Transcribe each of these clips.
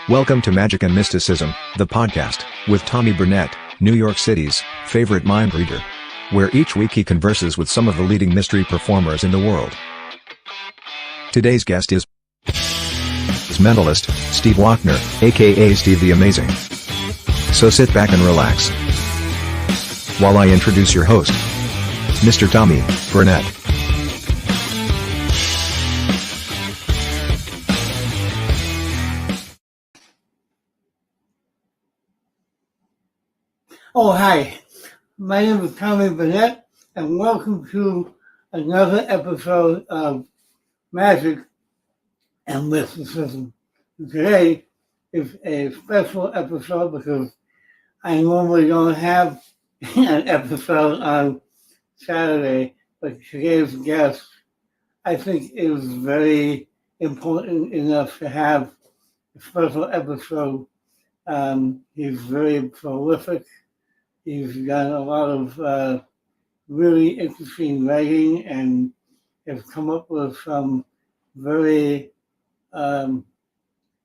Welcome to Magic and Mysticism, the podcast, with Tommy Burnett, New York City's favorite mind reader, where each week he converses with some of the leading mystery performers in the world. Today's guest is mentalist, Steve Wachner, AKA Steve the Amazing. So sit back and relax while I introduce your host, Mr. Tommy Burnett. Oh, hi. My name is Tommy Burnett, and welcome to another episode of Magic and Mysticism. Today is a special episode because I normally don't have an episode on Saturday, but today's guest, I think, is very important enough to have a special episode. He's very prolific. He's done a lot of really interesting writing and has come up with some very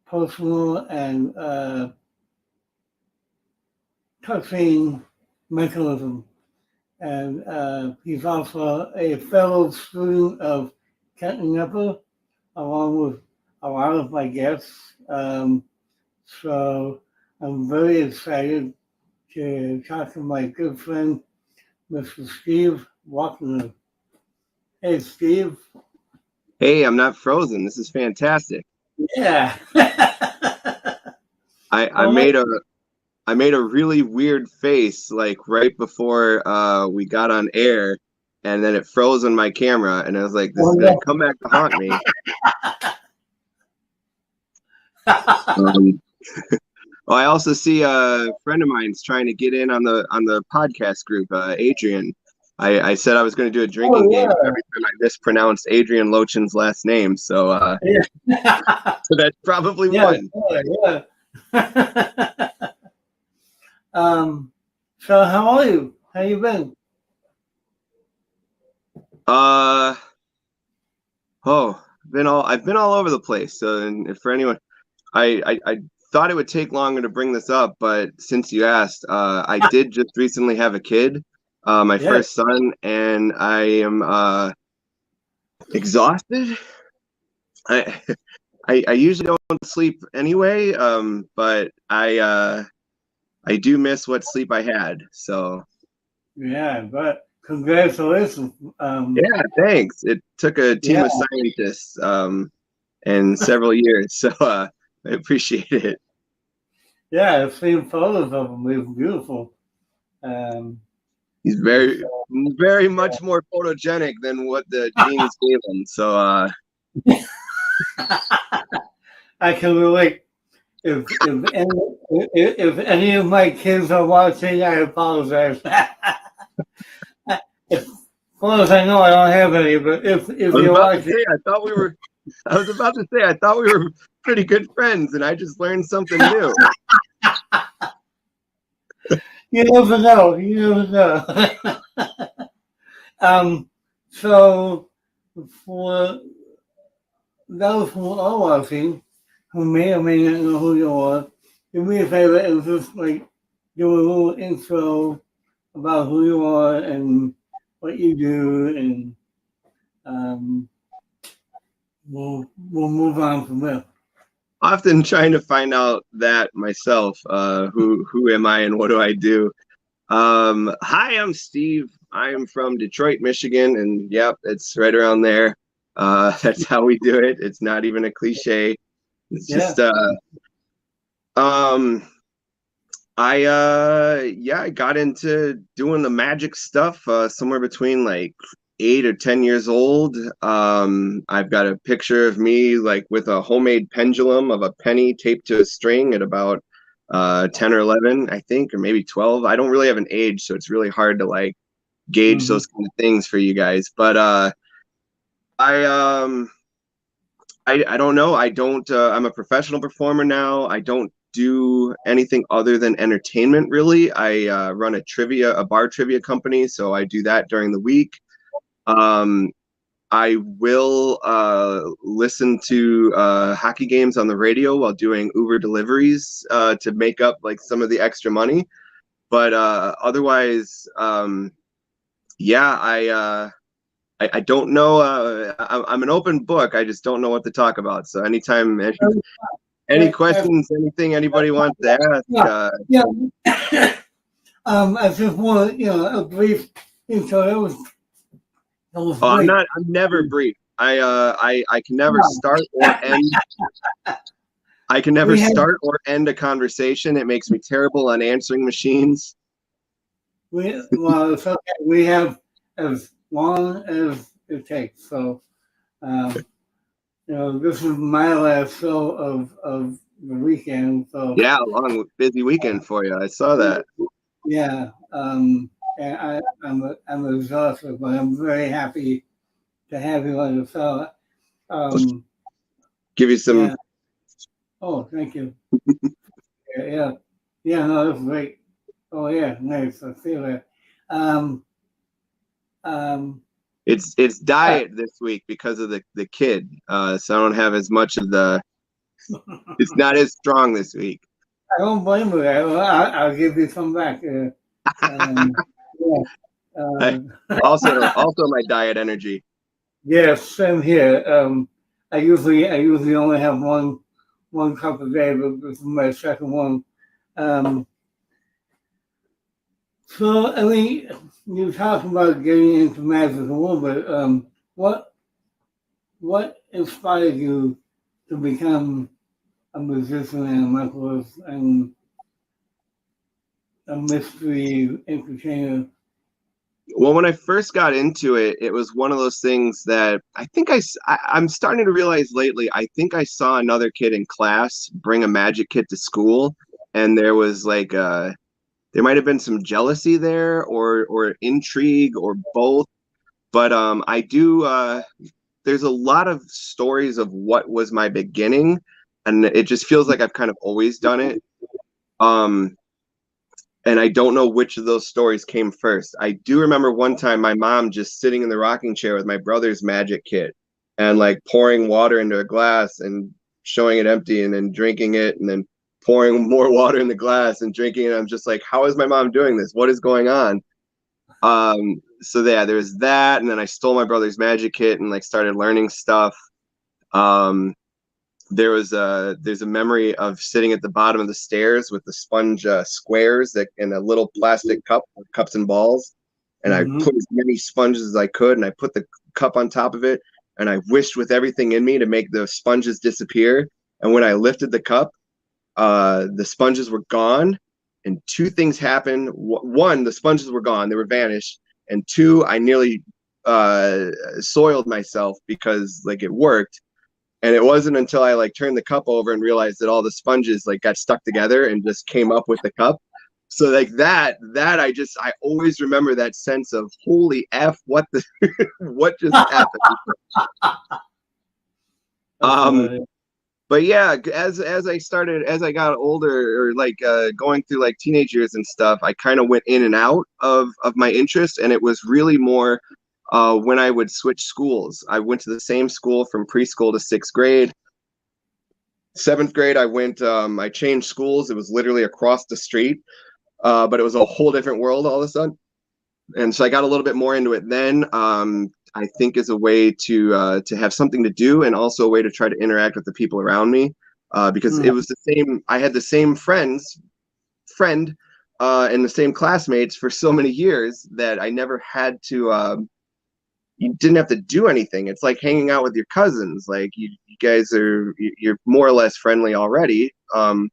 personal and touching mentalism. And he's also a fellow student of Kenton Upper, along with a lot of my guests. So I'm very excited to talk to my good friend, Mr. Steve Wachner. Hey, Steve. Hey, I'm not frozen. This is fantastic. Yeah. I made a really weird face like right before we got on air, and then it froze on my camera, and I was like, "This is gonna come back to haunt me." I also see a friend of mine's trying to get in on the podcast group, Adrian. I said I was going to do a drinking game every time I mispronounced Adrian Lochin's last name, so so that's probably one. Yeah. So how are you? How you been? I've been all over the place. So, and for anyone, I thought it would take longer to bring this up, but since you asked, I did just recently have a kid, my first son, and I am exhausted. I usually don't sleep anyway, but I do miss what sleep I had. So yeah, but congratulations. Yeah, thanks. It took a team of scientists and several years, so I appreciate it. Yeah, I've seen photos of him. He's beautiful. He's very much more photogenic than what the genes gave him. So I can relate. If any of my kids are watching, I apologize. As far as I know, I don't have any. But if you're watching, I was about to say I thought we were pretty good friends, and I just learned something new. You never know. So for those who are watching, who may or may not know who you are, do me a favor and just like do a little intro about who you are and what you do, and we'll move on from there. Often trying to find out that myself. Who am I and what do I do? Hi, I'm Steve. I am from Detroit, Michigan, and yep, it's right around there. That's how we do it. It's not even a cliche. It's just I got into doing the magic stuff somewhere between like 8 or 10 years old. I've got a picture of me like with a homemade pendulum of a penny taped to a string at about 10 or 11, I think, or maybe 12. I don't really have an age, so it's really hard to like gauge those kind of things for you guys. But I don't know. I'm a professional performer now. I don't do anything other than entertainment, really. I run a bar trivia company, so I do that during the week. I will listen to hockey games on the radio while doing Uber deliveries to make up like some of the extra money. But otherwise, yeah, I don't know. I'm an open book. I just don't know what to talk about. So anytime, any questions, anything anybody wants to ask. Yeah. I just want, a brief intro. That was Oh, great. I'm never brief. I can never start or end. I can never start or end a conversation. It makes me terrible on answering machines. Well, it's okay. We have as long as it takes. So, this is my last show of the weekend. So Yeah, long busy weekend for you. I saw that. yeah, and I'm exhausted, but I'm very happy to have you on the show. Give you some. Yeah. Oh, thank you. Yeah. No, that's great. Oh yeah, nice. I feel that. It's diet this week because of the kid. So I don't have as much of the. It's not as strong this week. I don't blame you. I'll give you some back. Yeah. Also my diet energy. Yeah, same here. I usually only have one cup a day, but this is my second one. So I mean, you talked about getting into magic a little bit. What inspired you to become a musician and a mentalist and a mystery entertainer? Well, when I first got into it, it was one of those things that I think I'm starting to realize lately. I think I saw another kid in class bring a magic kit to school, and there was like there might have been some jealousy there or intrigue or both. But I do. There's a lot of stories of what was my beginning, and it just feels like I've kind of always done it. And I don't know which of those stories came first. I do remember one time my mom just sitting in the rocking chair with my brother's magic kit and like pouring water into a glass and showing it empty and then drinking it and then pouring more water in the glass and drinking it. I'm just like, how is my mom doing this? What is going on? So yeah, there's that. And then I stole my brother's magic kit and like started learning stuff. There's a memory of sitting at the bottom of the stairs with the sponge squares that in a little plastic cup with cups and balls, and I put as many sponges as I could, and I put the cup on top of it, and I wished with everything in me to make the sponges disappear. And when I lifted the cup, the sponges were gone, and two things happened. One, the sponges were gone; they were vanished, and two, I nearly soiled myself because like it worked. And it wasn't until I like turned the cup over and realized that all the sponges like got stuck together and just came up with the cup. So like that I always remember that sense of holy F, what what just happened. But yeah, as I got older or like going through like teenage years and stuff, I kind of went in and out of my interest, and it was really more when I would switch schools. I went to the same school from preschool to 6th grade. 7th grade, I changed schools. It was literally across the street, but it was a whole different world all of a sudden. And so I got a little bit more into it then. I think as a way to have something to do, and also a way to try to interact with the people around me, because it was the same. I had the same friend, and the same classmates for so many years that I never had to. You didn't have to do anything. It's like hanging out with your cousins. Like you guys you're more or less friendly already. So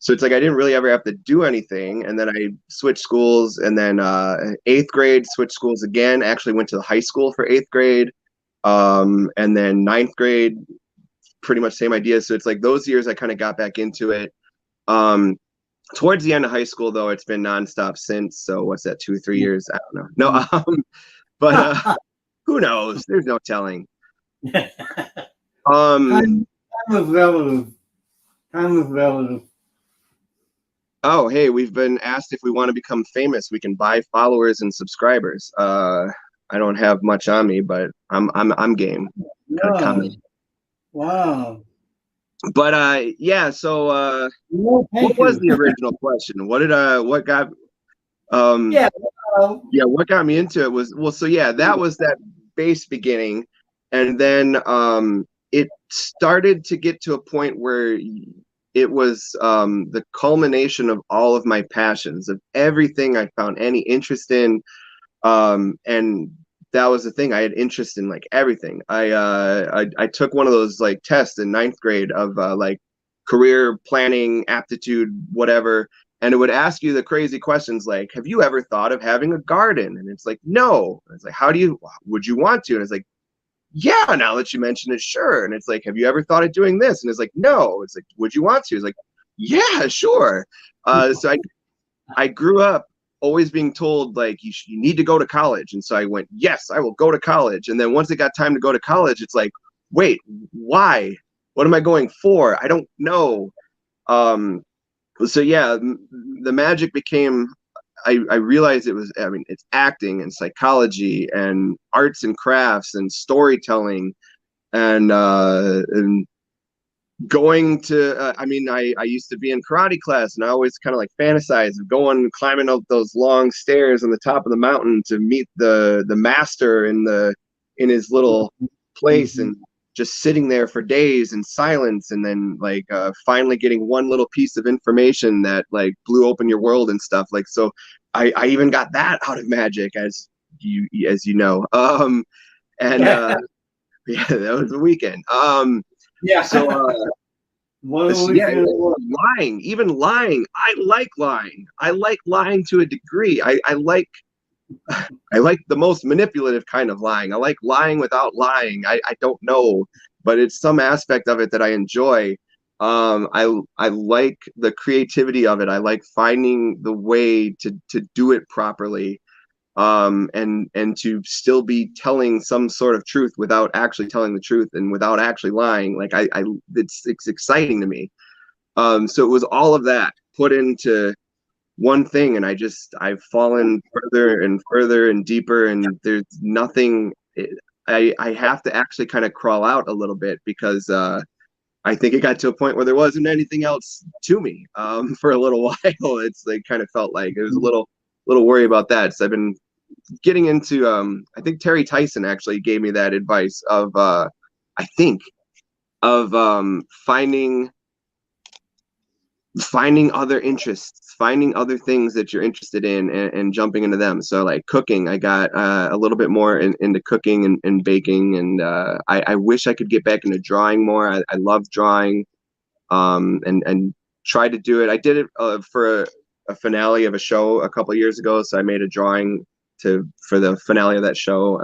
it's like I didn't really ever have to do anything. And then I switched schools, and then 8th grade switched schools again. Actually went to the high school for 8th grade, and then 9th grade, pretty much same idea. So it's like those years I kind of got back into it. Towards the end of high school, though, it's been nonstop since. So what's that, 2-3 years? I don't know. No, but who knows? There's no telling. Time is relative. Time is relative. Oh, hey, we've been asked if we want to become famous. We can buy followers and subscribers. I don't have much on me, but I'm game. No. Wow. But yeah, so No, what thank was you. the original question? What got Yeah. yeah, what got me into it was, well, so yeah, that was that base beginning, and then it started to get to a point where it was the culmination of all of my passions, of everything I found any interest in, and that was the thing. I had interest in like everything. I took one of those like tests in ninth grade of like career planning, aptitude, whatever, and it would ask you the crazy questions like, "Have you ever thought of having a garden?" And it's like, "No." And it's like, "How do you? Would you want to?" And it's like, "Yeah." Now that you mention it, sure. And it's like, "Have you ever thought of doing this?" And it's like, "No." It's like, "Would you want to?" It's like, "Yeah, sure." So I grew up always being told like you need to go to college, and so I went, yes, I will go to college. And then once it got time to go to college, it's like, wait, why? What am I going for? I don't know. Um, so yeah, the magic became. I realized it was. I mean, it's acting and psychology and arts and crafts and storytelling and going to I mean I used to be in karate class, and I always kind of like fantasize of going climbing up those long stairs on the top of the mountain to meet the master in his little place, and just sitting there for days in silence, and then like finally getting one little piece of information that like blew open your world and stuff. Like, so I even got that out of magic, as you know. And yeah, that was the weekend. Yeah. So One of the yeah, weekends. lying, even lying. I like lying. I like lying to a degree. I like the most manipulative kind of lying. I like lying without lying. I don't know, but it's some aspect of it that I enjoy. I like the creativity of it. I like finding the way to do it properly, and to still be telling some sort of truth without actually telling the truth and without actually lying. Like it's exciting to me. So it was all of that put into one thing, and I've fallen further and further and deeper, and there's nothing. I have to actually kind of crawl out a little bit because I think it got to a point where there wasn't anything else to me for a little while. It's like kind of felt like it was a little worry about that. So I've been getting into I think Terry Tyson actually gave me that advice of I think of finding other interests, finding other things that you're interested in, and jumping into them. So like cooking, I got a little bit more into cooking and baking, and I wish I could get back into drawing more. I love drawing, and tried to do it. I did it for a finale of a show a couple of years ago, so I made a drawing for the finale of that show.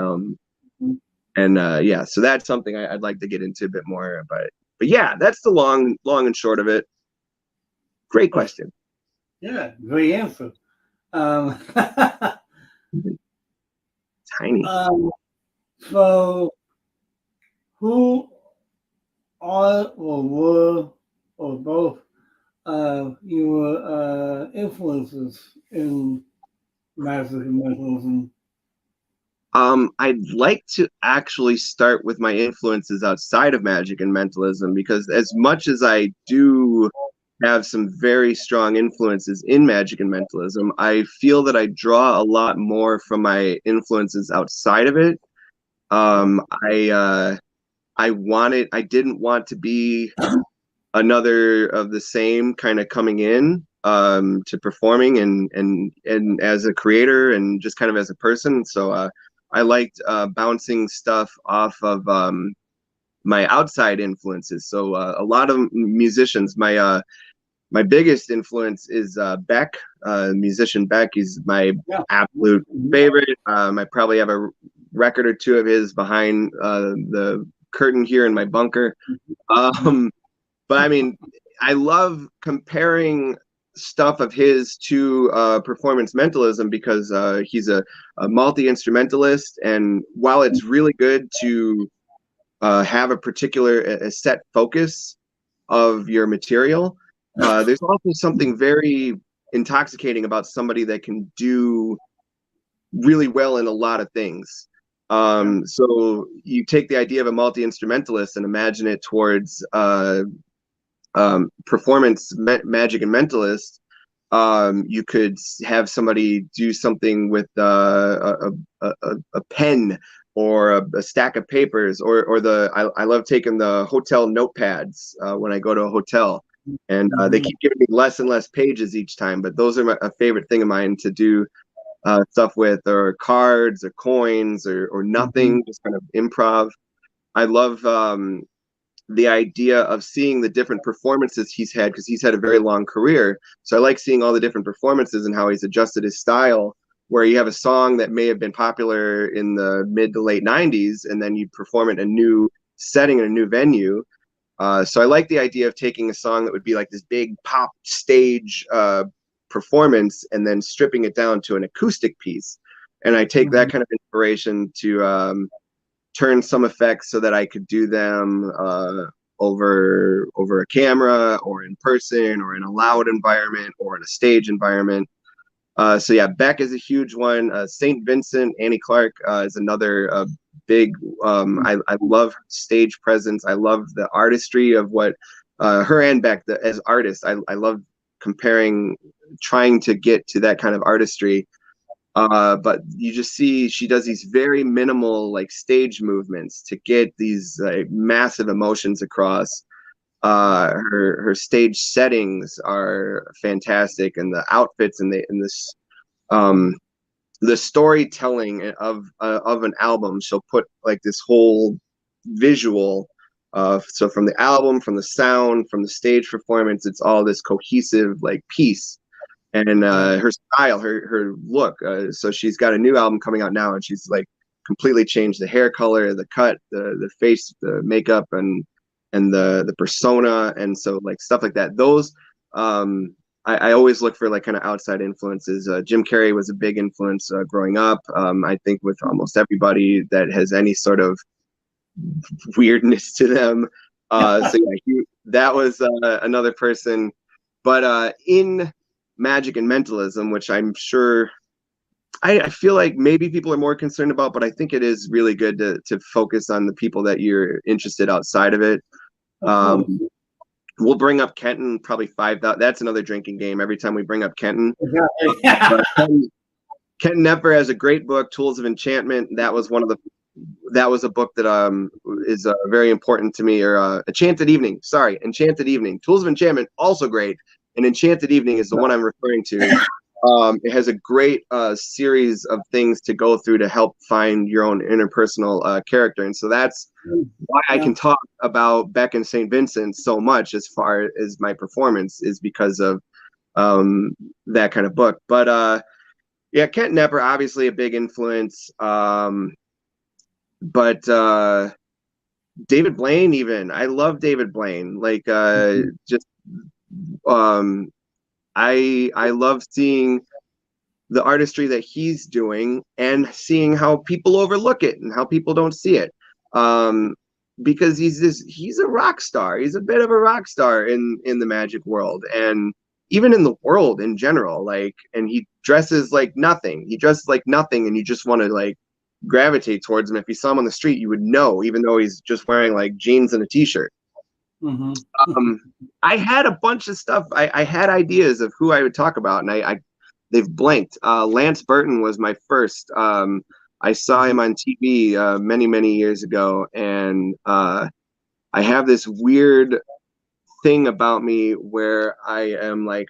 And yeah, so that's something I'd like to get into a bit more. But yeah, that's the long and short of it. Great question. Yeah, great answer. Um, Tiny. so who are or were or both your influences in magic and mentalism? I'd like to actually start with my influences outside of magic and mentalism, because as much as I do have some very strong influences in magic and mentalism, I feel that I draw a lot more from my influences outside of it. Um, I uh, I didn't want to be another of the same kind of coming in to performing and as a creator and just kind of as a person. So I liked bouncing stuff off of my outside influences. So a lot of musicians, my biggest influence is Beck, musician Beck. He's my absolute favorite. I probably have a record or two of his behind the curtain here in my bunker. But I mean, I love comparing stuff of his to performance mentalism, because he's a multi-instrumentalist, and while it's really good to have a particular a set focus of your material, there's also something very intoxicating about somebody that can do really well in a lot of things. So you take the idea of a multi-instrumentalist and imagine it towards performance magic and mentalist. You could have somebody do something with a pen or a stack of papers, or I love taking the hotel notepads when I go to a hotel, and they keep giving me less and less pages each time, but those are a favorite thing of mine to do stuff with, or cards or coins or nothing, just kind of improv. I love the idea of seeing the different performances he's had, because he's had a very long career. So I like seeing all the different performances and how he's adjusted his style, where you have a song that may have been popular in the mid to late 90s, and then you perform it in a new setting, in a new venue. So I like the idea of taking a song that would be like this big pop stage performance and then stripping it down to an acoustic piece. And I take that kind of inspiration to turn some effects so that I could do them over a camera, or in person, or in a loud environment, or in a stage environment. So yeah, Beck is a huge one. St. Vincent, Annie Clark is another big. I love her stage presence. I love the artistry of what her and Beck as artists. I love comparing, trying to get to that kind of artistry. But you just see she does these very minimal like stage movements to get these massive emotions across. Her stage settings are fantastic, and the outfits and the storytelling of an album. She'll put like this whole visual. So from the album, from the sound, from the stage performance, it's all this cohesive like piece. And her style, her look. So she's got a new album coming out now, and she's like completely changed the hair color, the cut, the face, the makeup, and the persona, and so like stuff like that. Those I always look for like kind of outside influences. Jim Carrey was a big influence growing up. I think with almost everybody that has any sort of weirdness to them. So yeah, that was another person. But in magic and mentalism, which I'm sure I feel like maybe people are more concerned about, but I think it is really good to focus on the people that you're interested outside of it. We'll bring up Kenton probably 5,000. That's another drinking game every time we bring up Kenton. Kenton Knepper has a great book, Tools of Enchantment. That was a book that is very important to me. Or Enchanted Evening. Sorry, Enchanted Evening. Tools of Enchantment, also great. And Enchanted Evening is the one I'm referring to. It has a great series of things to go through to help find your own interpersonal character. And so that's why I can talk about Beck and St. Vincent so much as far as my performance, is because of that kind of book. But yeah, Kent Knepper, obviously a big influence. But David Blaine, even. I love David Blaine. Like just I love seeing the artistry that he's doing and seeing how people overlook it and how people don't see it. Because he's a rock star. He's a bit of a rock star in the magic world, and even in the world in general. Like, and he dresses like nothing. He dresses like nothing, and you just want to like gravitate towards him. If you saw him on the street, you would know, even though he's just wearing like jeans and a t-shirt. I had a bunch of stuff. I had ideas of who I would talk about, and they've blanked. Lance Burton was my first. I saw him on TV many years ago, and I have this weird thing about me where I am like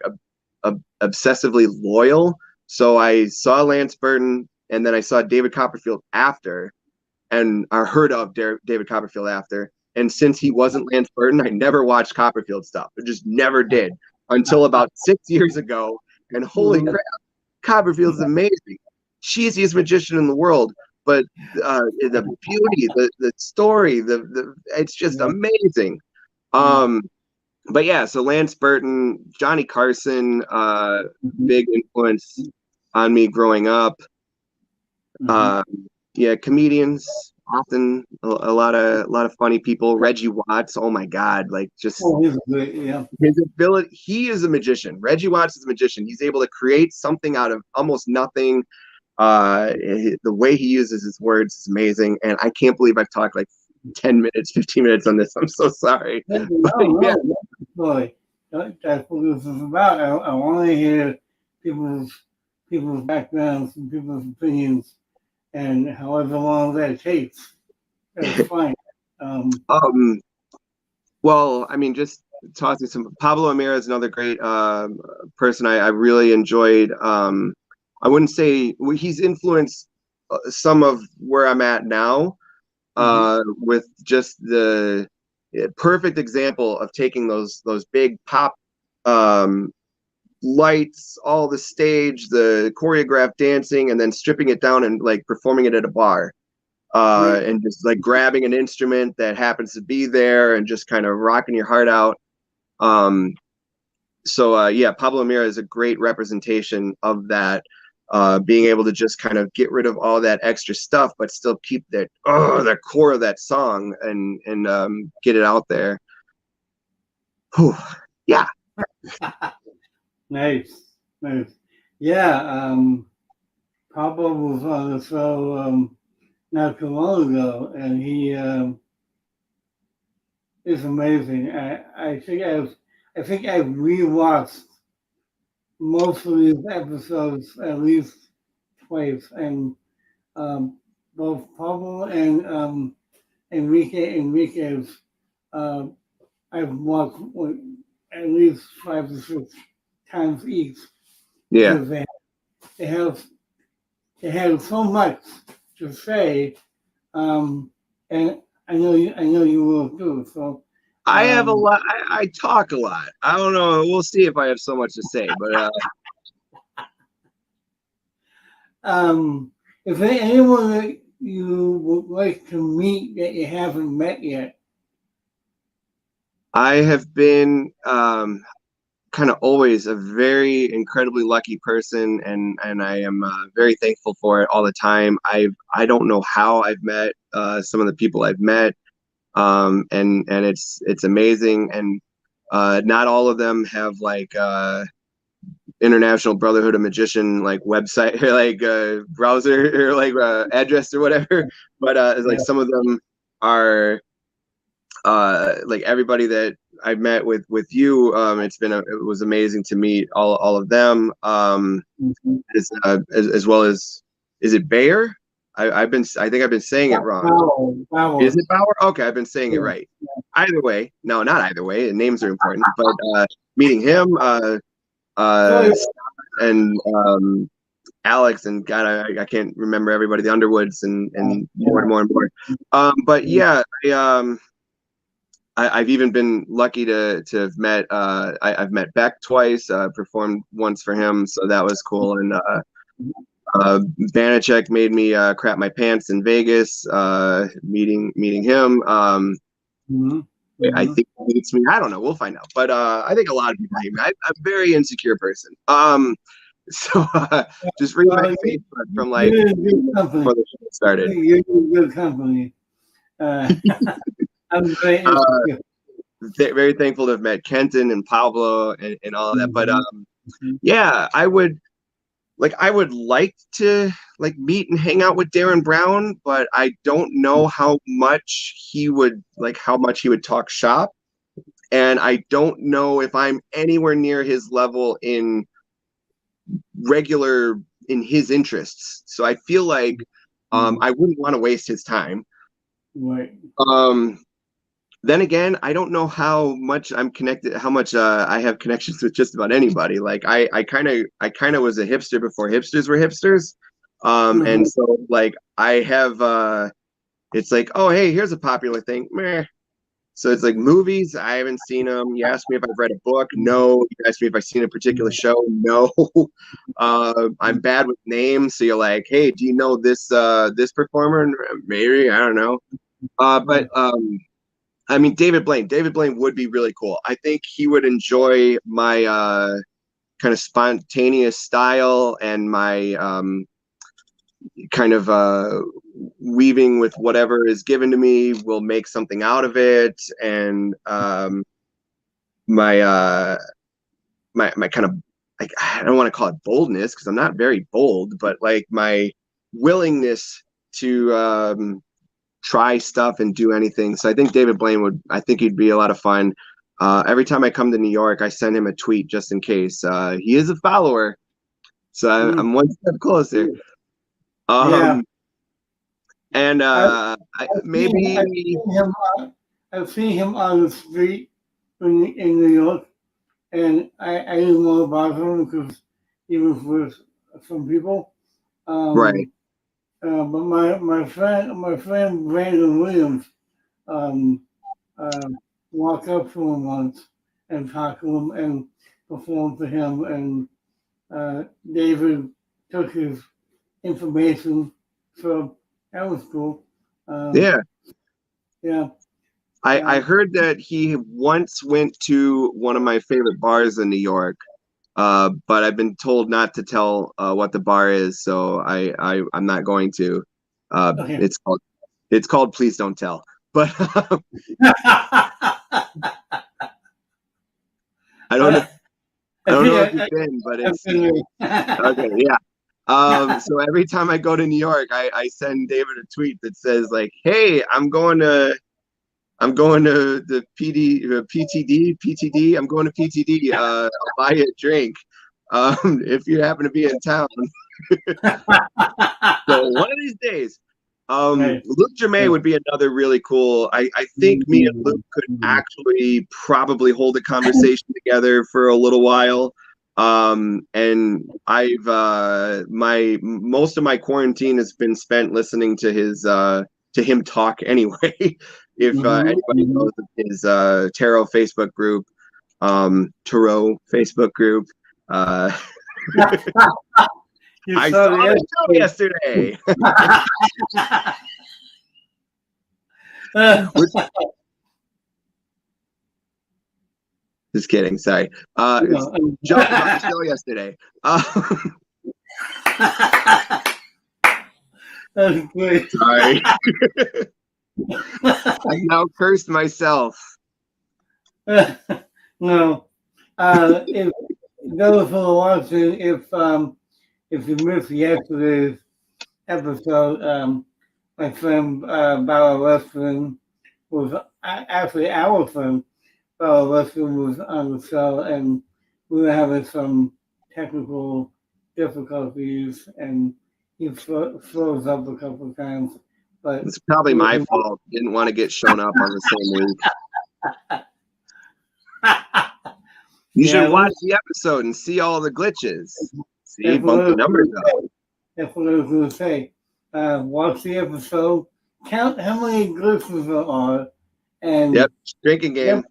obsessively loyal. So I saw Lance Burton, and then I saw David Copperfield after, and I heard of David Copperfield after. And since he wasn't Lance Burton, I never watched Copperfield stuff. I just never did until about 6 years ago. And holy crap, Copperfield's amazing. Cheesiest magician in the world. But the beauty, the story, it's just amazing. But yeah, so Lance Burton, Johnny Carson, big influence on me growing up. Yeah, comedians. Often a lot of funny people. Reggie Watts, oh my God, like just he's great, yeah. His ability. He is a magician. Reggie Watts is a magician. He's able to create something out of almost nothing. The way he uses his words is amazing, and I can't believe I've talked like 10 minutes, 15 minutes on this. I'm so sorry. No, But yeah, no, boy, that's what this is about. I want to hear people's backgrounds and people's opinions, and however long that takes, that's fine. um, well, I mean, just talking some Pablo Amira is another great person I really enjoyed. I wouldn't say he's influenced some of where I'm at now, with just the perfect example of taking those big pop lights, all the stage, the choreographed dancing, and then stripping it down and like performing it at a bar. And just like grabbing an instrument that happens to be there and just kind of rocking your heart out. So yeah, Pablo Mira is a great representation of that. Being able to just kind of get rid of all that extra stuff, but still keep that core of that song and get it out there. Whew. Yeah. Nice, nice. Yeah, Pablo was on the show not too long ago, and he is amazing. I think I've rewatched most of these episodes at least twice, and both Pablo and Enriquez, uh, I've watched at least 5 to 6 times each Yeah. because they have they have so much to say, and I know you will too. So I have a lot. I talk a lot. I don't know. We'll see if I have so much to say, but is there anyone that you would like to meet that you haven't met yet? I have been kind of always a very incredibly lucky person, and I am very thankful for it all the time. I don't know how I've met some of the people I've met, and it's amazing, and not all of them have like International Brotherhood of Magician like website or like browser or like address or whatever, but it's like some of them are like everybody that I've met with you. It was amazing to meet all of them, as well as, is it Bayer? I think I've been saying it wrong. Bauer. Is it Bauer? Okay, I've been saying it right. Either way, no, not either way. Names are important, but meeting him, and Alex, and God, I can't remember everybody, the Underwoods, and more and more and more. But yeah, I've even been lucky to have met. I've met Beck twice. Performed once for him, so that was cool. And Banachek made me crap my pants in Vegas. Meeting him. I think he hates me. I don't know. We'll find out. But I think a lot of people hate me. I'm a very insecure person. So just read my face from like before the show started. You're in good company. I'm very Very thankful to have met Kenton and Pablo and all of that. But yeah, I would like to like meet and hang out with Darren Brown, but I don't know how much he would talk shop, and I don't know if I'm anywhere near his level in his interests. So I feel like I wouldn't want to waste his time. Right. Then again, I don't know how much I'm connected, how much I have connections with just about anybody. Like I kind of was a hipster before hipsters were hipsters. And so like I have it's like, oh hey, here's a popular thing. Meh. So it's like movies, I haven't seen them. You asked me if I've read a book. No. You asked me if I've seen a particular show. No. I'm bad with names. So you're like, hey, do you know this performer? Maybe, I don't know. But I mean, David Blaine would be really cool. I think he would enjoy my kind of spontaneous style and my kind of weaving with whatever is given to me. Will make something out of it, and my kind of like, I don't want to call it boldness because I'm not very bold, but like my willingness to try stuff and do anything. So I think David Blaine I think he'd be a lot of fun. Every time I come to New York, I send him a tweet just in case. He is a follower, so I'm one step closer. Yeah. And I've seen him on the street in New York, and I didn't want to bother him because he was with some people. right. But my friend Brandon Williams walked up to him once and talked to him and performed for him, and David took his information, so that was cool. Yeah. Yeah. I heard that he once went to one of my favorite bars in New York, but I've been told not to tell what the bar is, so I'm not going to. Okay. It's called Please Don't Tell. But I don't know if you've been, but it's okay. Yeah. So every time I go to New York, I send David a tweet that says like, "Hey, I'm going to the PTD. I'm going to PTD. I'll buy you a drink if you happen to be in town." So one of these days, Luke Germain would be another really cool. I think me and Luke could actually probably hold a conversation together for a little while. And I've most of my quarantine has been spent listening to him talk anyway. If anybody knows of his tarot Facebook group, I saw the show yesterday. Just kidding. Sorry. Joke about the show yesterday. That's great. Sorry. I now cursed myself. No. If those who are watching, if you missed yesterday's episode, my friend Bala Western was actually our friend. Bala Western was on the show, and we were having some technical difficulties, and he froze up a couple of times. But it's probably my fault. Didn't want to get shown up on the same week. You should watch the episode and see all the glitches. See, bump the numbers up. That's what I was going to say. Watch the episode, count how many glitches there are, and drinking game.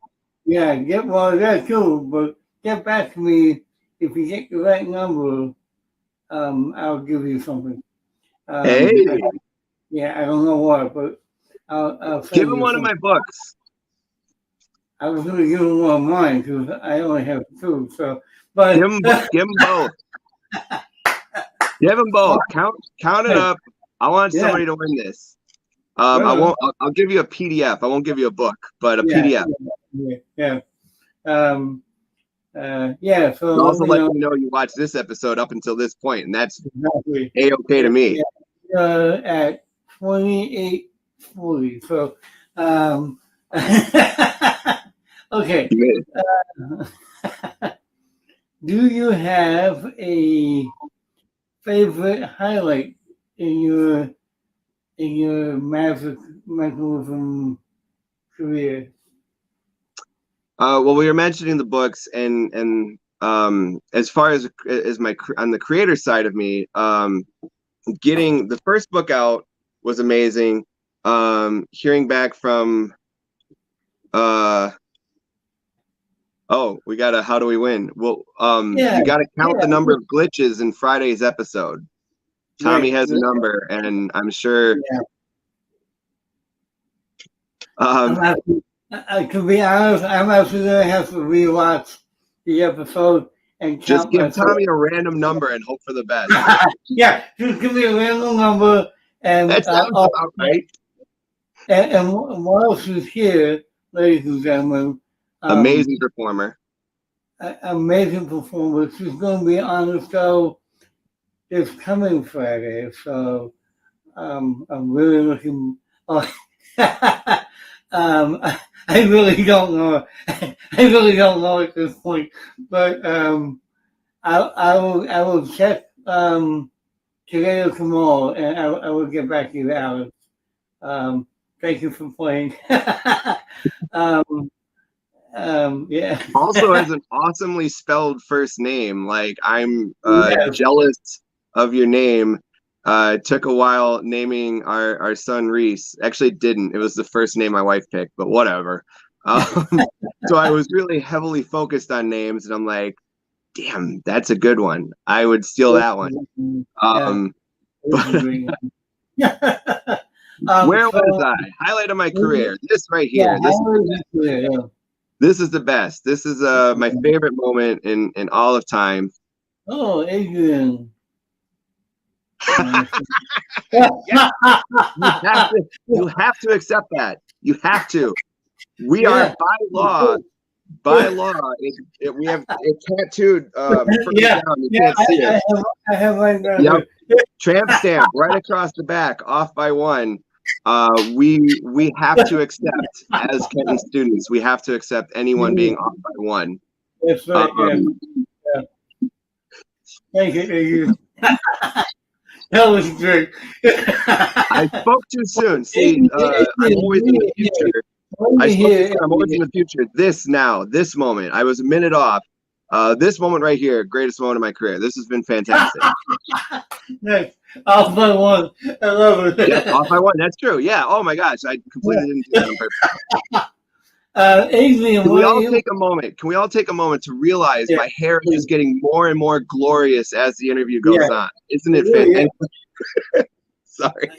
Get well, that's cool, but get back to me if you get the right number. I'll give you something. Hey. I don't know what, but I'll give him one of my books. I was going to give him one of mine because I only have two. So, but give him both. Give them both. Count it up. I want somebody to win this. I won't. I'll give you a PDF. I won't give you a book, but a PDF. Yeah. So I'll also let you know you watched this episode up until this point, and that's A-okay to me. At 28:40. So, okay. Do you have a favorite highlight in your magic mentalism career? Well, we were mentioning the books, and as far as my on the creator side of me, getting the first book out was amazing. Hearing back from we got a how do we win? Well, you got to count the number of glitches in Friday's episode. Tommy has a number, and I'm sure. To be honest, I'm actually going to have to rewatch the episode and count. Just give Tommy a random number and hope for the best. Just give me a random number, and that sounds about right. And while she's here, ladies and gentlemen, amazing performer. amazing performer. She's going to be on the show this coming Friday, so I'm really looking. Oh, I really don't know. I really don't know at this point, but I will check today or tomorrow, and I will get back to you, Alex. Thank you for playing. um, yeah. Also has an awesomely spelled first name. Like, I'm Yes. jealous of your name. It took a while naming our son Reese. Actually, it didn't. It was the first name my wife picked, but whatever. So I was really heavily focused on names, and I'm like, damn, that's a good one. I would steal that one. Yeah. But where So, was I? Highlight of my career. This right yeah, here. This I was yeah. this is the best. This is my favorite moment in all of time. Oh, Adrian. You have to accept that. You have to. We Yeah. are by law. We have it tattooed Yeah. down. You Yeah, can't see it. I have right now. Yep. Tramp stamp right across the back, off by one. We have to accept, as Kenton students, we have to accept anyone being off by one. That's right. Yeah. Thank you. That was great. I spoke too soon. See, I'm always in the future. I'm always in the future. This moment. I was a minute off. This moment right here, greatest moment of my career. This has been fantastic. Nice. Off by one. I love it. Yeah, off by one. That's true. Yeah. Oh my gosh, I completely didn't do that on purpose. Adrian, Can we all take a moment? Can we all take a moment to realize my hair is just getting more and more glorious as the interview goes on? Isn't it fantastic? Yeah. Sorry.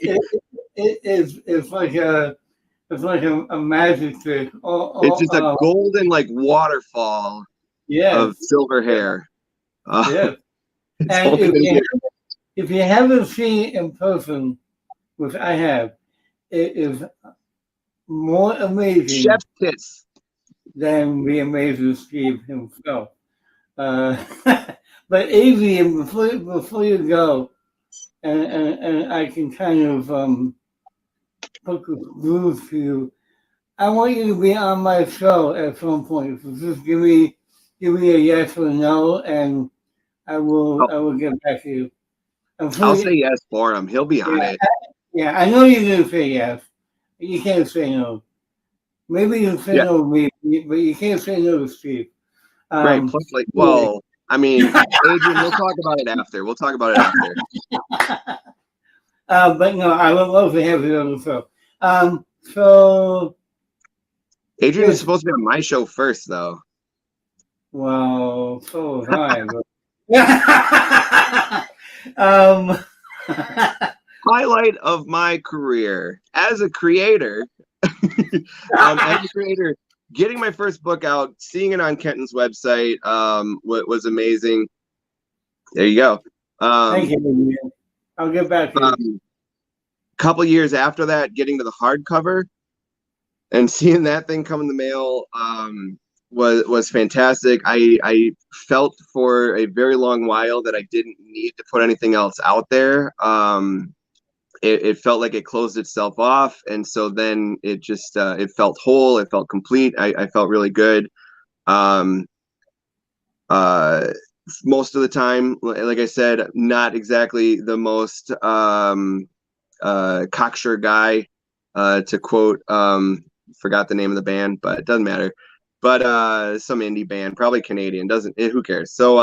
It's like a magic trick. It's just a golden like waterfall of silver hair. Yeah. And if you haven't seen it in person, which I have, it is more amazing. Chef's kiss. Than the amazing Steve himself. But Adrian, before you go, and I can kind of put the groove to you, I want you to be on my show at some point. So just give me a yes or no, and I will get back to you. I'll say yes for him. He'll be on it. Yeah, I know you're gonna say yes. You can't say no. Maybe you say no to me, but you can't say no to Steve. Right. Plus, like, well, I mean, Adrian, we'll talk about it after. But no, I would love to have you on the show. So Adrian is supposed to be on my show first, though. Well, so was I. Highlight of my career as a creator. Getting my first book out, seeing it on Kenton's website, was amazing. There you go. Thank you. I'll get back to you. Couple years after that, getting to the hardcover and seeing that thing come in the mail was fantastic. I felt for a very long while that I didn't need to put anything else out there. It felt like it closed itself off, and so then it just it felt whole. It felt complete. I felt really good. Most of the time, like I said, not exactly the most cocksure guy, to quote. Forgot the name of the band, but it doesn't matter. But some indie band, probably Canadian. Who cares? So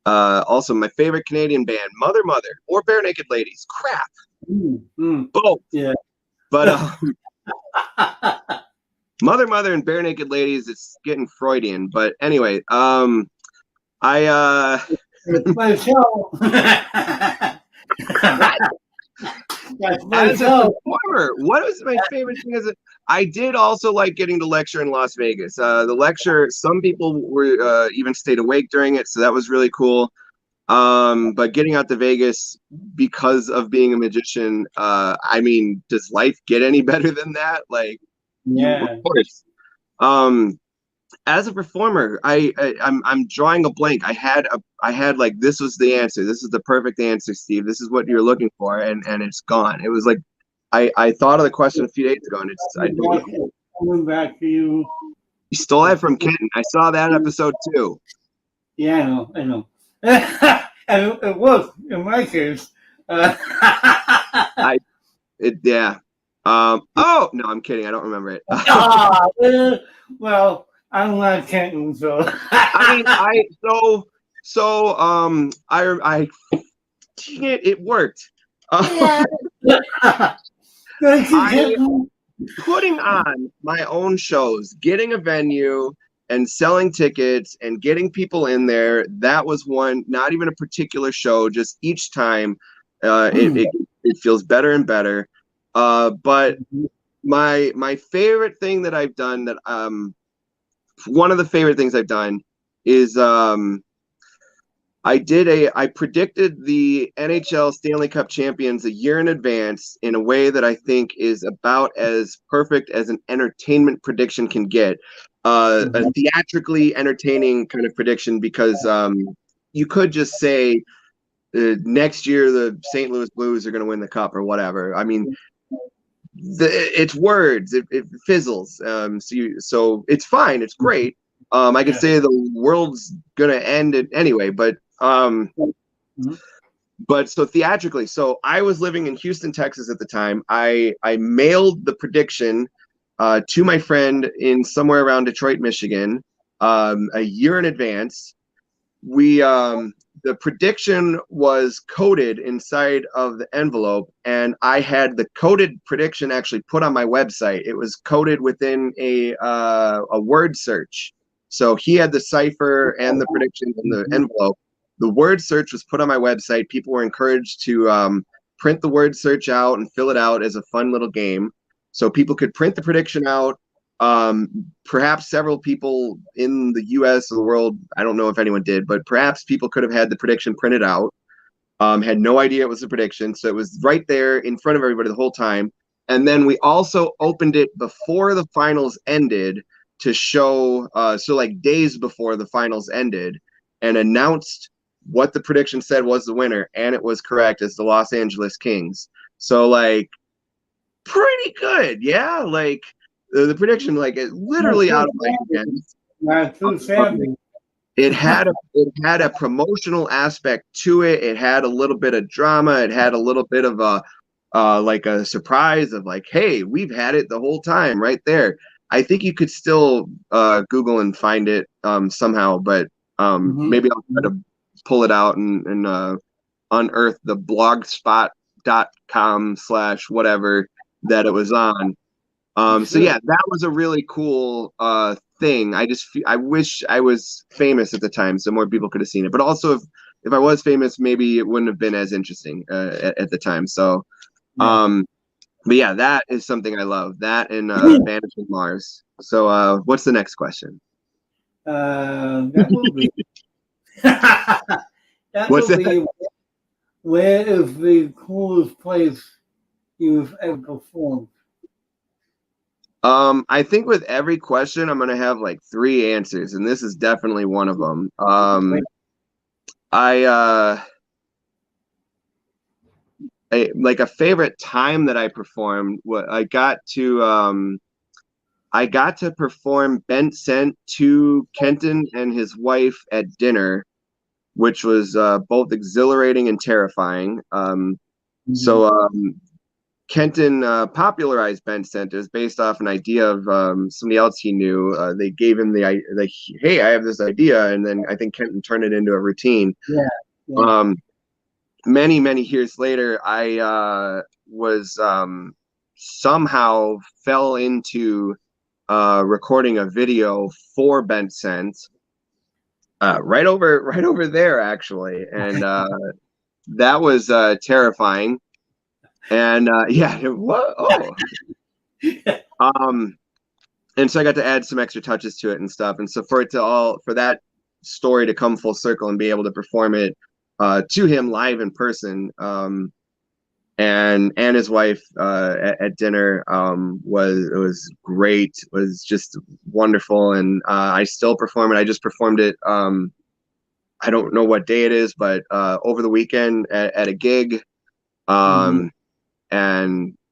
also, my favorite Canadian band, Mother or Bare Naked Ladies. Crap. Both. Yeah. But Mother and Bare Naked Ladies, it's getting Freudian. But anyway, It's my show. As a performer, what was my favorite thing? I did also like getting to lecture in Las Vegas. The lecture, some people were even stayed awake during it, so that was really cool. But getting out to Vegas because of being a magician, I mean, does life get any better than that? Like, yeah, of course. as a performer, I'm drawing a blank. I had like, this was the answer. This is the perfect answer, Steve. This is what you're looking for, and it's gone. It was like I thought of the question a few days ago, and I don't know. Coming back to you. You stole that from Kenton. I saw that episode too. Yeah, I know. And it worked in my case. Yeah. Oh no, I'm kidding. I don't remember it. Well, I'm not Kenton, so. I mean, I dang it worked. Thank you, I Kenton. putting on my own shows, getting a venue and selling tickets and getting people in there. That was one, not even a particular show, just each time it feels better and better. But my favorite thing that I've done one of the favorite things I've done is I predicted the NHL Stanley Cup champions a year in advance in a way that I think is about as perfect as an entertainment prediction can get. A theatrically entertaining kind of prediction, because you could just say next year the St. Louis Blues are going to win the cup or whatever. I mean, it's words. It fizzles. So it's fine. It's great. I could say the world's gonna end it anyway, but so theatrically. So I was living in Houston, Texas at the time. I mailed the prediction to my friend in somewhere around Detroit, Michigan, a year in advance. The prediction was coded inside of the envelope, and I had the coded prediction actually put on my website. It was coded within a word search. So he had the cipher and the prediction in the envelope. The word search was put on my website. People were encouraged to print the word search out and fill it out as a fun little game. So people could print the prediction out. Perhaps several people in the US or the world, I don't know if anyone did, but perhaps people could have had the prediction printed out, had no idea it was a prediction. So it was right there in front of everybody the whole time. And then we also opened it before the finals ended to show, so like days before the finals ended, and announced what the prediction said was the winner. And it was correct, as the Los Angeles Kings. So like, pretty good. Yeah. Like, the prediction, like, it literally out of my hands. Not too savvy. It had a promotional aspect to it. It had a little bit of drama. It had a little bit of like a surprise of like, hey, we've had it the whole time right there. I think you could still Google and find it somehow, but maybe I'll try to pull it out and unearth the blogspot.com/whatever that it was on. So yeah, that was a really cool thing. I wish I was famous at the time, so more people could have seen it. But also, if I was famous, maybe it wouldn't have been as interesting at the time. So, but yeah, that is something I love. That and Vanishing Mars. So, what's the next question? That will be. What's that? Where is the coolest place you've ever performed? I think with every question, I'm gonna have like 3 answers, and this is definitely one of them. Like a favorite time that I performed. I got to perform Bent Scent to Kenton and his wife at dinner, which was both exhilarating and terrifying. So Kenton popularized Bent Scent. It was based off an idea of somebody else he knew. They gave him the hey, I have this idea, and then I think Kenton turned it into a routine. Many years later, I was somehow fell into recording a video for Bent Scent right over there actually, and that was terrifying. And yeah, what? Oh, and so I got to add some extra touches to it and stuff. And so for that story to come full circle and be able to perform it to him live in person, and and his wife at dinner. It was great. It was just wonderful, and I still perform it. I just performed it. I don't know what day it is, but over the weekend at a gig, and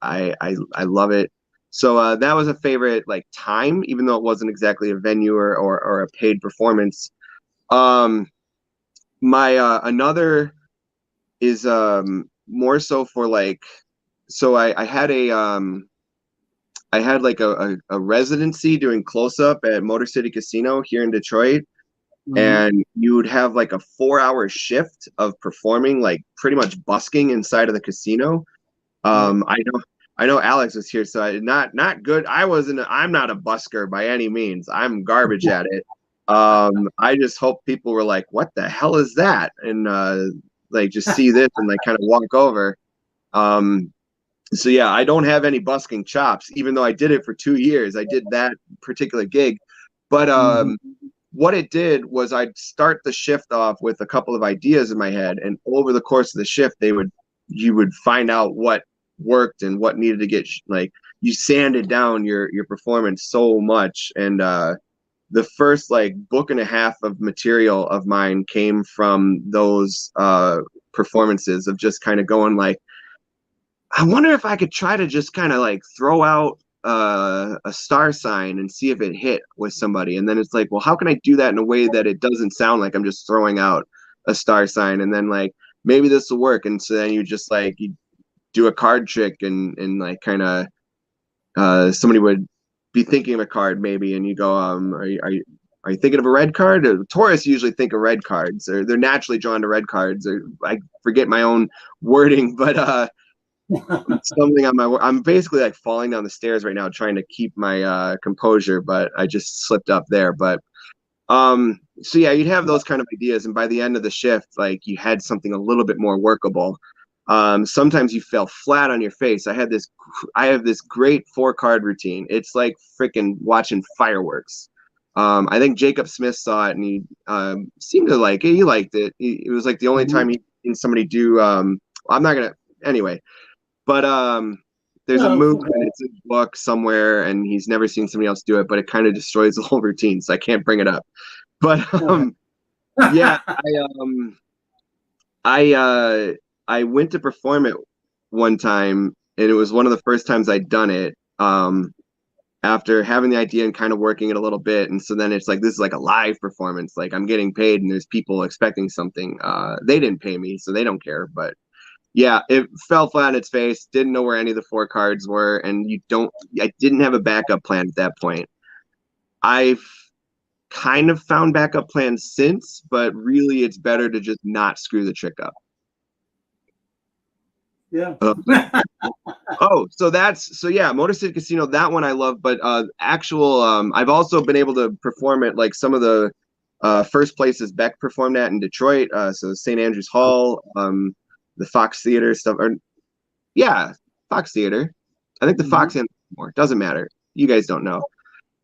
I love it. So that was a favorite like time, even though it wasn't exactly a venue or a paid performance. My another is more so for like, so I had I had like a residency doing close up at Motor City Casino here in Detroit, and you would have like a 4-hour shift of performing, like pretty much busking inside of the casino. I know Alex was here, so not good. I'm not a busker by any means. I'm garbage at it. I just hope people were like, what the hell is that? And like just see this and like kind of walk over. So yeah, I don't have any busking chops, even though I did it for 2 years. I did that particular gig. But what it did was I'd start the shift off with a couple of ideas in my head, and over the course of the shift, you would find out what worked and what needed to get like you sanded down your performance so much. And the first like book and a half of material of mine came from those performances of just kind of going like, I wonder if I could try to just kind of like throw out a star sign and see if it hit with somebody. And then it's like, well, how can I do that in a way that it doesn't sound like I'm just throwing out a star sign? And then like, maybe this will work. And so then you just like, you do a card trick and like kind of somebody would be thinking of a card maybe, and you go, are you thinking of a red card? Taurus usually think of red cards, or they're naturally drawn to red cards, or I forget my own wording, but something on my, I'm basically like falling down the stairs right now trying to keep my composure, but I just slipped up there. But so yeah, you'd have those kind of ideas, and by the end of the shift, like you had something a little bit more workable. Sometimes you fell flat on your face. I have this great 4-card routine. It's like freaking watching fireworks. I think Jacob Smith saw it and he seemed to like it. He liked it. It was like the only time he seen somebody do. I'm not gonna anyway, but there's a move and it's in a book somewhere, and he's never seen somebody else do it. But it kind of destroys the whole routine, so I can't bring it up. But yeah, I went to perform it one time, and it was one of the first times I'd done it. After having the idea and kind of working it a little bit, and so then it's like, this is like a live performance, like I'm getting paid and there's people expecting something. They didn't pay me, so they don't care. But yeah, it fell flat on its face. Didn't know where any of the 4 cards were, and I didn't have a backup plan at that point. I've kind of found backup plans since, but really it's better to just not screw the trick up. Yeah. So yeah, Motor City Casino, that one I love, but actual I've also been able to perform at like some of the first places Beck performed at in Detroit, so St. Andrews Hall, the Fox Theater stuff, or yeah, Fox Theater. I think the Fox and more, doesn't matter. You guys don't know.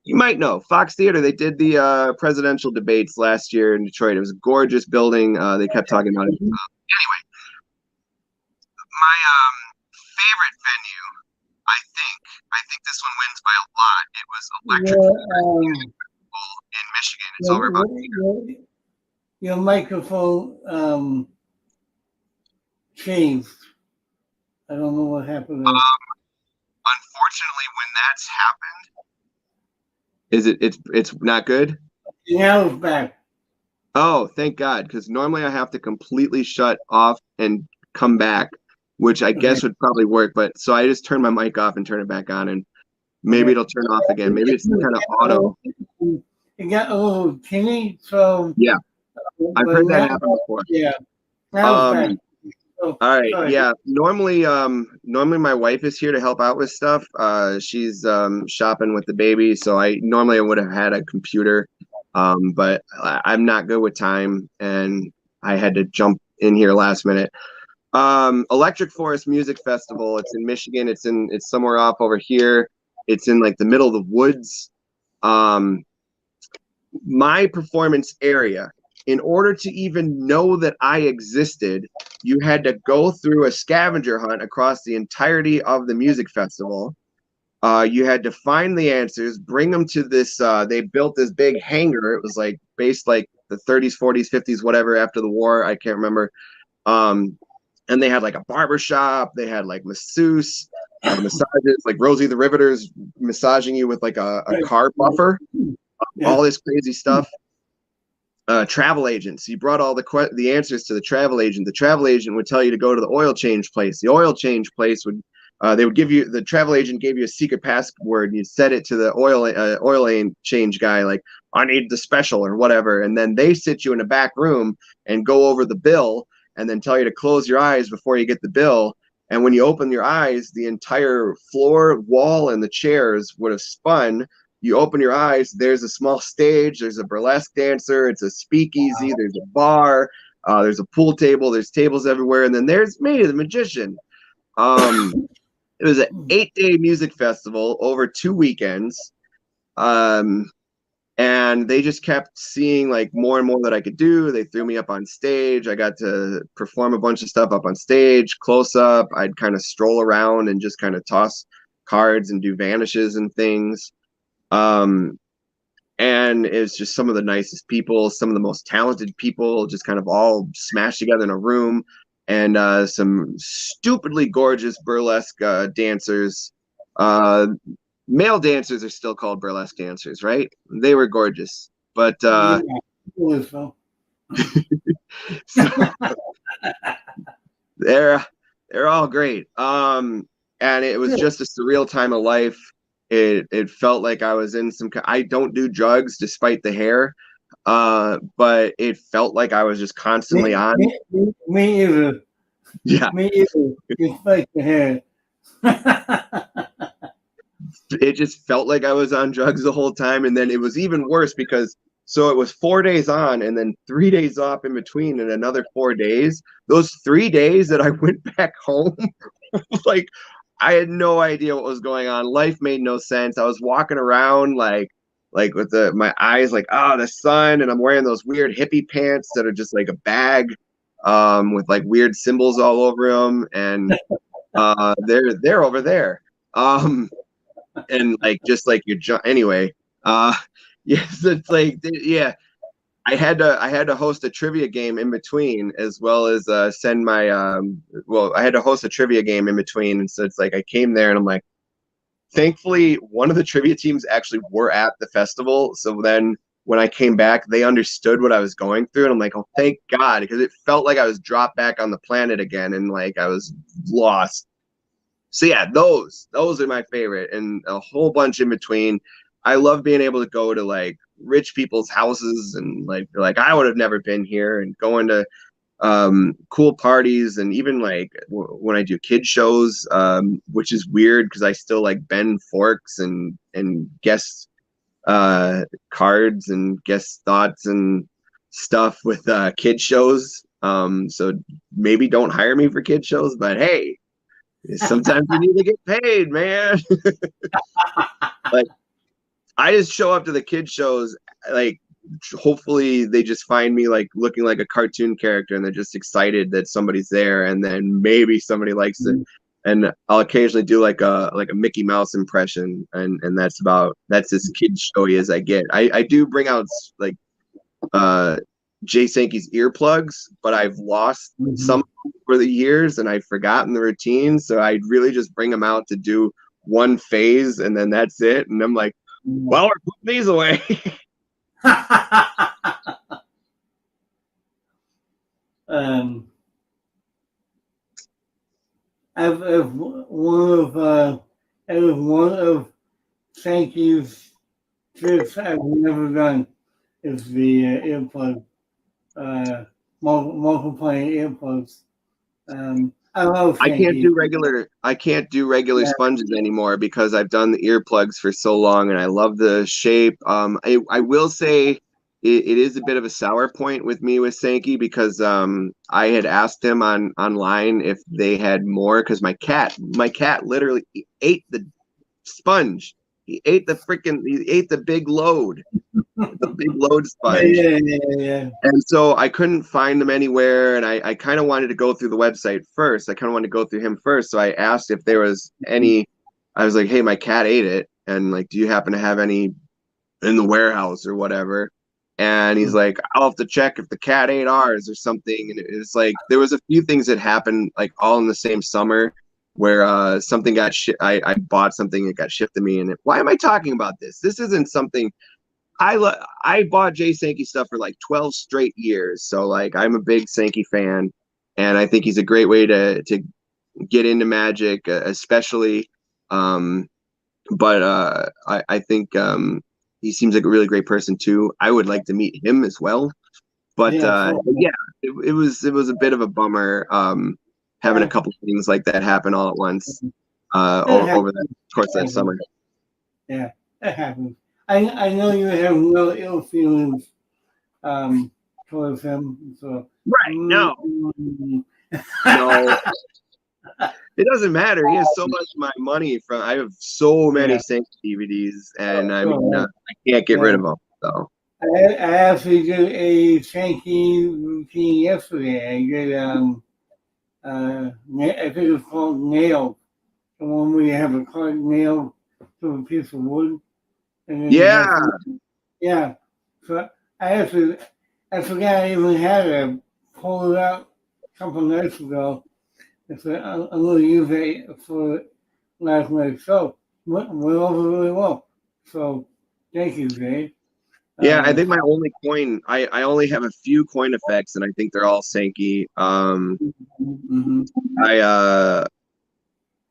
You might know Fox Theater. They did the presidential debates last year in Detroit. It was a gorgeous building. They kept talking about it. Anyway, my favorite venue, I think this one wins by a lot. It was Electric in Michigan. It's over about your microphone changed. I don't know what happened there. Unfortunately, when that's happened, it's not good? Now it's back. Oh, thank God, because normally I have to completely shut off and come back, which I guess would probably work. But so I just turn my mic off and turn it back on, and maybe it'll turn off again. Maybe it's some kind of auto. It got a little tinny, so yeah, I've heard that happen before. Yeah. Now it's back. All right. Sorry. Yeah. Normally my wife is here to help out with stuff. She's shopping with the baby, so I would have had a computer, but I'm not good with time, and I had to jump in here last minute. Electric Forest Music Festival. It's in Michigan. It's somewhere off over here. It's in like the middle of the woods. My performance area in order to even know that I existed, you had to go through a scavenger hunt across the entirety of the music festival. You had to find the answers, bring them to this. They built this big hangar. It was like based like the 30s, 40s, 50s, whatever after the war. I can't remember. And they had like a barber shop. They had like massages, like Rosie the Riveter's massaging you with like a car buffer. All this crazy stuff. Travel agents. You brought all the answers to the travel agent. The travel agent would tell you to go to the oil change place. The oil change place would they would give you, the travel agent gave you a secret password, and you set it to the oil change guy, like, I need the special or whatever, and then they sit you in a back room and go over the bill and then tell you to close your eyes before you get the bill. And when you open your eyes, the entire floor, wall, and the chairs would have spun. You open your eyes, there's a small stage, there's a burlesque dancer, it's a speakeasy, there's a bar, there's a pool table, there's tables everywhere, and then there's me, the magician. It was an 8-day music festival over 2 weekends. And they just kept seeing like more and more that I could do. They threw me up on stage. I got to perform a bunch of stuff up on stage, close up. I'd kind of stroll around and just kind of toss cards and do vanishes and things. And it's just some of the nicest people, some of the most talented people, just kind of all smashed together in a room. And some stupidly gorgeous burlesque dancers. Male dancers are still called burlesque dancers, right? They were gorgeous, but so, they're all great. And it was just a surreal time of life. It felt like I was in some. I don't do drugs despite the hair. But it felt like I was just constantly on. Me either. Yeah. Me either. Despite the hair. It just felt like I was on drugs the whole time. And then it was even worse because, so it was 4 days on and then 3 days off in between and another 4 days. Those 3 days that I went back home, like I had no idea what was going on. Life made no sense. I was walking around like with my eyes like, the sun, and I'm wearing those weird hippie pants that are just like a bag with like weird symbols all over them, and they're over there, and like just like anyway, yes, it's like, yeah, I had to host a trivia game in between, as well as send my I had to host a trivia game in between, and so it's like I came there and I'm like, thankfully, one of the trivia teams actually were at the festival. So then when I came back, they understood what I was going through. And I'm like, oh, thank God, because it felt like I was dropped back on the planet again and like I was lost. So yeah, those are my favorite, and a whole bunch in between. I love being able to go to like rich people's houses and like I would have never been here, and going to cool parties, and even like when I do kid shows, which is weird because I still like bend forks and guest cards and guest thoughts and stuff with kid shows. So maybe don't hire me for kid shows, but hey, sometimes you need to get paid, man. Like I just show up to the kid shows, like hopefully they just find me like looking like a cartoon character and they're just excited that somebody's there, and then maybe somebody likes it, and I'll occasionally do like a Mickey Mouse impression, and that's as kid showy as I get. I do bring out like Jay Sankey's earplugs, but I've lost some over the years and I've forgotten the routine, so I really just bring them out to do one phase and then that's it, and I'm like, well, we're putting these away. One of Sankey's tricks I've never done is the earplug, multiplying earplugs. I can't do regular sponges anymore because I've done the earplugs for so long and I love the shape. I will say it is a bit of a sour point with me with Sankey because I had asked him online if they had more, because my cat literally ate the sponge. He ate the big load. the big load Yeah, sponge. yeah. And so I couldn't find them anywhere, and I kind of wanted to go through the website first. I kind of wanted to go through him first. So I asked if there was any. I was like, "Hey, my cat ate it, and like, do you happen to have any in the warehouse or whatever?" And he's like, "I'll have to check if the cat ate ours or something." And it's like there was a few things that happened like all in the same summer where something got I bought something, it got shipped to me, and why am I talking about this? This isn't something. I bought Jay Sankey stuff for like 12 straight years. So like I'm a big Sankey fan, and I think he's a great way to get into magic, especially. Um, I think he seems like a really great person too. I would like to meet him as well. But Yeah, so, yeah, it was a bit of a bummer having a couple things like that happen all at once over the course of that summer. Yeah, that happens. I know you have no ill feelings towards him. So Right? No, no. It doesn't matter. He has so much of my money from. I have so many Sankey DVDs, and I mean, I can't get rid of them. So I actually did a Sankey routine yesterday. I did I think it's called nail. The one where you have a card nailed to a piece of wood, and then yeah. So I forgot I even had it. I pulled it out a couple nights ago. And so I'm going to use it for last night's show. Went over really well. So thank you, Jay. yeah, I think my only coin. I only have a few coin effects, and I think they're all Sankey.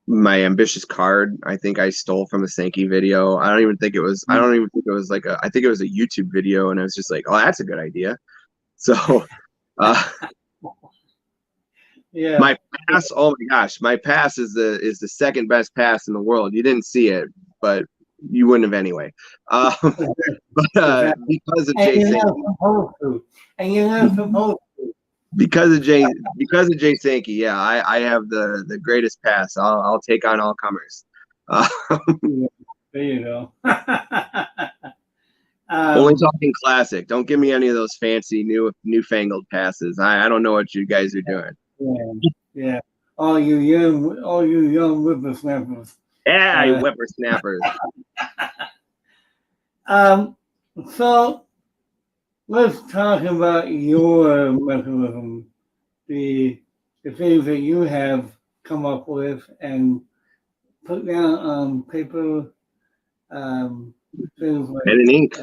My ambitious card, I think I stole from a Sankey video. I don't even think it was like I think it was a YouTube video, and I was just like, oh, that's a good idea. So yeah. My pass, oh my gosh, my pass is the second best pass in the world. You didn't see it, but you wouldn't have anyway. Because of Jay Sankey. And you're not supposed to. Because of Jay Sankey, yeah, I have the greatest pass. I'll take on all comers. There you go. Only talking classic. Don't give me any of those fancy newfangled passes. I don't know what you guys are doing. Yeah. All you young whippersnappers. Yeah, you whippersnappers. So let's talk about your mechanism, the things that you have come up with and put down on paper. Things like pen and ink.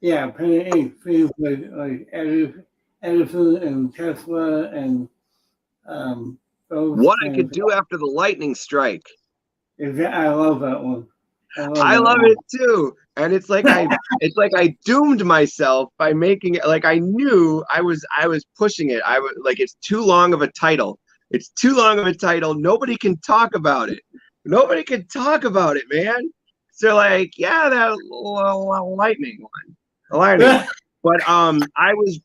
Pen and ink. Things like Edison and Tesla and those. What I could do after the lightning strike. I love that one. I love it too. And it's like I doomed myself by making it like I knew I was pushing it. I was like, it's too long of a title. It's too long of a title. Nobody can talk about it. Nobody can talk about it, man. So like, yeah, that lightning one. The lightning one. But I was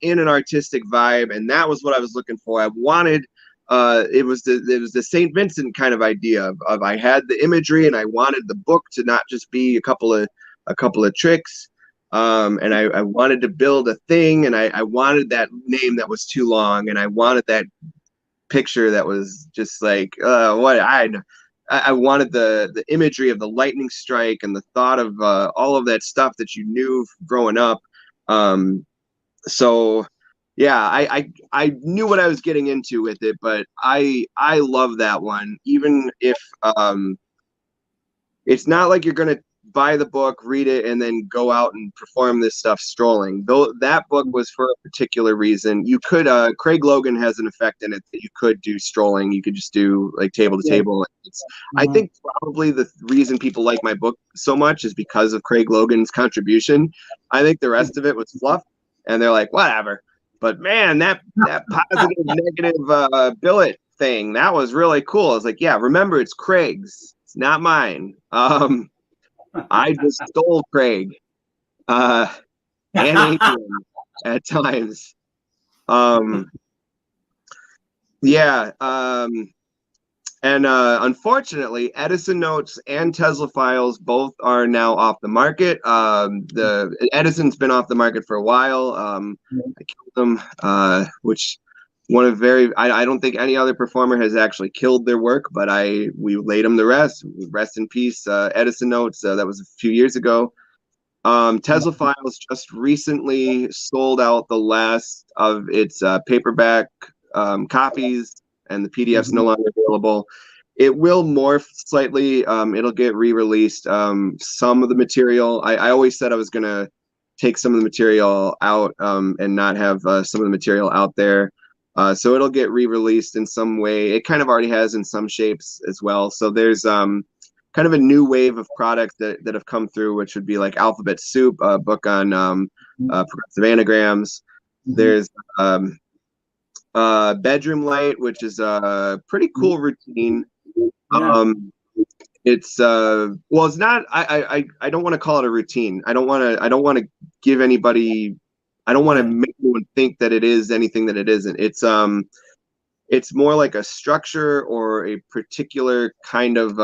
in an artistic vibe, and that was what I was looking for. I wanted it was the St. Vincent kind of idea of I had the imagery and I wanted the book to not just be a couple of tricks, and I wanted to build a thing, and I wanted that name that was too long, and I wanted that picture that was just like I wanted the imagery of the lightning strike and the thought of all of that stuff that you knew growing up. So yeah, I knew what I was getting into with it, but I love that one. Even if it's not like you're gonna buy the book, read it, and then go out and perform this stuff strolling. Though that book was for a particular reason. You could Craig Logan has an effect in it that you could do strolling. You could just do like table to table. I think probably the reason people like my book so much is because of Craig Logan's contribution. I think the rest of it was fluff, and they're like, whatever. But man, that positive negative billet thing, that was really cool. I was like, yeah, remember, it's Craig's. It's not mine. I just stole Craig and Adrian at times. Yeah. And unfortunately, Edison Notes and Tesla Files both are now off the market. The Edison's been off the market for a while. I killed them, which I don't think any other performer has actually killed their work, but we laid them to rest. Rest in peace, Edison Notes. That was a few years ago. Tesla Files just recently sold out the last of its paperback copies, and the PDF's no longer available. It will morph slightly. It'll get re-released. Some of the material, I always said I was going to take some of the material out and not have some of the material out there. So it'll get re-released in some way. It kind of already has in some shapes as well. So there's kind of a new wave of products that have come through, which would be like Alphabet Soup, a book on progressive anagrams. There's Bedroom Light, which is a pretty cool routine. It's well, it's not. I don't want to call it a routine. I don't want to give anybody. I don't want to make anyone think that it is anything that it isn't. It's more like a structure or a particular kind of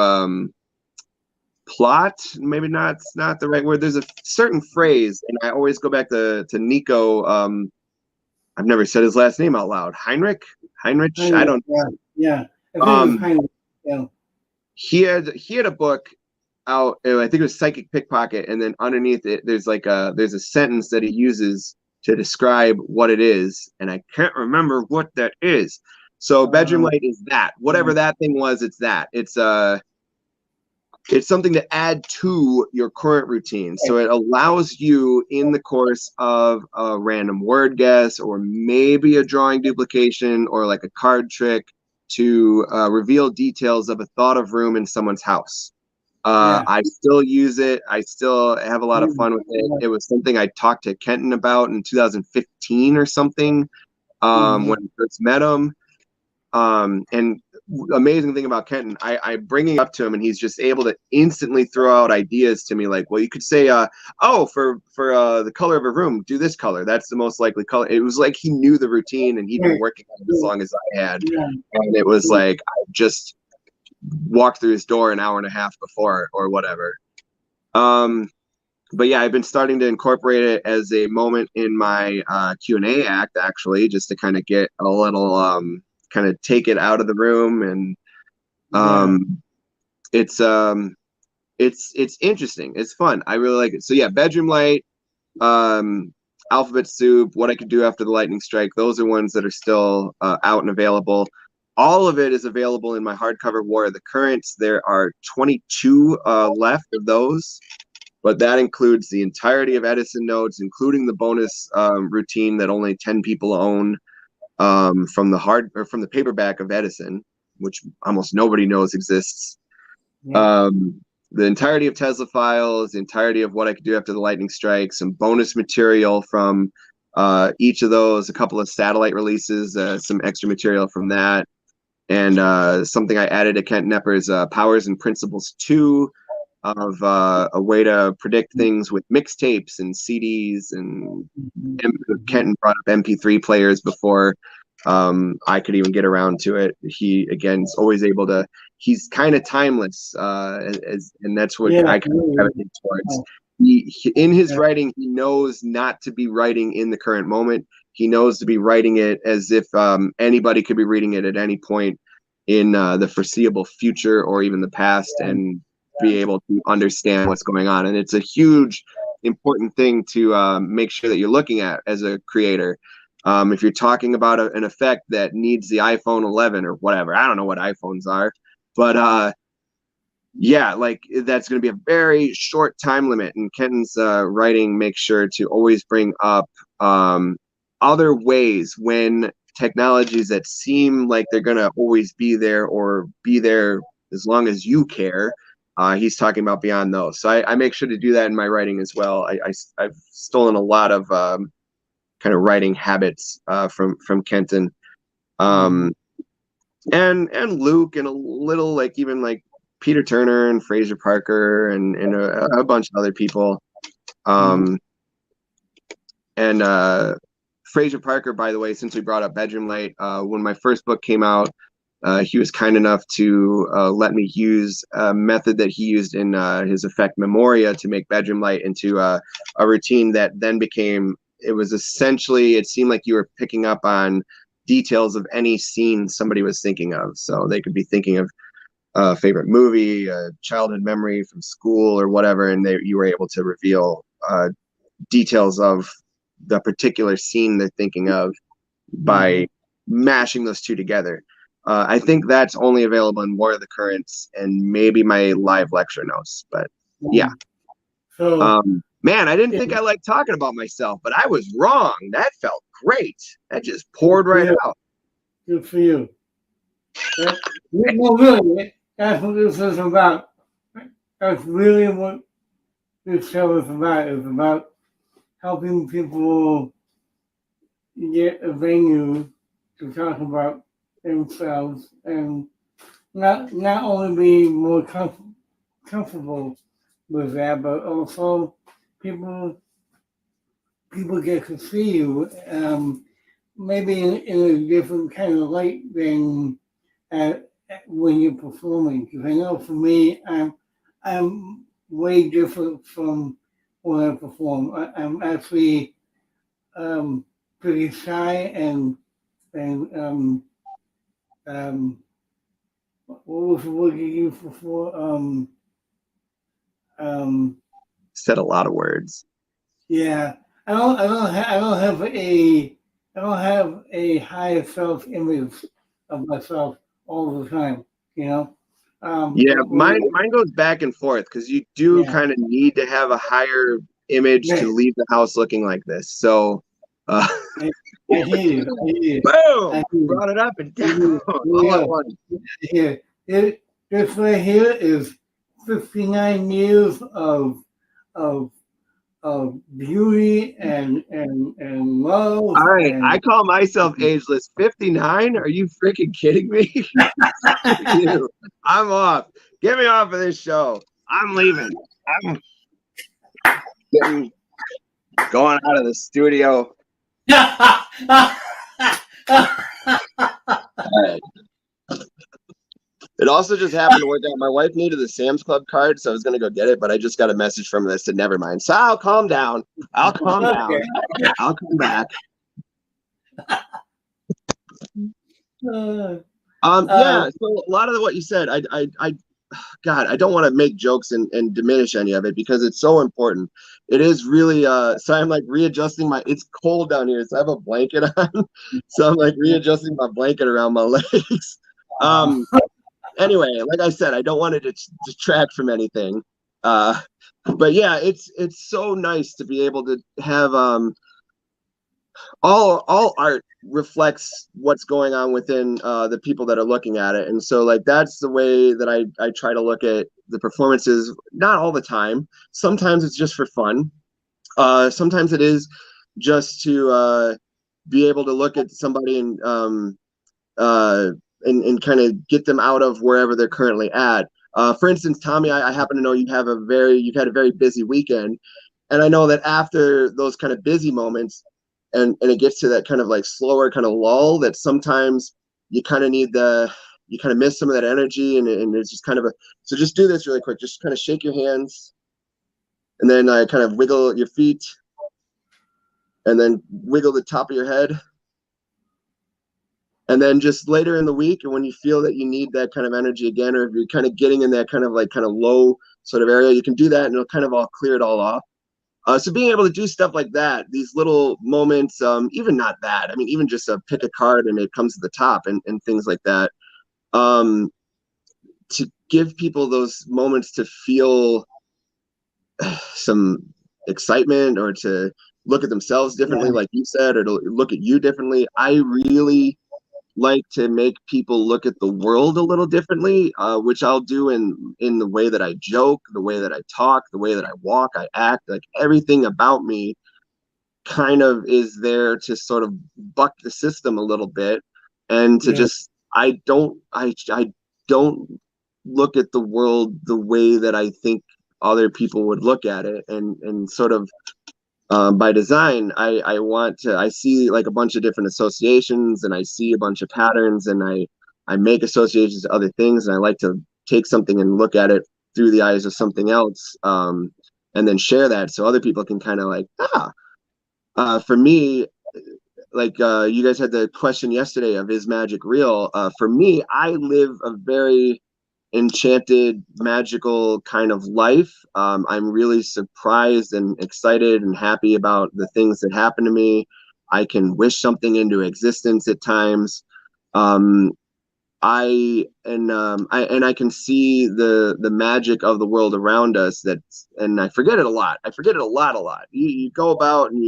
plot. Maybe not. It's not the right word. There's a certain phrase, and I always go back to Nico. I've never said his last name out loud. Heinrich. I don't. Yeah. He had a book out. I think it was Psychic Pickpocket, and then underneath it, there's a sentence that he uses to describe what it is, and I can't remember what that is. So Bedroom Light is that. Whatever that thing was, it's that. It's something to add to your current routine. So it allows you, in the course of a random word guess or maybe a drawing duplication or like a card trick, to reveal details of a thought of room in someone's house. I still use it. I still have a lot of fun with it. It was something I talked to Kenton about in 2015 or something when I first met him. And amazing thing about Kenton, I bring it up to him and he's just able to instantly throw out ideas to me, like, well, you could say for the color of a room, do this color, that's the most likely color. It was like he knew the routine and he'd been working on it as long as I had, and it was like I just walked through his door an hour and a half before or whatever. But yeah, I've been starting to incorporate it as a moment in my Q&A act, actually, just to kind of get a little kind of take it out of the room. And it's interesting. It's fun. I really like it. So yeah, Bedroom Light, Alphabet Soup, What I Could Do After the Lightning Strike, those are ones that are still out and available. All of it is available in my hardcover War of the Currents. There are 22 left of those, but that includes the entirety of Edison Notes, including the bonus routine that only 10 people own, from the paperback of Edison, which almost nobody knows exists. The entirety of Tesla Files, the entirety of What I Could Do After the Lightning Strike, some bonus material from each of those, a couple of satellite releases, some extra material from that, and something I added to Kent Knepper's Powers and Principles 2, of a way to predict things with mixtapes and CDs, and Kenton brought up MP3 players before I could even get around to it. He, again, is always able to, he's kind of timeless, and that's what I kind of gravitate towards. In his writing, he knows not to be writing in the current moment. He knows to be writing it as if anybody could be reading it at any point in the foreseeable future or even the past, and be able to understand what's going on. And it's a huge, important thing to make sure that you're looking at as a creator. If you're talking about an effect that needs the iPhone 11 or whatever, I don't know what iPhones are, but yeah, like that's going to be a very short time limit. And Kenton's writing makes sure to always bring up other ways when technologies that seem like they're going to always be there or be there as long as you care. He's talking about beyond those. So I make sure to do that in my writing as well. I've stolen a lot of kind of writing habits from Kenton, and Luke, and a little like even like Peter Turner and Fraser Parker and a bunch of other people. And Fraser Parker, by the way, since we brought up Bedroom Light, when my first book came out, he was kind enough to let me use a method that he used in his Effect Memoria to make bedroom light into a routine that then became, it was essentially, it seemed like you were picking up on details of any scene somebody was thinking of. So they could be thinking of a favorite movie, a childhood memory from school or whatever, and you were able to reveal details of the particular scene they're thinking of by mashing those two together. I think that's only available in War of the Currents and maybe my live lecture notes. But yeah. So, Man, I didn't think I liked talking about myself, but I was wrong. That felt great. That just poured right out. Good for you. Well, really, that's what this is about. That's really what this show is about. It's about helping people get a venue to talk about themselves and not only be more comfortable with that, but also people get to see you maybe in a different kind of light than when you're performing. Because I know for me, I'm way different from when I perform. I'm actually pretty shy and what was the word you used before? Said a lot of words. Yeah, I don't have a high self image of myself all the time. You know. Yeah, mine goes back and forth because you do kind of need to have a higher image to leave the house looking like this. So, I hear you. Boom! Brought it up and down all at once. Here, this right here is 59 years of beauty and love. All right, I call myself ageless. 59? Are you freaking kidding me? I'm off. Get me off of this show. I'm leaving. I'm going out of the studio. It also just happened to work out. My wife needed the Sam's Club card, so I was going to go get it, but I just got a message from her that said, never mind. So I'll calm down. I'll come back. Yeah, so a lot of what you said, God, I don't want to make jokes and diminish any of it because it's so important. It is really, so I'm like readjusting it's cold down here, so I have a blanket on. So I'm like readjusting my blanket around my legs. Anyway, like I said, I don't want it to detract from anything. But yeah, it's so nice to be able to have all art reflects what's going on within the people that are looking at it. And so like that's the way that I try to look at the performances, not all the time. Sometimes it's just for fun. Sometimes it is just to be able to look at somebody and kind of get them out of wherever they're currently at. For instance, Tommy, I happen to know you've had a very busy weekend. And I know that after those kind of busy moments, and it gets to that kind of like slower kind of lull that sometimes you kind of need you kind of miss some of that energy. And it's just kind of so just do this really quick. Just kind of shake your hands and then kind of wiggle your feet and then wiggle the top of your head. And then just later in the week, and when you feel that you need that kind of energy again, or if you're kind of getting in that kind of low sort of area, you can do that and it'll kind of all clear it all off. So being able to do stuff like that, these little moments, even not that, I mean, even just pick a card and it comes to the top and things like that, to give people those moments to feel some excitement or to look at themselves differently, like you said, or to look at you differently. I really like to make people look at the world a little differently, which I'll do in the way that I joke, the way that I talk, the way that I walk, I act. Like everything about me kind of is there to sort of buck the system a little bit, and to just I don't look at the world the way that I think other people would look at it, and sort of by design, I see like a bunch of different associations and I see a bunch of patterns, and I make associations to other things, and I like to take something and look at it through the eyes of something else, and then share that so other people can kind of like, for me, like you guys had the question yesterday of is magic real? For me, I live a very enchanted, magical kind of life. I'm really surprised and excited and happy about the things that happen to me. I can wish something into existence at times. I can see the magic of the world around us. And I forget it a lot. I forget it a lot. You go about and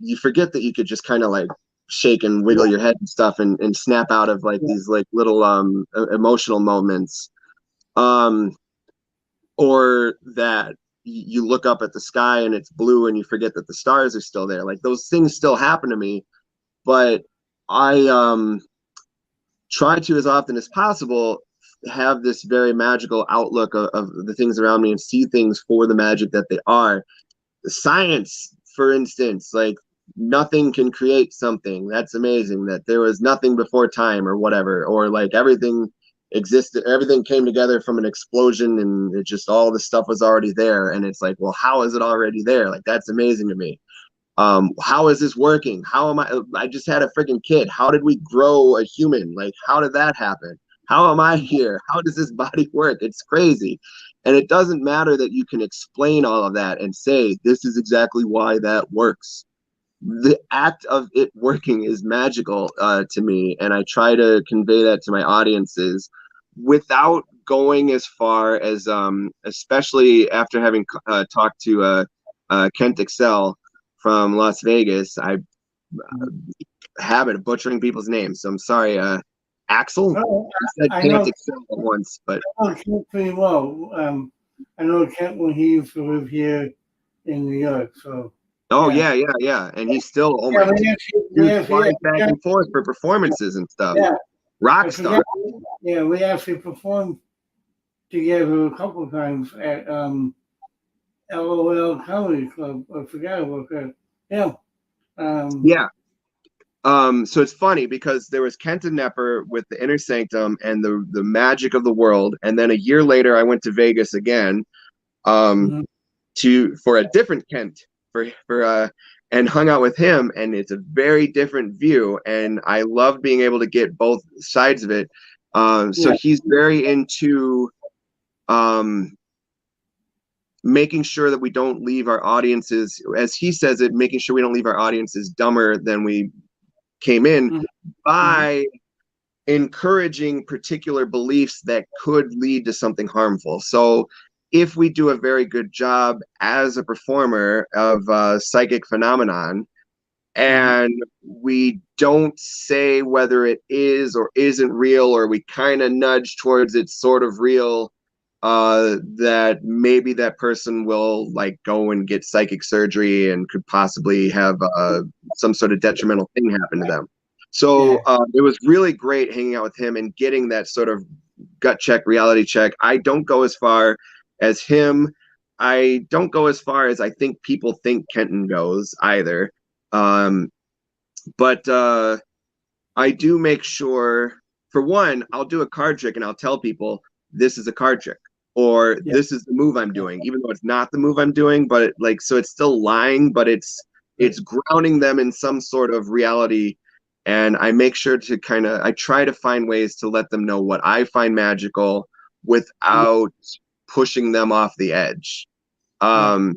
you forget that you could just kind of like shake and wiggle your head and stuff and snap out of like these like little emotional moments, or that you look up at the sky and it's blue and you forget that the stars are still there. Like those things still happen to me, but I try to, as often as possible, have this very magical outlook of the things around me and see things for the magic that they are. The science, for instance, like nothing can create something. That's amazing that there was nothing before time or whatever, or like everything existed, everything came together from an explosion and it just all the stuff was already there. And it's like, well, how is it already there? Like that's amazing to me. How is this working? How am I just had a freaking kid. How did we grow a human? Like, how did that happen? How am I here? How does this body work? It's crazy. And it doesn't matter that you can explain all of that and say, this is exactly why that works. The act of it working is magical to me. And I try to convey that to my audiences without going as far as, especially after having talked to Kent Excel from Las Vegas. I habit of butchering people's names, so I'm sorry. Axel? Oh, I said I Kent know Excel once, but Kent pretty well. I know Kent when he used to live here in New York. So oh yeah, yeah. And he's still, oh yeah. my, We dude actually flies back and forth for performances and stuff. yeah. Rock I star. forgot. Yeah, we actually performed together a couple of times at LOL Comedy Club. I forgot about that. Yeah. Um, Yeah. So it's funny because there was Kenton Nepper with the Inner Sanctum and the magic of the world, and then a year later I went to Vegas again, um, mhm. for a different Kent for and hung out with him, and it's a very different view, and I love being able to get both sides of it. So Yeah. he's very into um, making sure that we don't leave our audiences, as he says it, making sure we don't leave our audiences dumber than we came in Mhm. Mhm. by encouraging particular beliefs that could lead to something harmful. So if we do a very good job as a performer of psychic phenomenon, Mhm. and we don't say whether it is or isn't real, or we kind of nudge towards it's sort of real, that maybe that person will like go and get psychic surgery and could possibly have some sort of detrimental thing happen to them. So Yeah. it was really great hanging out with him and getting that sort of gut check, reality check. I don't go as far as him. I don't go as far as I think people think Kenton goes either. Um, but I do make sure, for one, I'll do a card trick and I'll tell people this is a card trick or Yeah. this is the move I'm doing, even though it's not the move I'm doing. But like, so it's still lying, but it's grounding them in some sort of reality. And I make sure to I try to find ways to let them know what I find magical without pushing them off the edge. Right.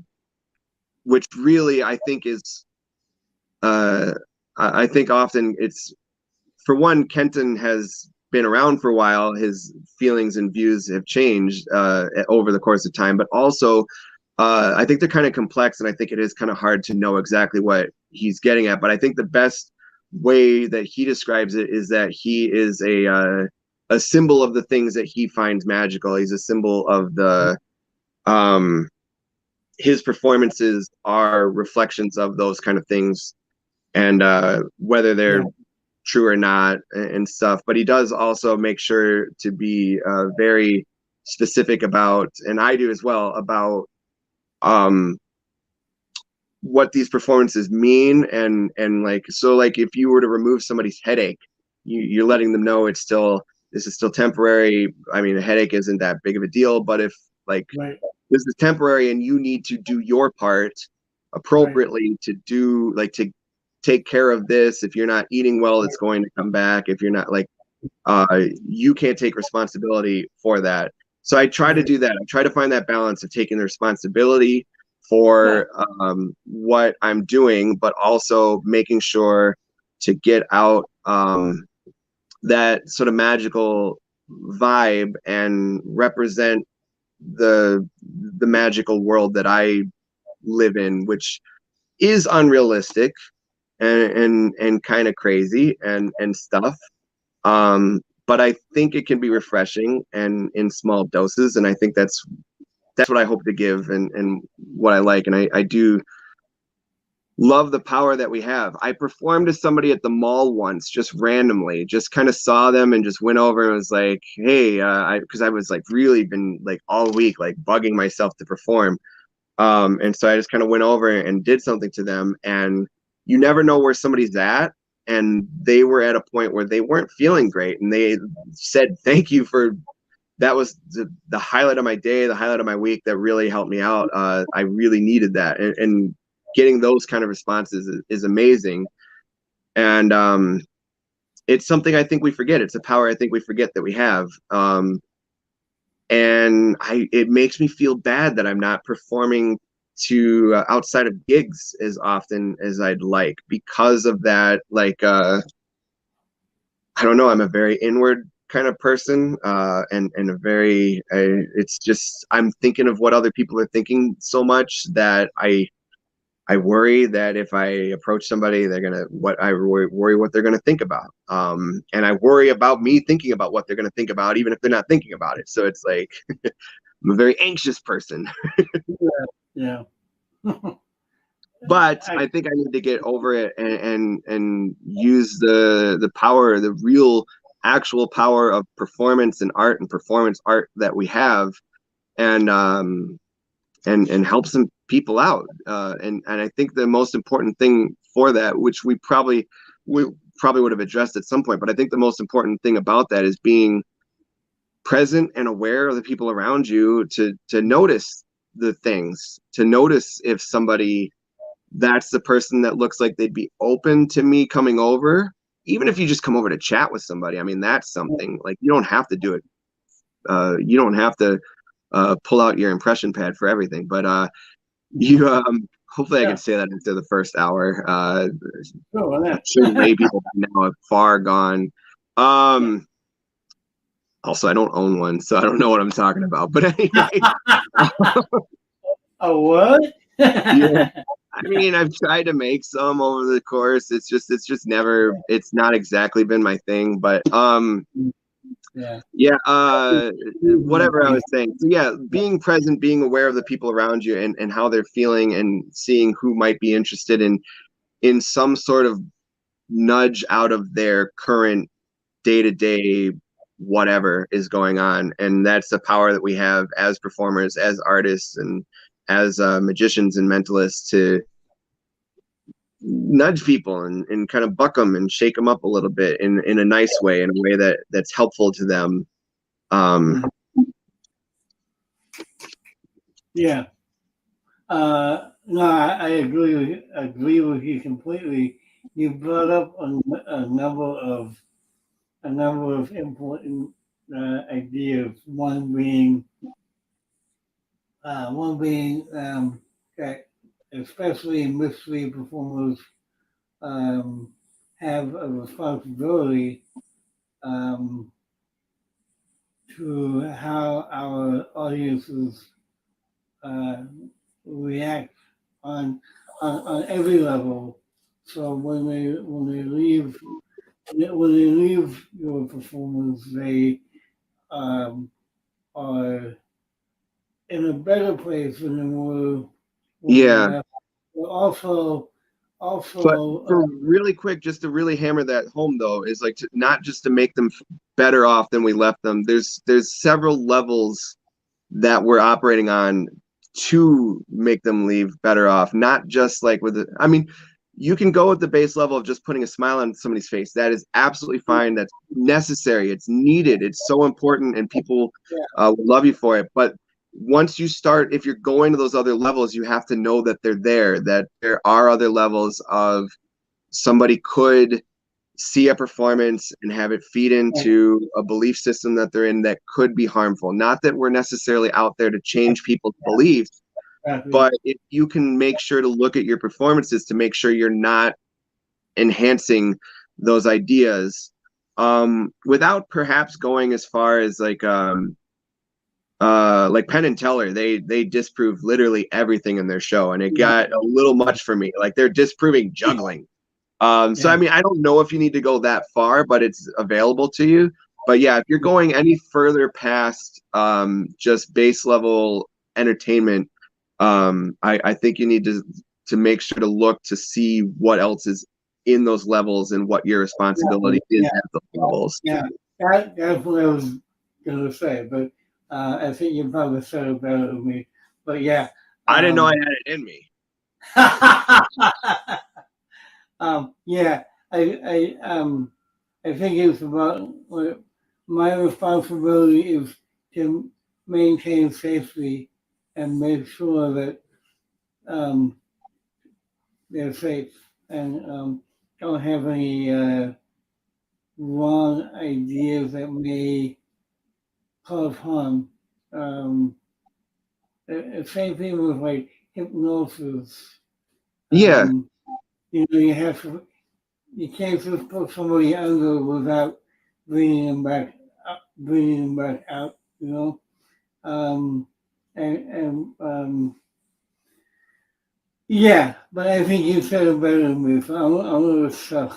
Which really I think is I think often it's, for one, Kenton has been around for a while. His feelings and views have changed over the course of time, but also I think they're kind of complex, and I think it is kind of hard to know exactly what he's getting at. But I think the best way that he describes it is that he is a symbol of the things that he finds magical. He's a symbol of the his performances are reflections of those kind of things, and whether they're Yeah. true or not and stuff. But he does also make sure to be very specific about, and I do as well, about um what these performances mean. And like, so like if you were to remove somebody's headache, you're letting them know this is still temporary. I mean, a headache isn't that big of a deal, but if like Right. this is temporary and you need to do your part appropriately to take care of this. If you're not eating well, it's going to come back. If you're not you can't take responsibility for that. So I try to do that. I try to find that balance of taking the responsibility for what I'm doing, but also making sure to get out that sort of magical vibe and represent the magical world that I live in, which is unrealistic and kind of crazy and stuff. But I think it can be refreshing and in small doses, and I think that's what I hope to give and what I like, and I do love the power that we have. I performed to somebody at the mall once, just randomly, just kind of saw them and just went over and was like, hey, because I was like really been like all week like bugging myself to perform. And so I just kind of went over and did something to them, and you never know where somebody's at. And they were at a point where they weren't feeling great, and they said, thank you for, that was the highlight of my day, the highlight of my week, that really helped me out. I really needed that. And getting those kind of responses is amazing. And it's something I think we forget. It's a power I think we forget that we have. And it makes me feel bad that I'm not performing to outside of gigs as often as I'd like because of that. Like, I don't know, I'm a very inward kind of person, and a very, it's just, I'm thinking of what other people are thinking so much that I worry that if I approach somebody, they're gonna worry what they're gonna think about, and I worry about me thinking about what they're gonna think about, even if they're not thinking about it. So it's like I'm a very anxious person. Yeah. But I think I need to get over it and use the power, the real actual power of performance and art and performance art that we have, and help some people out. And I think the most important thing for that, which we probably would have addressed at some point, but I think the most important thing about that is being present and aware of the people around you, to notice the things, to notice if somebody, that's the person that looks like they'd be open to me coming over. Even if you just come over to chat with somebody, I mean, that's something. Like, you don't have to do it. You don't have to pull out your impression pad for everything, but you hopefully I can say that into the first hour. I'm sure lay people now are far gone. Also, I don't own one, so I don't know what I'm talking about, but anyway. A what? Yeah. I mean, I've tried to make some over the course. It's just never, it's not exactly been my thing, but whatever I was saying. So yeah, being present, being aware of the people around you and how they're feeling, and seeing who might be interested in some sort of nudge out of their current day-to-day whatever is going on. And that's the power that we have as performers, as artists, and as magicians and mentalists, to nudge people and kind of buck them and shake them up a little bit in a nice way, in a way that's helpful to them. Yeah. No, I agree with you completely. You brought up a number of important ideas. One being that especially mystery performers have a responsibility to how our audiences react on every level. So when they leave your performance, they are in a better place than they were. Also, but for really quick, just to really hammer that home, though, is like not just to make them better off than we left them. There's several levels that we're operating on to make them leave better off. Not just like I mean, you can go at the base level of just putting a smile on somebody's face. That is absolutely fine. That's necessary. It's needed. It's so important, and people will love you for it. But once you start, if you're going to those other levels, you have to know that they're there, that there are other levels of somebody could see a performance and have it feed into a belief system that they're in that could be harmful. Not that we're necessarily out there to change people's beliefs, but if you can make sure to look at your performances to make sure you're not enhancing those ideas, without perhaps going as far as like Penn and Teller, they disprove literally everything in their show, and it got a little much for me. Like, they're disproving juggling. So I mean, I don't know if you need to go that far, but it's available to you. But yeah, if you're going any further past just base level entertainment, I think you need to make sure to look to see what else is in those levels and what your responsibility is at those levels. Yeah, that's what I was going to say, but I think you probably said it better than me. But yeah. I didn't know I had it in me. Yeah, I think it's about my responsibility is to maintain safety and make sure that they're safe and don't have any wrong ideas that may cause harm. The same thing with like hypnosis. Yeah. You know, you can't just put somebody under without bringing them back out, you know. Yeah, but I think you said it better than me, so I'm gonna shut.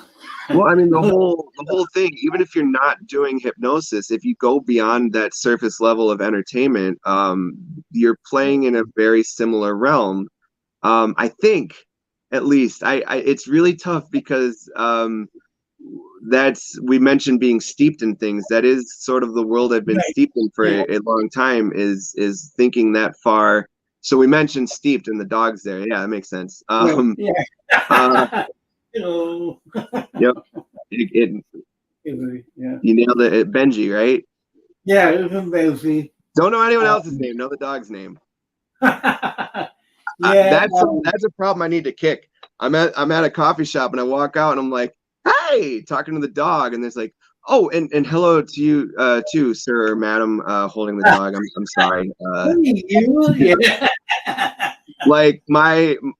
Well, I mean, the whole thing, even if you're not doing hypnosis, if you go beyond that surface level of entertainment, you're playing in a very similar realm. I think, at least, it's really tough because we mentioned being steeped in things. That is sort of the world I've been steeped in for a long time, is thinking that far. So we mentioned steeped in the dogs there. Yeah, that makes sense. You Yep. You nailed it. Benji, right? Yeah, it was Benji. Don't know anyone else's name. Know the dog's name. Yeah, that's a problem I need to kick. I'm at a coffee shop and I walk out and I'm like, hey, talking to the dog, and there's like, oh, and hello to you too, sir or madam, holding the dog. I'm sorry. Like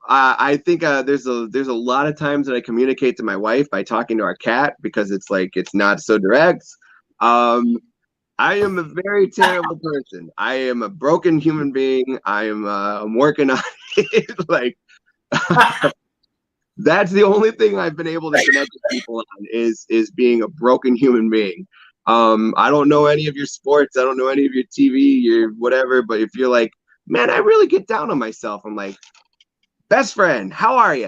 I think there's a lot of times that I communicate to my wife by talking to our cat because it's like it's not so direct. I am a very terrible person. I am a broken human being. I'm working on it. Like that's the only thing I've been able to connect with people on is being a broken human being. I don't know any of your sports. I don't know any of your TV, your whatever. But if you're like, man, I really get down on myself, I'm like, best friend, how are you?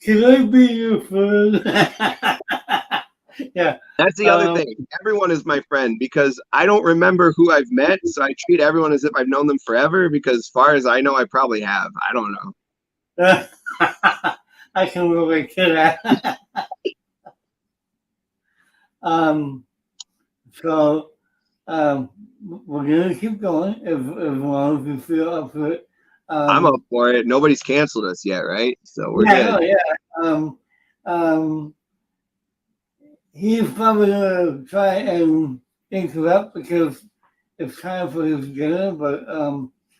Can I be your friend? Yeah. That's the other thing. Everyone is my friend because I don't remember who I've met, so I treat everyone as if I've known them forever because as far as I know, I probably have. I don't know. I can relate to that. So we're gonna keep going as long as you feel up for it. I'm up for it. Nobody's canceled us yet, right? So we're good. He's probably gonna try and interrupt because it's time for his dinner, but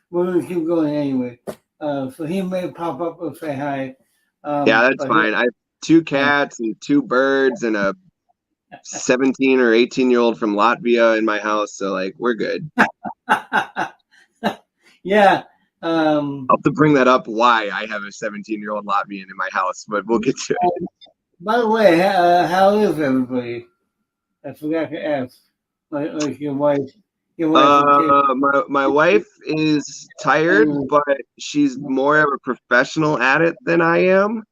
we're gonna keep going anyway. So he may pop up and say hi. Yeah, that's fine. I have 2 cats and 2 birds and a 17 or 18-year-old from Latvia in my house, so like we're good. Yeah. I'll have to bring that up why I have a 17-year-old Latvian in my house, but we'll get to it. By the way, how is everybody? I forgot to ask. Like your wife. My wife is tired, but she's more of a professional at it than I am.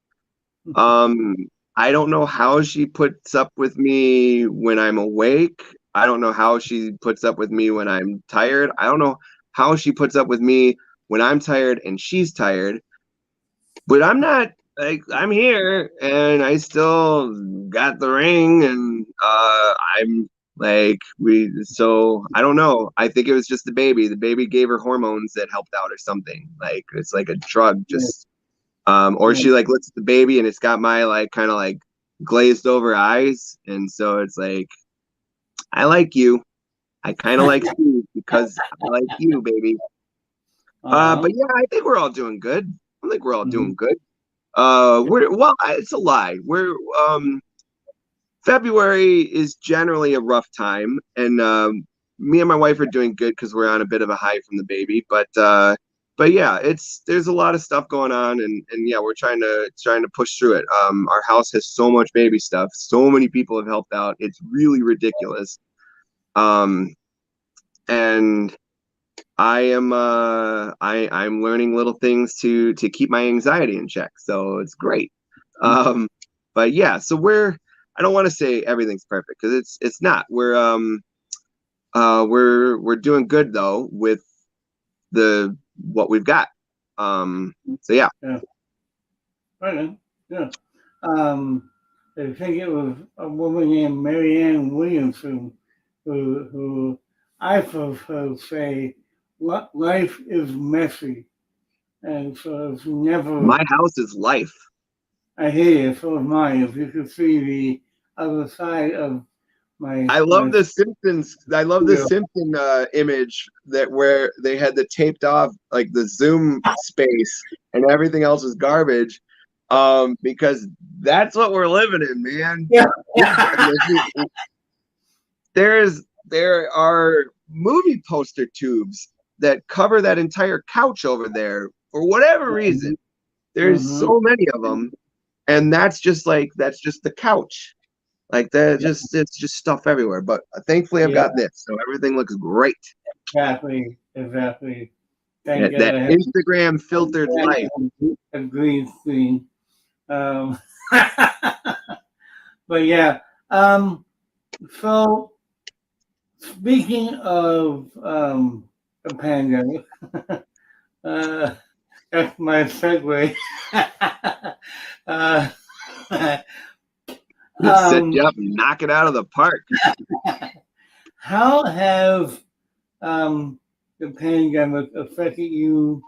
I don't know how she puts up with me when I'm awake. I don't know how she puts up with me when I'm tired. I don't know how she puts up with me when I'm tired and she's tired. But I'm not like I'm here and I still got the ring and I'm like so I don't know. I think it was just the baby. The baby gave her hormones that helped out or something. Like it's like a drug Yeah. just or she like looks at the baby and it's got my like kind of like glazed over eyes and so it's like I like you. I kind of like Steve because I like you, baby. Uh-huh. But yeah, I think we're all doing good. I think we're all Mhm. doing good. It's a lie. February is generally a rough time, and me and my wife are doing good because we're on a bit of a high from the baby. But yeah, there's a lot of stuff going on, and yeah, we're trying to push through it. Our house has so much baby stuff. So many people have helped out. It's really ridiculous. Um, and I'm learning little things to keep my anxiety in check. So it's great. Um, but yeah, so I don't want to say everything's perfect because it's not. We're doing good though with the what we've got. So yeah. Yeah. Right. Yeah. Um, I think it was a woman named Marianne Williamson who I've heard her say, Life is messy." And so it's never, My house is life. I hear you, so is mine. If you could see the other side of I my love the Simpsons. I love the studio. Simpson image that where they had the taped off like the Zoom space and everything else was garbage. Because that's what we're living in, man. Yeah. There are movie poster tubes that cover that entire couch over there for whatever reason. There's Mm-hmm. so many of them, and that's just the couch. Like that, just it's just stuff everywhere. But thankfully, I've Yeah, got this, so everything looks great. exactly. Exactly. Thank That, God that I have Instagram filtered life. a green screen. Um, but yeah. So speaking of the pandemic, uh, that's my segue. uh, Set um, you up and knock it out of the park. how have the pandemic affected you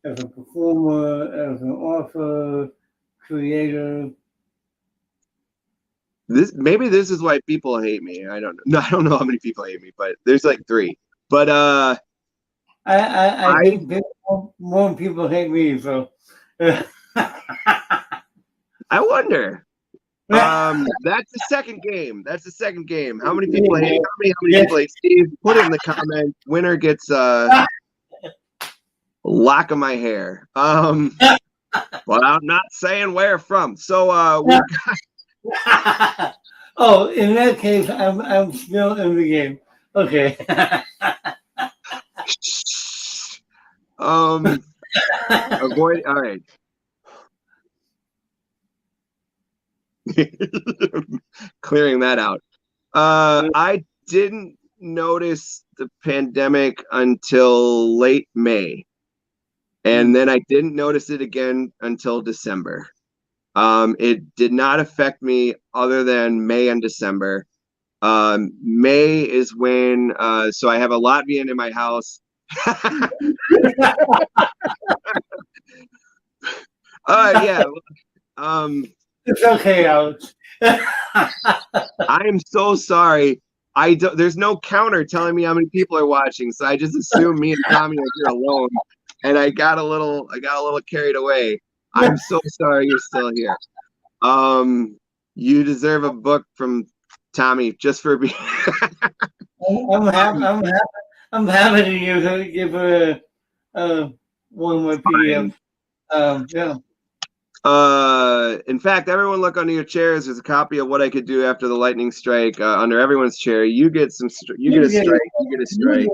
as a performer, as an author, creator? This is why people hate me. I don't know. No, I don't know how many people hate me, but there's like three. But I I think more people hate me, so. I wonder. That's the second game. That's the second game. How many people hate? How many people hate Steve? Put it in the comments. Winner gets a lock of my hair. But I'm not saying where from. So we Oh, in that case, I'm still in the game. Okay. avoid. All right. Clearing that out. I didn't notice the pandemic until late May, and then I didn't notice it again until December. It did not affect me other than May and December. May is when so I have a Latvian in my house. Yeah. Um, It's okay, Alex. I am so sorry. There's no counter telling me how many people are watching, so I just assume me and Tommy are here alone, and I got a little carried away. I'm so sorry you're still here. You deserve a book from Tommy just for being. I'm happy. I'm happy to give her one of my PDFs. Yeah. In fact, everyone look under your chairs. There's a copy of What I Could Do After the Lightning Strike under everyone's chair. You get you get a strike. You get a strike.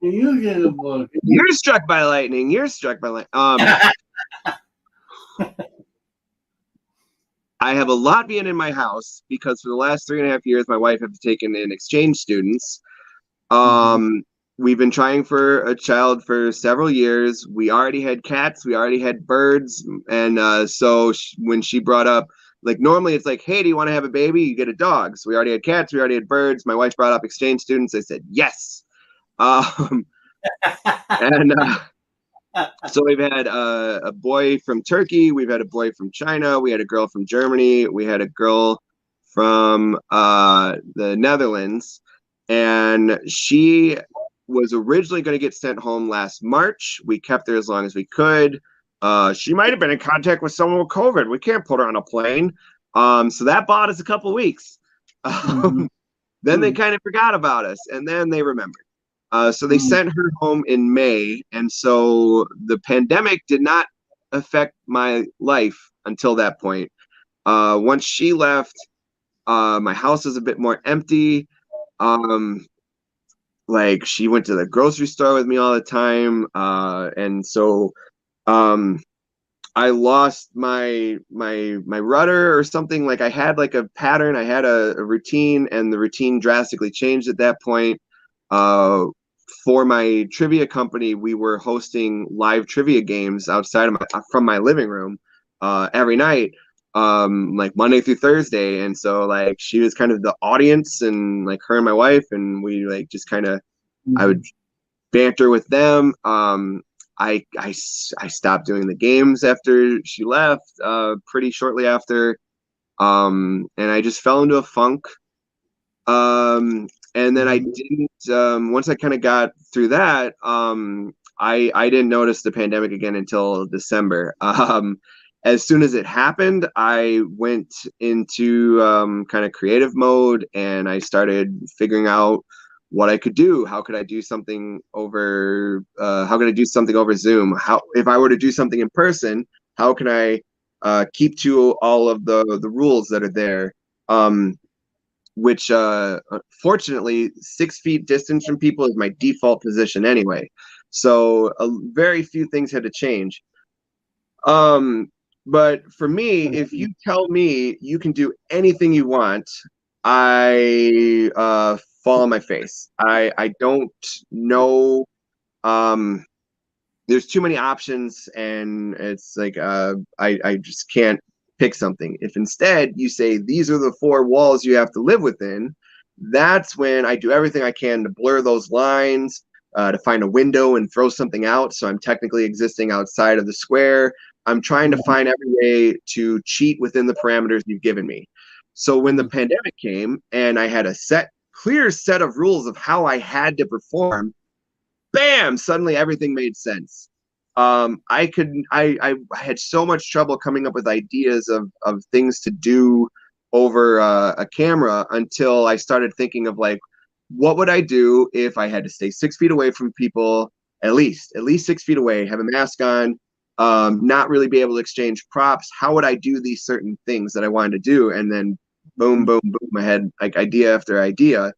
You get a book. You're struck by lightning. You're struck by lightning. I have a Latvian in my house because for the last 3.5 years, my wife has taken in exchange students. we've been trying for a child for several years. We already had cats, we already had birds, and so when she brought up, like, normally it's like, hey, do you want to have a baby? You get a dog. So we already had cats, we already had birds. My wife brought up exchange students. I said yes. And so we've had a boy from Turkey, we've had a boy from China, we had a girl from Germany, we had a girl from the Netherlands, and she was originally going to get sent home last March. We kept her as long as we could. She might have been in contact with someone with COVID. We can't put her on a plane. So that bought us a couple weeks. Then they kind of forgot about us, and then they remembered. So they sent her home in May, and so the pandemic did not affect my life until that point. Once she left, my house was a bit more empty. Like, she went to the grocery store with me all the time, and so I lost my rudder or something. Like, I had like a pattern, I had a routine, and the routine drastically changed at that point. For my trivia company, we were hosting live trivia games outside of from my living room every night, like Monday through Thursday. And so, like, she was kind of the audience, and like her and my wife, and we like just kind of, I would banter with them. I stopped doing the games after she left, pretty shortly after, and I just fell into a funk. And then I didn't, once I kind of got through that, I didn't notice the pandemic again until December. As soon as it happened, I went into kind of creative mode, and I started figuring out what I could do. How could I do something over, how could I do something over Zoom? How, if I were to do something in person, how can I keep to all of the rules that are there? Which fortunately, 6 feet distance from people is my default position anyway. So very few things had to change. But for me, if you tell me you can do anything you want, I fall on my face. I don't know. There's too many options, and it's like I just can't pick something. If instead you say these are the 4 walls you have to live within, that's when I do everything I can to blur those lines, to find a window and throw something out, so I'm technically existing outside of the square. I'm trying to find every way to cheat within the parameters you've given me. So when the pandemic came and I had a clear set of rules of how I had to perform, bam, suddenly everything made sense. I had so much trouble coming up with ideas of things to do over a camera until I started thinking of, like, what would I do if I had to stay 6 feet away from people, at least 6 feet away, have a mask on, not really be able to exchange props. How would I do these certain things that I wanted to do? And then boom, boom, boom, I had like idea after idea.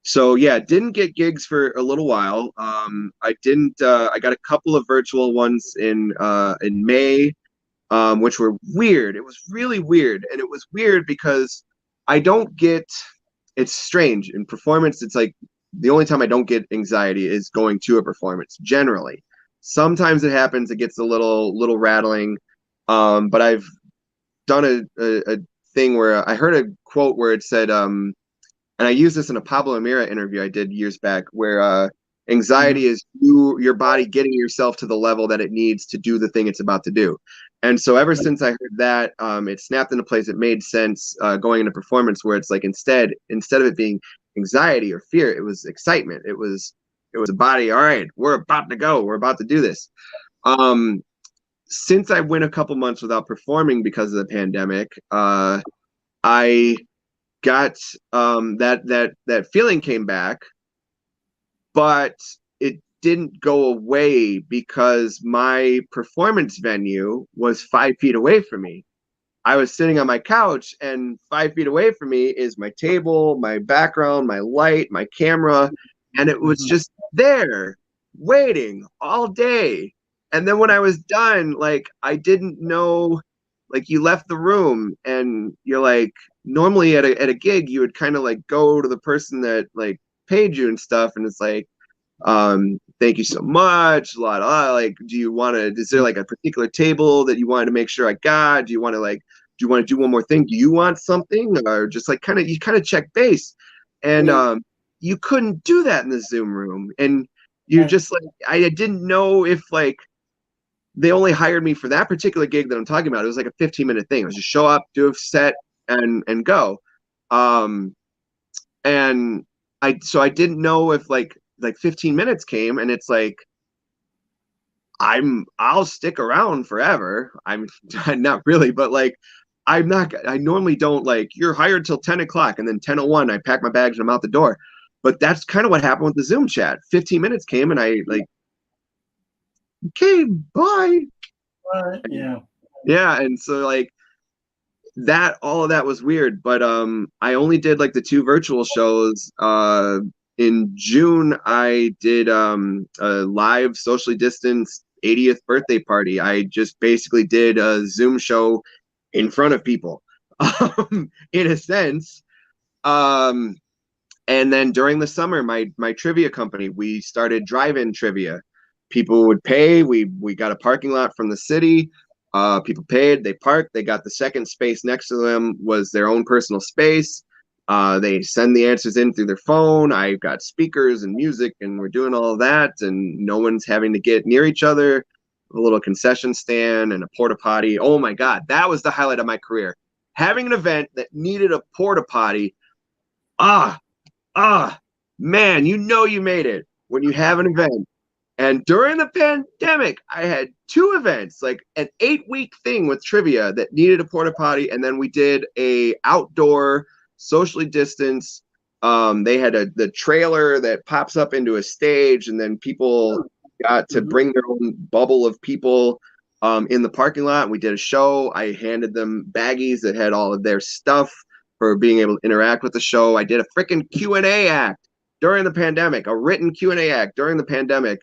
So yeah, didn't get gigs for a little while. I didn't. I got a couple of virtual ones in May, which were weird. It was really weird, and it was weird because I don't get. It's strange in performance. It's like the only time I don't get anxiety is going to a performance. Generally, sometimes it happens. It gets a little rattling, but I've done a thing where I heard a quote where it said, and I used this in a Pablo Amira interview I did years back, where anxiety is your body getting yourself to the level that it needs to do the thing it's about to do. And so ever since I heard that, it snapped into place. It made sense going into performance, where it's like instead of it being anxiety or fear, it was excitement. It was a body. All right, we're about to go. We're about to do this. Since I went a couple months without performing because of the pandemic, I got that feeling came back, but it didn't go away because my performance venue was 5 feet away from me. I was sitting on my couch, and 5 feet away from me is my table, my background, my light, my camera, and it was just there waiting all day. And then when I was done, like, I didn't know, like, you left the room and you're like, normally at a gig, you would kind of like go to the person that like paid you and stuff. And it's like, thank you so much. A lot of like, do you want to, is there like a particular table that you wanted to make sure I got? Do you want to like, do you want to do one more thing? Do you want something? Or just like you kind of check base. And you couldn't do that in the Zoom room. And you're just like, I didn't know if like they only hired me for that particular gig that I'm talking about. It was like a 15-minute thing. It was just show up, do a set, and go. And I didn't know if like 15 minutes came, and it's like I'll stick around forever. I'm not really, but like I normally don't like you're hired till 10 o'clock, and then 10:01 I pack my bags and I'm out the door. But that's kind of what happened with the Zoom chat. 15 minutes came, and I like, okay, bye. Yeah, and so like that, all of that was weird. But I only did like the 2 virtual shows. In June, I did a live socially distanced 80th birthday party. I just basically did a Zoom show in front of people, in a sense. And then during the summer, my trivia company, we started drive-in trivia. People would pay. We got a parking lot from the city. People paid. They parked. They got the second space next to them was their own personal space. They send the answers in through their phone. I got speakers and music, and we're doing all of that, and no one's having to get near each other. A little concession stand and a porta potty. Oh my God, that was the highlight of my career. Having an event that needed a porta potty. Man, you know you made it when you have an event. And during the pandemic, I had 2 events, like an 8-week thing with trivia that needed a porta potty, and then we did a outdoor, socially distanced. They had the trailer that pops up into a stage, and then people got to bring their own bubble of people in the parking lot. We did a show. I handed them baggies that had all of their stuff for being able to interact with the show. I did a freaking Q&A act during the pandemic, a written Q&A act during the pandemic.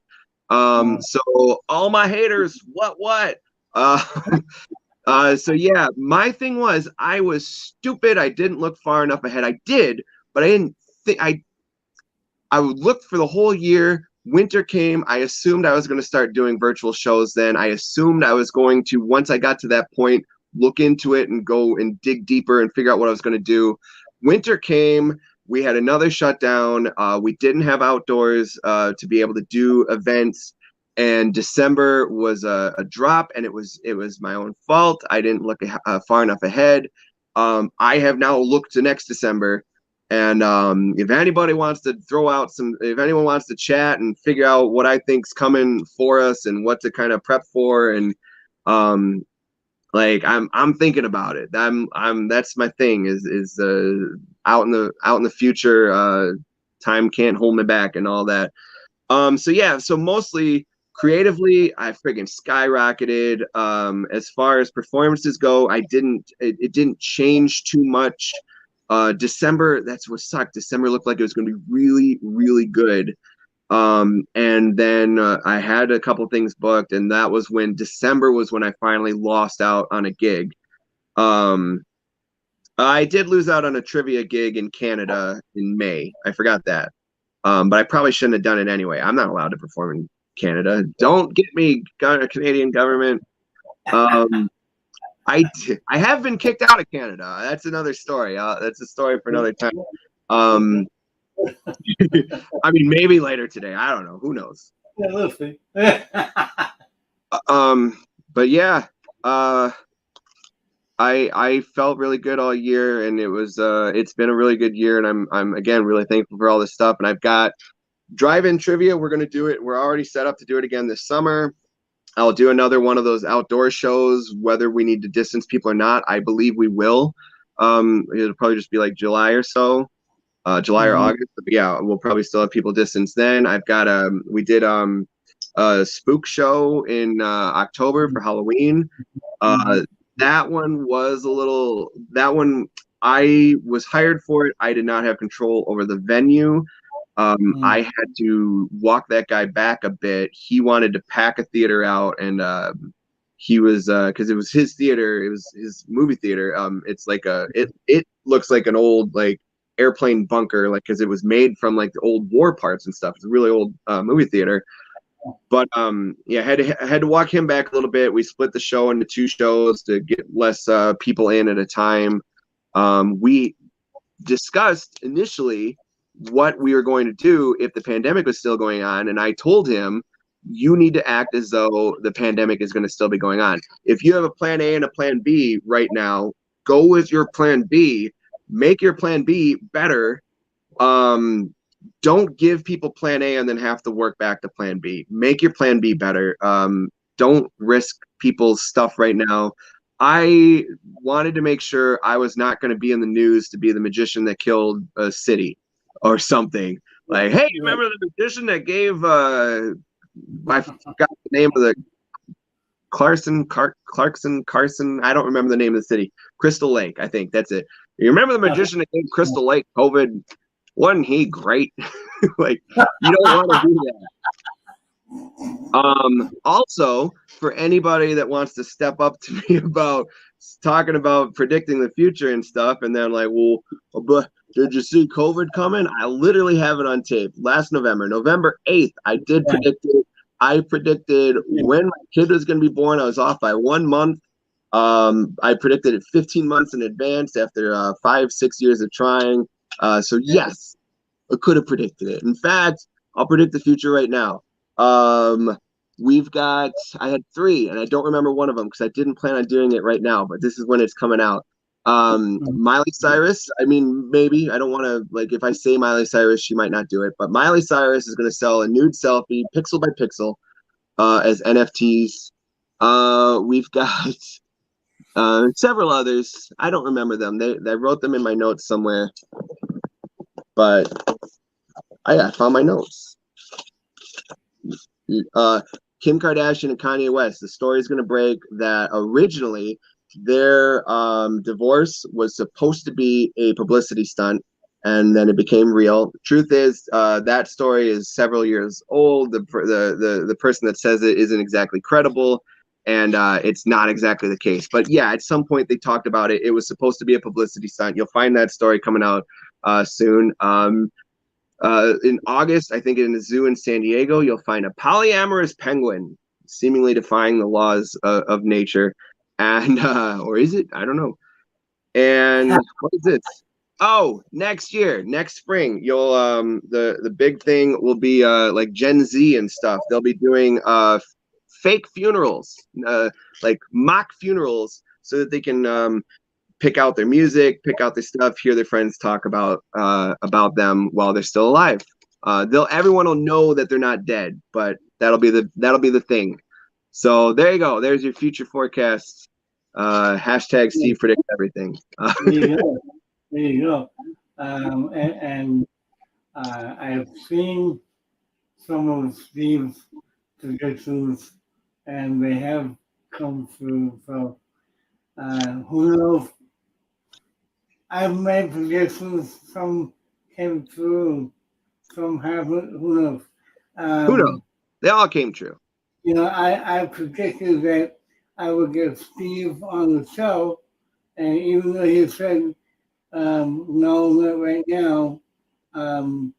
So all my haters, what? So yeah, my thing was I was stupid. I didn't look far enough ahead. I did, but I didn't think I would look for the whole year. Winter came. I assumed I was going to start doing virtual shows then. I assumed I was going to, once I got to that point, look into it and go and dig deeper and figure out what I was going to do. Winter came. We had another shutdown. We didn't have outdoors to be able to do events. And December was a drop, and it was my own fault. I didn't look far enough ahead. I have now looked to next December. And if anybody wants to if anyone wants to chat and figure out what I think's coming for us and what to kind of prep for, and like I'm thinking about it. That's my thing is out in the future. Time can't hold me back and all that. So yeah, so mostly creatively, I friggin' skyrocketed. As far as performances go, it didn't change too much. December, that's what sucked. December looked like it was going to be really, really good. And then I had a couple things booked, and that was when December was when I finally lost out on a gig. I did lose out on a trivia gig in Canada in May. I forgot that. But I probably shouldn't have done it anyway. I'm not allowed to perform in Canada. Don't get me, Canadian government. I have been kicked out of Canada. That's another story. That's a story for another time. I mean, maybe later today. I don't know. Who knows? Yeah, we'll see. But yeah, I felt really good all year, and it's been a really good year, and I'm again really thankful for all this stuff. And I've got drive-in trivia. We're gonna do it. We're already set up to do it again this summer. I'll do another one of those outdoor shows, whether we need to distance people or not. I believe we will. It'll probably just be like July or so, July or August. But yeah, we'll probably still have people distance then. I've got we did a spook show in October for Halloween. That one was I was hired for it. I did not have control over the venue. I had to walk that guy back a bit. He wanted to pack a theater out, and he was because it was his theater, it was his movie theater. It's like it looks like an old like airplane bunker, like, because it was made from like the old war parts and stuff. It's a really old movie theater. But yeah, I had to walk him back a little bit. We split the show into 2 shows to get less people in at a time. We discussed initially what we were going to do if the pandemic was still going on, and I told him, you need to act as though the pandemic is going to still be going on. If you have a plan A and a plan B right now, go with your plan B. Make your plan B better. Don't give people plan A and then have to work back to plan B. Make your plan B better. Don't risk people's stuff right now. I wanted to make sure I was not going to be in the news to be the magician that killed a city or something. Like, hey, remember the magician that gave I forgot the name of the Carson. I don't remember the name of the city. Crystal Lake, I think that's it. You remember the magician that gave Crystal Lake COVID? Wasn't he great? Like, you don't want to do that. Also, for anybody that wants to step up to me about talking about predicting the future and stuff, and then like, well, but did you see COVID coming? I literally have it on tape. Last November 8th, I did predict it. I predicted when my kid was going to be born. I was off by 1 month. I predicted it 15 months in advance after 5-6 years of trying. So yes, I could have predicted it. In fact, I'll predict the future right now. I had 3, and I don't remember one of them because I didn't plan on doing it right now, but this is when it's coming out. Miley Cyrus, I mean, maybe, I don't want to, like, if I say Miley Cyrus, she might not do it, but Miley Cyrus is going to sell a nude selfie, pixel by pixel, as NFTs. We've got several others. I don't remember them. I wrote them in my notes somewhere, but I found my notes. Kim Kardashian and Kanye West. The story is going to break that originally their divorce was supposed to be a publicity stunt, and then it became real. The truth is, that story is several years old. The person that says it isn't exactly credible, and it's not exactly the case. But yeah, at some point they talked about it. It was supposed to be a publicity stunt. You'll find that story coming out soon. In August, I think in the zoo in San Diego, you'll find a polyamorous penguin, seemingly defying the laws of nature. And or is it? I don't know. And what is this? Oh, next spring, you'll the big thing will be like Gen Z and stuff. They'll be doing fake funerals, like mock funerals, so that they can pick out their music, pick out their stuff, hear their friends talk about them while they're still alive. Everyone will know that they're not dead, but that'll be the thing. So there you go. There's your future forecast. Hashtag Steve predicts everything. There you go. And I have seen some of Steve's predictions, and they have come through. So who knows? I've made predictions. Some came through, some haven't. Who knows? Who knows? They all came true. You know, I predicted that I would get Steve on the show, and even though he said, no, not right now, we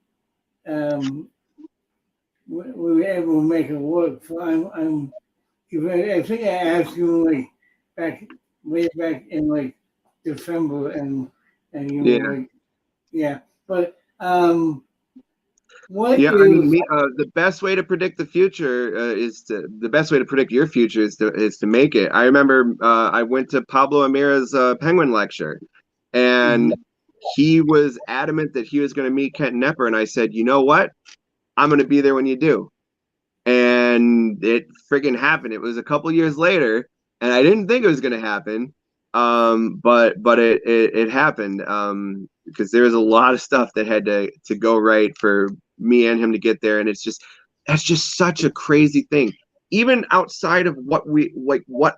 were able to make it work. So I think I asked you way back in like December, and you were like, yeah. But the best way to predict the future the best way to predict your future is to make it. I remember I went to Pablo Amira's Penguin lecture, and he was adamant that he was going to meet Kent Nepper, and I said, you know what? I'm going to be there when you do. And it friggin' happened. It was a couple years later, and I didn't think it was going to happen, but it happened, because there was a lot of stuff that had to go right for me and him to get there, and that's just such a crazy thing. Even outside of what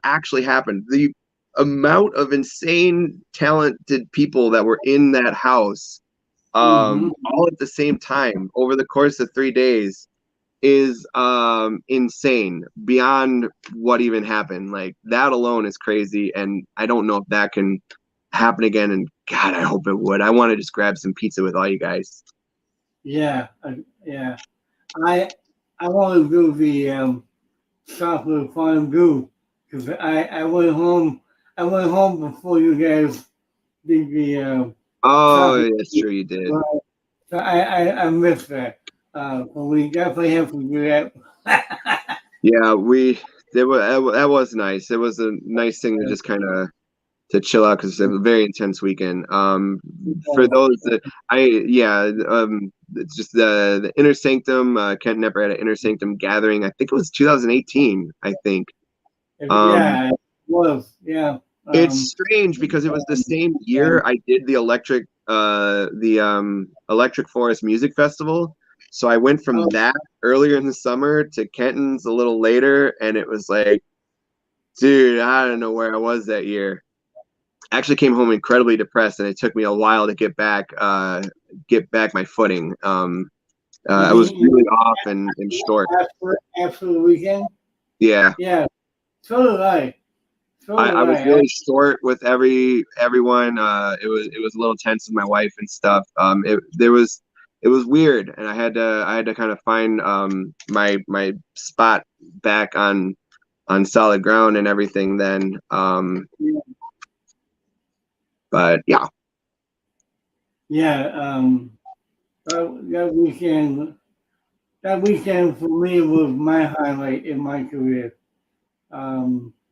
actually happened, the amount of insane talented people that were in that house, all at the same time over the course of 3 days is insane beyond what even happened. Like, that alone is crazy, and I don't know if that can happen again, and God, I hope it would. I want to just grab some pizza with all you guys. Yeah, yeah. I want to do the chocolate fondue because I went home. I went home before you guys did the Oh, chocolate. that's true, you did. So I missed that. But we definitely have to do that. Yeah, that was nice. It was a nice thing to just kind of to chill out because it was a very intense weekend. For those that it's just the Inner Sanctum. Kent never had an Inner Sanctum gathering. I think it was 2018. I think. Yeah, it was. Yeah. It's strange because it was the same year I did the Electric Forest Music Festival. So I went from that earlier in the summer to Kenton's a little later, and it was like, dude, I don't know where I was that year. I actually came home incredibly depressed, and it took me a while to get back my footing. I was really off and short. After the weekend. Yeah. Yeah. So did I. I was really short with everyone. It was a little tense with my wife and stuff. It was weird, and I had to kind of find my spot back on solid ground and everything. Then, but yeah. Yeah. That weekend for me was my highlight in my career.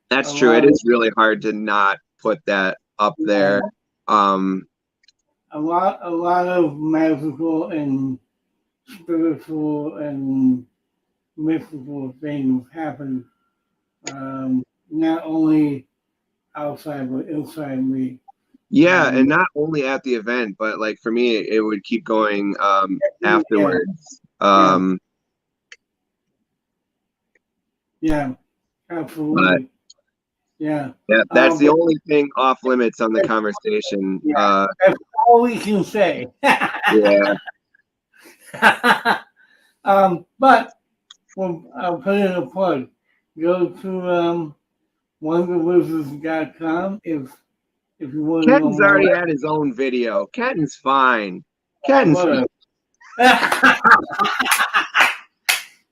That's A true. lot It of is really hard to not put that up there. a lot of magical and spiritual and mystical things happen. Not only outside but inside me. Yeah, and not only at the event, but like for me, it would keep going afterwards. Yeah, absolutely. Yeah, that's the only thing off limits on the conversation. That's all we can say. Yeah. But well, I'll put in a plug. Go to wonderwizards.com if you want to know Kenton's more. already had his own video. Kenton's fine. Kenton's fine.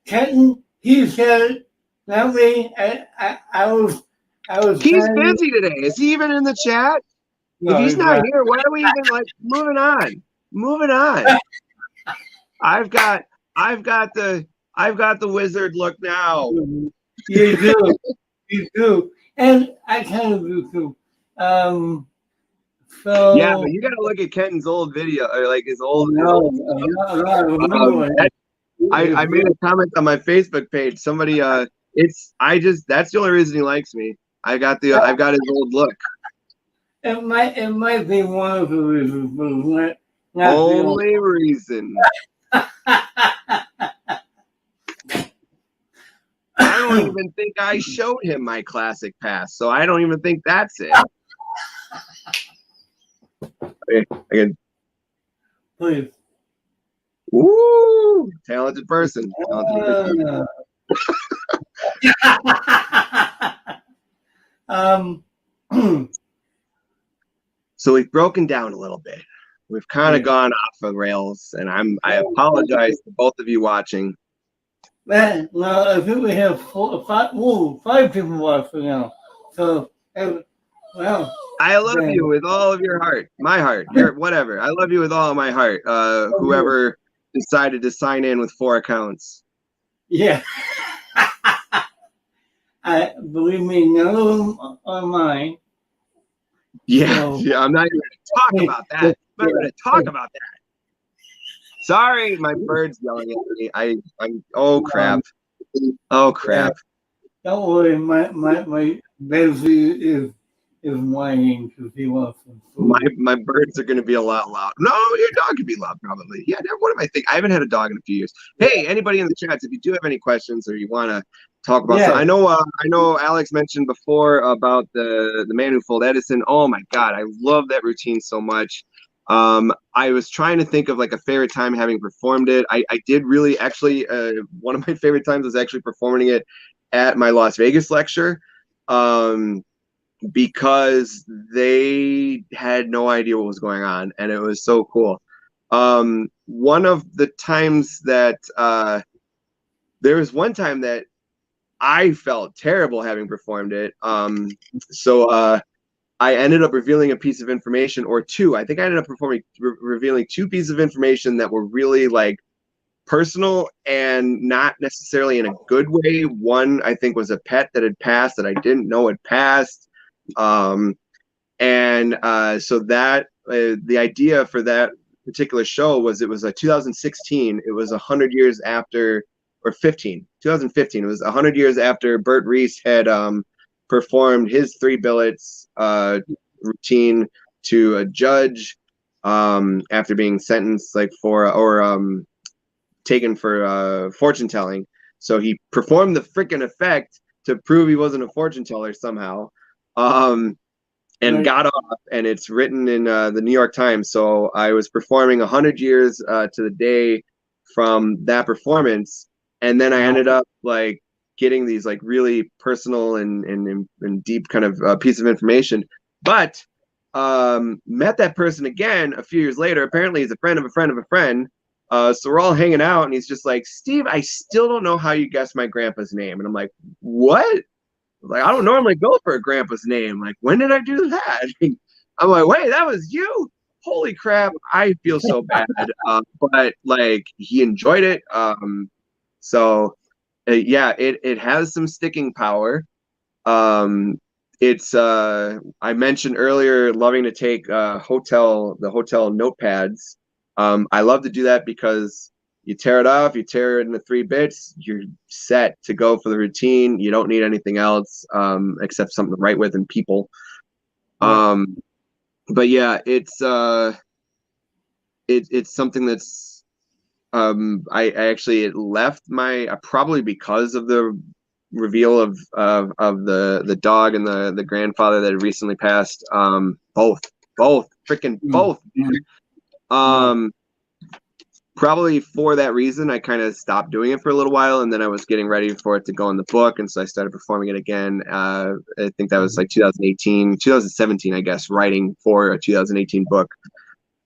Kenton, he said, not me. I was. He's busy today. Is he even in the chat? No, if he's not here, why are we even like moving on? Moving on. I've got the wizard look now. You do. You do. And I kind of do too. So yeah, but you gotta look at Kenton's old video or like his old. I made a comment on my Facebook page. Somebody that's the only reason he likes me. I've got his old look. It might be one of the reasons, but not only reason. I don't even think I showed him my classic pass, so I don't even think that's it. Okay, again. Please. Woo! Talented person. So we've broken down a little bit. We've kind of gone off the rails, and I apologize to both of you watching. Man, well, I think we have five people watching now. So, well. I love you with all of your heart. My heart. Whatever. I love you with all of my heart. Whoever decided to sign in with 4 accounts. Yeah. I believe me, none of them are mine. Yeah, yeah. I'm not even going to talk about that. I'm not going to talk about that. Sorry, my bird's yelling at me. I'm. Oh crap. Oh crap. Yeah. Don't worry, my baby is whining because he wants some food. My birds are going to be a lot loud. No, your dog can be loud probably. Yeah. What am I thinking? I haven't had a dog in a few years. Hey, anybody in the chats, if you do have any questions or you want to talk about something. I know Alex mentioned before about the man who fooled Edison. Oh my God, I love that routine so much. I was trying to think of like a favorite time having performed it. I did really actually one of my favorite times was actually performing it at my Las Vegas lecture. because they had no idea what was going on, and it was so cool. One of the times that there was one time that I felt terrible having performed it. So I ended up revealing a piece of information, or two. I think I ended up revealing two pieces of information that were really like personal and not necessarily in a good way. One, I think, was a pet that had passed that I didn't know had passed. So that the idea for that particular show was, it was a 2016. It was 100 years after, or 2015. It was 100 years after Bert Reese had performed his 3 billets routine to a judge after being sentenced taken for fortune telling. So he performed the freaking effect to prove he wasn't a fortune teller somehow. And got off, and it's written in the New York Times. So I was performing 100 years to the day from that performance, and then I ended up like getting these like really personal and deep kind of piece of information. But met that person again a few years later. Apparently, he's a friend of a friend of a friend. So we're all hanging out, and he's just like, Steve, I still don't know how you guessed my grandpa's name. And I'm like, what? Like, I don't normally go for a grandpa's name. Like, when did I do that? I'm like, wait, that was you? Holy crap. I feel so bad. But like, he enjoyed it. It has some sticking power. It's I mentioned earlier loving to take the hotel notepads. I love to do that because you tear it off, you tear it into 3 bits, you're set to go for the routine. You don't need anything else except something to write with and people. But yeah, it's something that's I actually left my probably because of the reveal of the dog and the grandfather that had recently passed. Both. Probably for that reason, I kind of stopped doing it for a little while, and then I was getting ready for it to go in the book, and so I started performing it again. I think that was like 2017, I guess, writing for a 2018 book.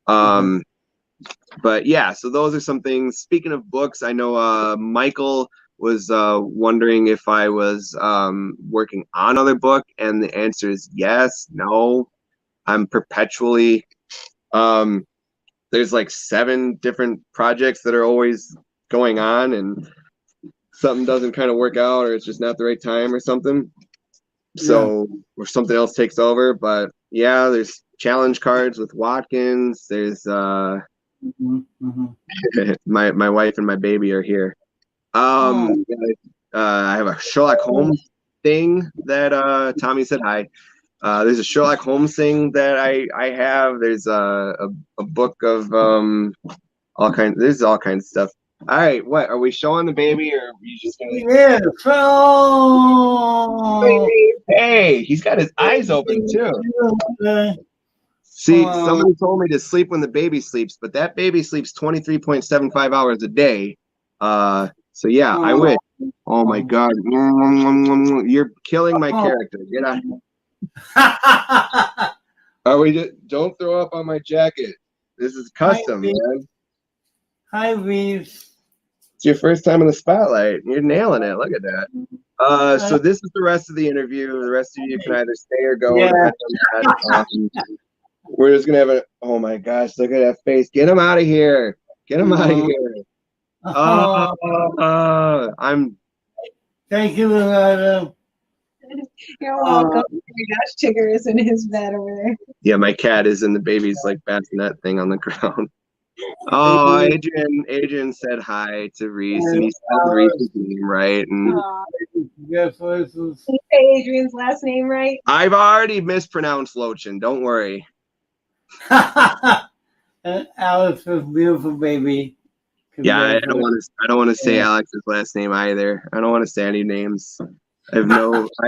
But yeah, so those are some things. Speaking of books, I know Michael was wondering if I was working on another book, and the answer is yes. No, I'm perpetually there's like 7 different projects that are always going on, and something doesn't kind of work out, or it's just not the right time or something. So, or something else takes over. But yeah, there's challenge cards with Watkins. There's my wife and my baby are here. I have a Sherlock Holmes thing that Tommy said hi. There's a Sherlock Holmes thing that I have. There's a book of all kinds. There's all kinds of stuff. All right, what are we showing the baby, or are you just gonna? Yeah, so Hey, he's got his eyes open too. See, somebody told me to sleep when the baby sleeps, but that baby sleeps 23.75 hours a day. So yeah, I wish. Oh my God, you're killing my character. Get out. Don't throw up on my jacket. This is custom, man. Hi, Reeves. It's your first time in the spotlight. You're nailing it. Look at that. So this is the rest of the interview. The rest of you can either stay or go. Yeah. We're just gonna have oh my gosh, look at that face. Get him out of here. Get him out of here. I'm. Thank you, Loretta. You're welcome. Oh my gosh, Tigger is in his bed over there. Yeah, my cat is in the baby's like bassinet thing on the ground. Oh, Adrian said hi to Reese, and he spelled Reese's name right. And yes, did you say Adrian's last name right? I've already mispronounced Lochin. Don't worry. And Alex was beautiful, baby. Yeah, I don't want to say Alex's last name either. I don't want to say any names. I have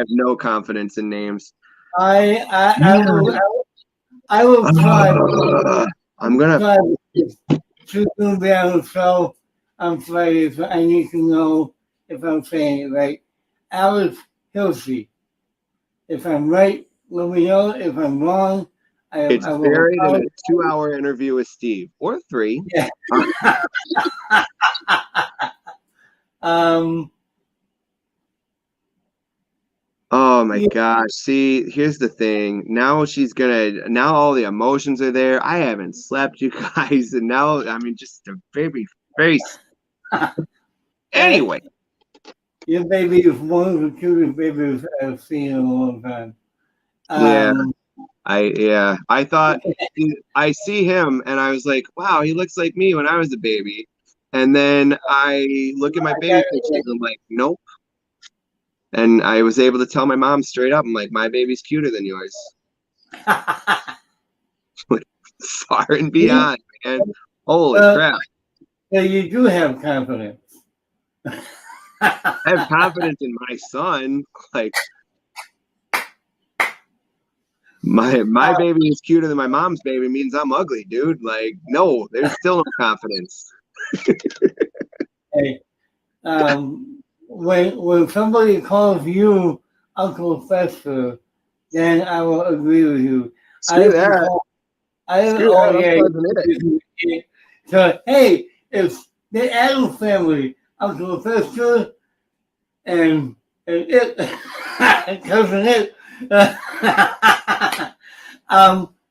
no confidence in names. I will try. I'm gonna to do the other show on Friday, so I need to know if I'm saying it right. Alex Hilsey. If I'm right, let me know if I'm wrong. It's I will buried in a apologize. 2-hour interview with Steve, or 3. Yeah. um, Oh my yeah, gosh. See, here's the thing. Now all the emotions are there. I haven't slept, you guys, and now I mean just a baby face. Anyway, your baby is one of the cutest babies I've seen in a long time. yeah, Um, I thought I see him and I was like, wow, he looks like me when I was a baby. And then I look at my I baby got pictures, I'm like, nope. And I was able to tell my mom straight up, I'm like, my baby's cuter than yours. Far and beyond, man. Holy well, crap. you do have confidence. I have confidence in my son. Like my baby is cuter than my mom's baby means I'm ugly, dude. Like, no, there's still no confidence. Hey, when somebody calls you Uncle Fester, then I will agree with you. I Screw have been that. called. Screw Oh that. I'm yeah. buzzing it. So hey, it's the Adams family, Uncle Fester, and it cousin it.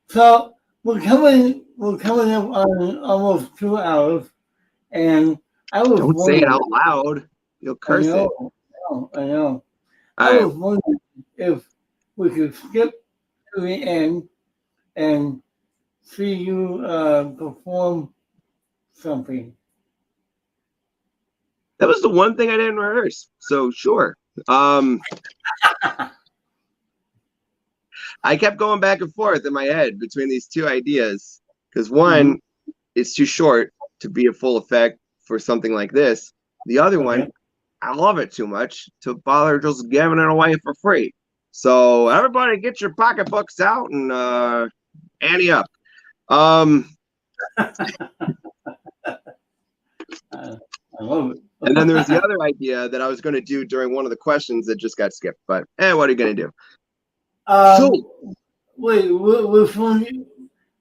So we're coming up on almost 2 hours, and I was Don't say it wondering. out loud. You'll I curse it. know, I know. I All right. was wondering if we could skip to the end and see you perform something. That was the one thing I didn't rehearse. So sure. I kept going back and forth in my head between these two ideas. Because Mm-hmm. one, it's too short to be a full effect for something like this. The other Okay. one, I love it too much to bother just giving it away for free. So everybody get your pocketbooks out and ante up. Um, Uh, I love and then there was the it. other idea that I was going to do during one of the questions that just got skipped. But what are you going to do? So um, wait, which one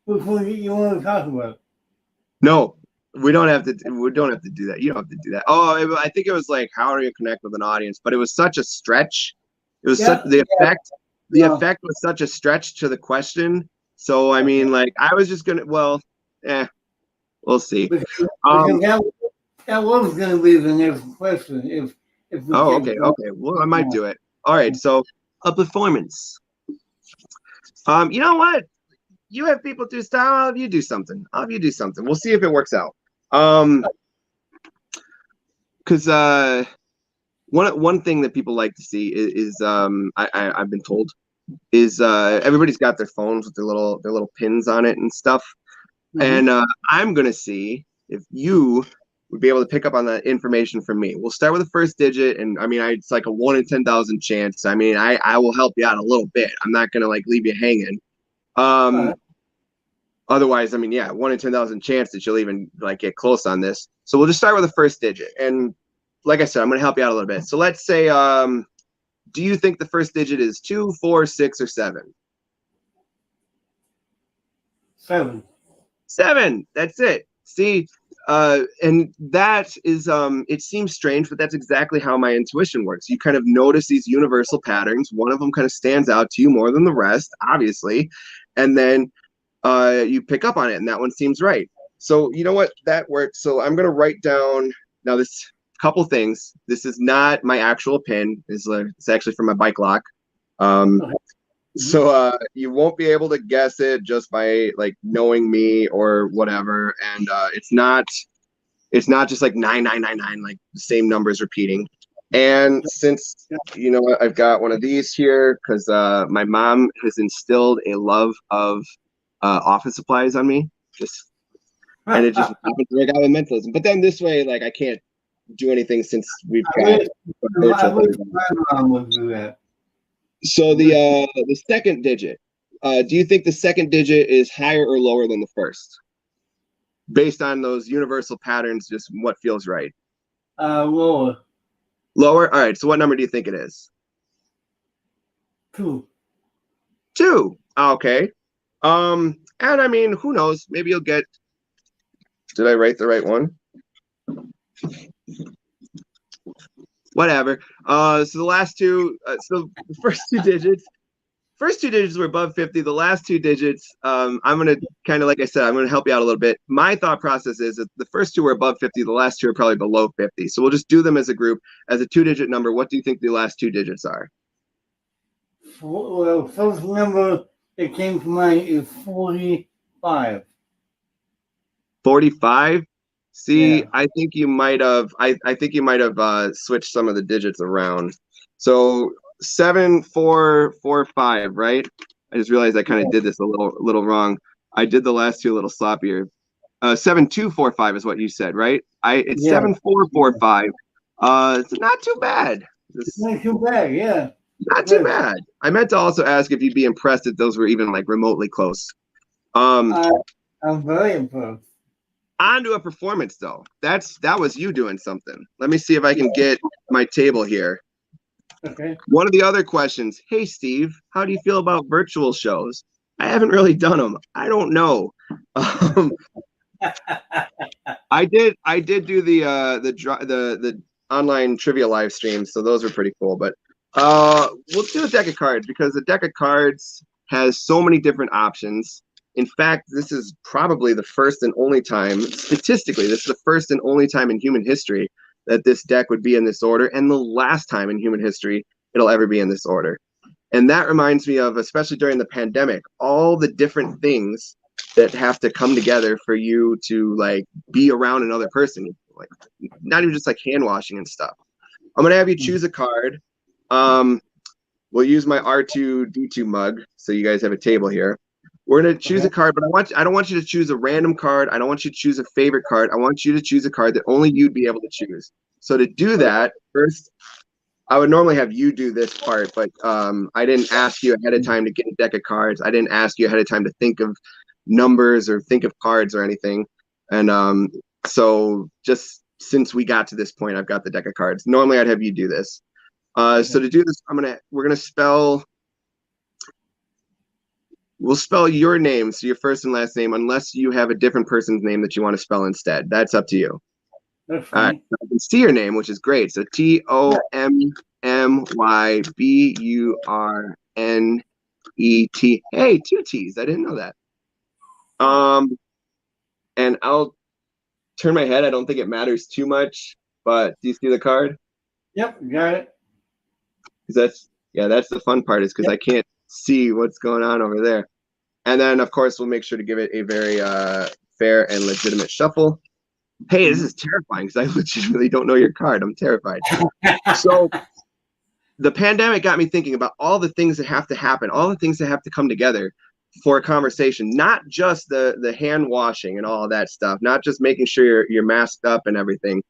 you want to talk about? no, we don't have to. We don't have to do that. You don't have to do that. Oh, I think it was like how do you connect with an audience? But it was such a stretch. It was such Yeah, the yeah, effect. The no. effect was such a stretch to the question. So I Okay. mean, like I was just gonna. Well, we'll see. Because that was going to be the next question if we Oh, kept okay, going. okay. Well, I might do it. All right. So a performance. You know what? You have people do style. I'll have you do something. I'll have you do something. We'll see if it works out. Because one thing that people like to see is I've been told is everybody's got their phones with their little pins on it and stuff. Mm-hmm. And I'm gonna see if you would be able to pick up on that information from me. We'll start with the first digit, and I mean, it's like a 1 in 10,000 chance. I mean, I will help you out a little bit. I'm not gonna like leave you hanging. All right. Otherwise, I mean, yeah, 1 in 10,000 chance that you'll even like get close on this. So we'll just start with the first digit, and like I said, I'm gonna help you out a little bit. So let's say, do you think the first digit is 2, 4, 6, or 7? 7. 7. That's it. See, and that is, it seems strange, but that's exactly how my intuition works. You kind of notice these universal patterns. One of them kind of stands out to you more than the rest, obviously, and then you pick up on it, and that one seems right. So you know what? That works. So I'm gonna write down now this couple things. This is not my actual pin. It's actually from my bike lock. Um, Okay. so you won't be able to guess it just by like knowing me or whatever. And it's not just like 9999, like the same numbers repeating. And since you know what, I've got one of these here because my mom has instilled a love of office supplies on me. And it just happens to work out with mentalism. But then this way, like I can't do anything since we've I got wish, I virtual wish things on. my mom would do that. So I wish, the second digit. Do you think the second digit is higher or lower than the first? Based on those universal patterns, just what feels right. Lower. Lower? All right. So what number do you think it is? 2. 2. Okay. And I mean, who knows? Maybe you'll get. Did I write the right one? Whatever. So the last two. So the first two digits. First two digits were above 50. The last two digits, I'm going to kind of, like I said, I'm going to help you out a little bit. My thought process is that the first two were above 50. The last two are probably below 50. So we'll just do them as a group. As a 2-digit number, what do you think the last 2 digits are? Well, first number that came to mind is 45. 45? See, Yeah. I think you might have. I think you might have switched some of the digits around. So 7445, right? I just realized I kind of did this a little wrong. I did the last two a little sloppier. 7245 is what you said, right? It's Yeah. 7445. It's not too bad. It's not too bad, yeah. Not too bad. I meant to also ask if you'd be impressed if those were even like remotely close. I'm very impressed. On to a performance though. That was you doing something. Let me see if I can get my table here. Okay. One of the other questions. Hey Steve, how do you feel about virtual shows? I haven't really done them. I don't know. I did do the online trivia live streams, so those were pretty cool. But we'll do a deck of cards because the deck of cards has so many different options. In fact, this is probably the first and only time, statistically, this is the first and only time in human history that this deck would be in this order, and the last time in human history it'll ever be in this order. And that reminds me of, especially during the pandemic, all the different things that have to come together for you to like be around another person, like not even just like hand washing and stuff. I'm gonna have you choose a card. We'll use my R2D2 mug, so you guys have a table here. We're gonna choose a card, but I don't want you to choose a random card. I don't want you to choose a favorite card. I want you to choose a card that only you'd be able to choose. So to do that, first, I would normally have you do this part, but I didn't ask you ahead of time to get a deck of cards. I didn't ask you ahead of time to think of numbers or think of cards or anything. And so just since we got to this point, I've got the deck of cards. Normally I'd have you do this. So to do this, we're gonna spell. We'll spell your name, so your first and last name, unless you have a different person's name that you want to spell instead. That's up to you. That's fine. All right, I can see your name, which is great. So TOMMYBURNET. Hey, 2 T's. I didn't know that. And I'll turn my head. I don't think it matters too much, but do you see the card? Yep, got it. Because that's the fun part, is because I can't see what's going on over there. And then, of course, we'll make sure to give it a very fair and legitimate shuffle. Hey, this is terrifying because I legitimately don't know your card. I'm terrified. So the pandemic got me thinking about all the things that have to happen, all the things that have to come together for a conversation, not just the hand washing and all of that stuff, not just making sure you're masked up and everything,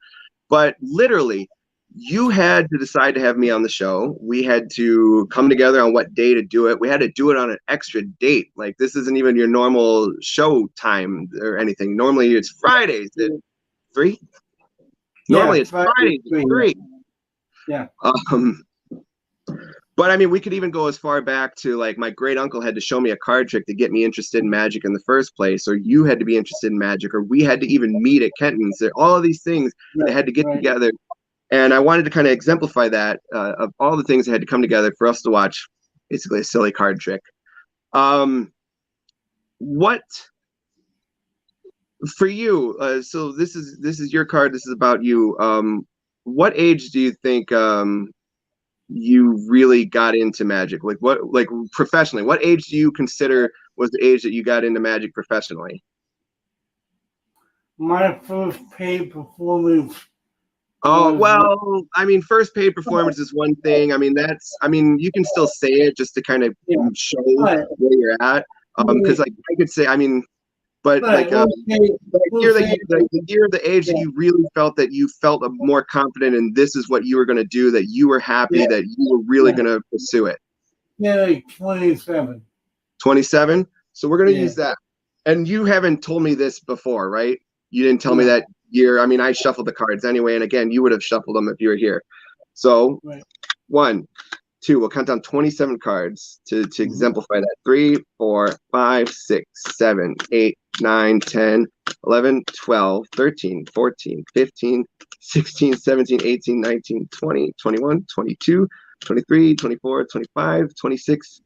but literally you had to decide to have me on the show. We had to come together on what day to do it. We had to do it on an extra date. Like, this isn't even your normal show time or anything. Normally it's Fridays at 3. Normally it's Fridays at 3. Yeah. But I mean, we could even go as far back to like my great uncle had to show me a card trick to get me interested in magic in the first place, or you had to be interested in magic, or we had to even meet at Kenton's. All of these things that had to get together. And I wanted to kind of exemplify that of all the things that had to come together for us to watch basically a silly card trick. What for you? So this is your card. This is about you. What age do you think you really got into magic? Like professionally? What age do you consider was the age that you got into magic professionally? My first paid performance. Oh, well, I mean, first paid performance is one thing. I mean, you can still say it just to kind of show where you're at. Because like I could say, I mean, but like the year of the age that you really felt that you felt more confident and this is what you were going to do, that you were happy, that you were really going to pursue it. Yeah, like 27. 27? So we're going to use that. And you haven't told me this before, right? You didn't tell me that year. I mean, I shuffled the cards anyway. And again, you would have shuffled them if you were here. So 1, 2. We'll count down 27 cards to exemplify that. 3, 4, 5, 6, 7, 8, 9, 10, 11, 12, 13, 14, 15, 16, 17, 18, 19, 20, 21, 22, 23, 24, 25, 26,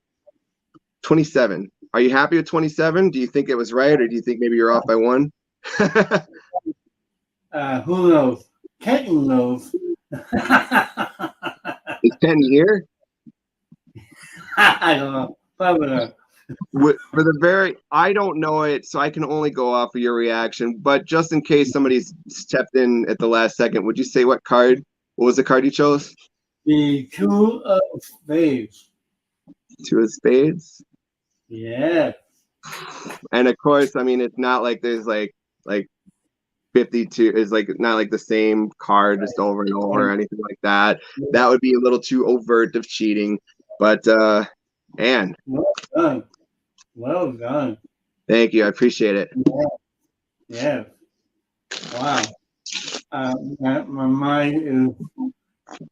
27. Are you happy with 27? Do you think it was right, or do you think maybe you're off by 1? Who knows? Kenton knows. Is 10 here? I don't know. Probably not. For the very, I don't know it, so I can only go off of your reaction. But just in case somebody's stepped in at the last second, would you say what card? What was the card you chose? The 2 of spades. 2 of spades. Yeah. And of course, I mean, it's not like there's like 52 is like not like the same card just over and over or anything like that. That would be a little too overt of cheating. But Anne. Well done. Well done. Thank you. I appreciate it. Yeah. Wow. My mind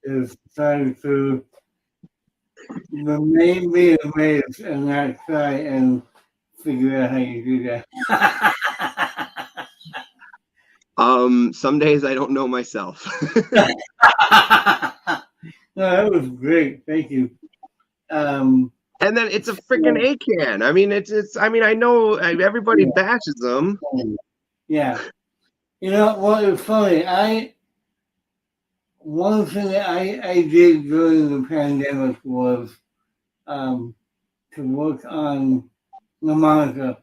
is trying to remain be amazed and not try and figure out how you do that. Some days I don't know myself. No, that was great. Thank you. And then it's a freaking ACAN. I mean, it's. I mean, I know everybody bashes them. Yeah. You know what is funny? One thing that I did during the pandemic was to work on mnemonic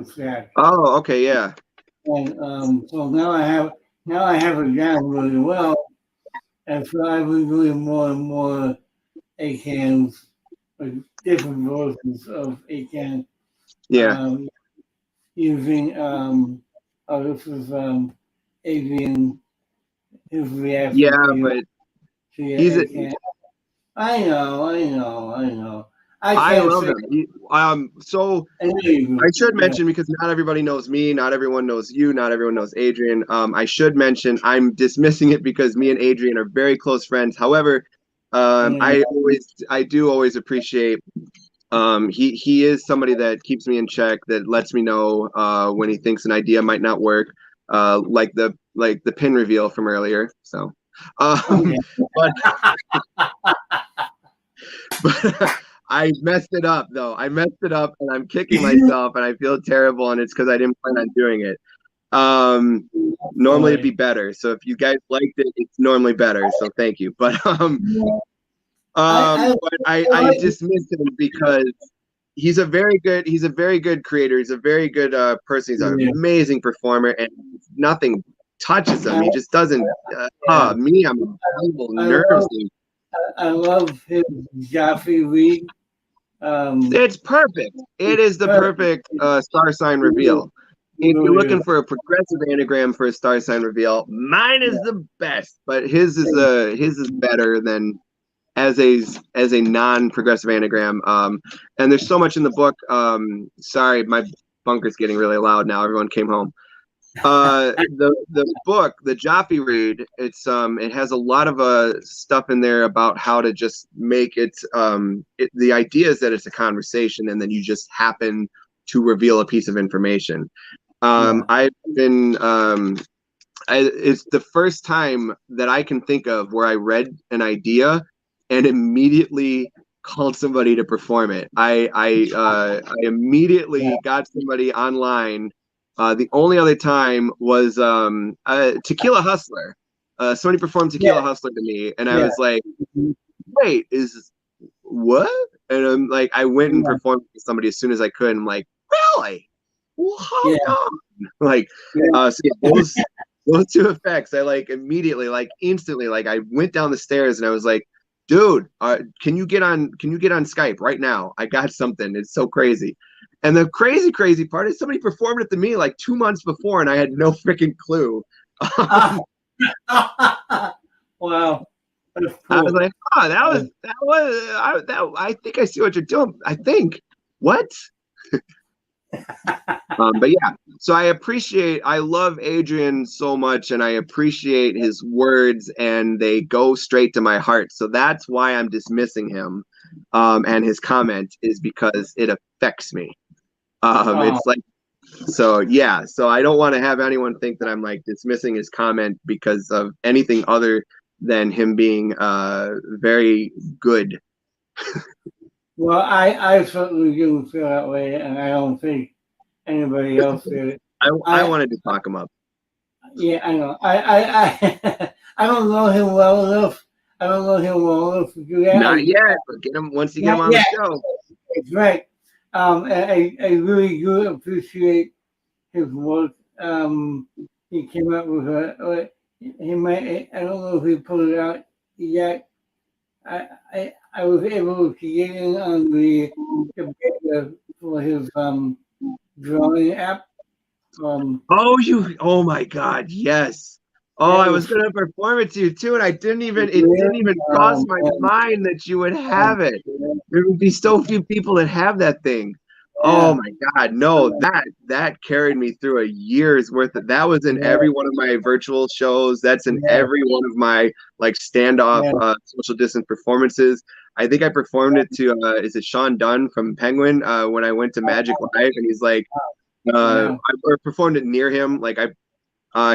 stack. Oh, okay, yeah. And so now I have it down really well. And so I've been doing more and more ACANs, like different versions of ACAN. Yeah. Using this is Adrian, his reaction. Yeah, but he's I know. I love him. So I should mention, because not everybody knows me, not everyone knows you, not everyone knows Adrian. I should mention I'm dismissing it because me and Adrian are very close friends. However, I do always appreciate. He is somebody that keeps me in check, that lets me know when he thinks an idea might not work, like the pin reveal from earlier. So, but I messed it up though. I messed it up, and I'm kicking myself, and I feel terrible, and it's because I didn't plan on doing it. Normally it'd be better. So if you guys liked it, it's normally better. So thank you. But I dismissed him because he's a very good creator. He's a very good person. He's an amazing performer, and nothing touches him. He just doesn't. Me, I'm a little nervous. I love his Jaffe read. It's perfect. It is the perfect star sign reveal. If you're looking for a progressive anagram for a star sign reveal, mine is the best, but his is better than as a non-progressive anagram. And there's so much in the book. Sorry, my bunker's getting really loud now. Everyone came home. The book, the Jaffe read, it has a lot of stuff in there about how to just make the idea is that it's a conversation, and then you just happen to reveal a piece of information. I've been it's the first time that I can think of where I read an idea and immediately called somebody to perform it. I immediately got somebody online. The only other time was Tequila Hustler. Somebody performed Tequila Hustler to me, and I was like, wait, what? And I'm like, I went and performed with somebody as soon as I could. And I'm like, really? Well, hold on. Like, so those two effects, I like immediately, like instantly, like I went down the stairs and I was like, dude, can you get on Skype right now? I got something. It's so crazy. And the crazy part is somebody performed it to me like 2 months before, and I had no freaking clue. Wow. That's cool. I was like, oh, I think I see what you're doing. I think. What? But yeah, So I love Adrian so much, and I appreciate his words, and they go straight to my heart. So that's why I'm dismissing him, and his comment is because it affects me. It's like, so yeah, so I don't want to have anyone think that I'm like dismissing his comment because of anything other than him being very good. Well, I certainly do feel that way, and I don't think anybody else did. I wanted to talk him up. Yeah, I know. I don't know him well enough. I don't know him well enough to do that. Not yet, but get him once you get him on the show. That's right. I really do appreciate his work. He came up with he might. I don't know if he put it out yet. I was able to get in on the beta for his drawing app. Oh my God, yes. Oh, I was gonna perform it to you too, and it didn't even cross my mind that you would have it. There would be so few people that have that thing. Oh my God, no, that carried me through a year's worth of that was in every one of my virtual shows. That's in every one of my like standoff social distance performances. I think I performed it to is it Sean Dunn from Penguin when I went to Magic Live, and he's like I performed it near him. Like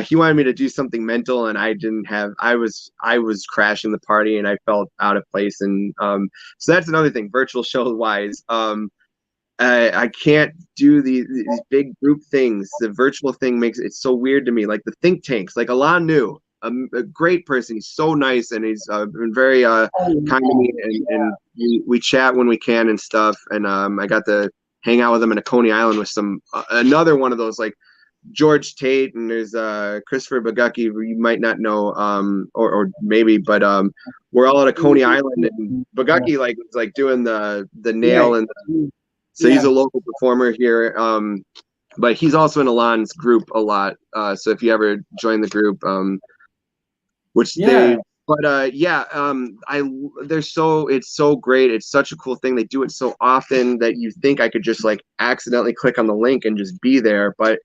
he wanted me to do something mental, and I didn't have. I was crashing the party, and I felt out of place. And so that's another thing, virtual show wise. I can't do these big group things. The virtual thing makes it so weird to me. Like the think tanks, like Alon New, a great person. He's so nice, and he's been very kind to me, and we chat when we can and stuff. And I got to hang out with him in a Coney Island with some another one of those like George Tate, and there's Christopher Bagucki, who you might not know, or maybe, but we're all at a Coney Island, and Bagucki was doing the nail and so he's a local performer here, but he's also in Alon's group a lot. So if you ever join the group, it's so great. It's such a cool thing. They do it so often that you think I could just like accidentally click on the link and just be there. But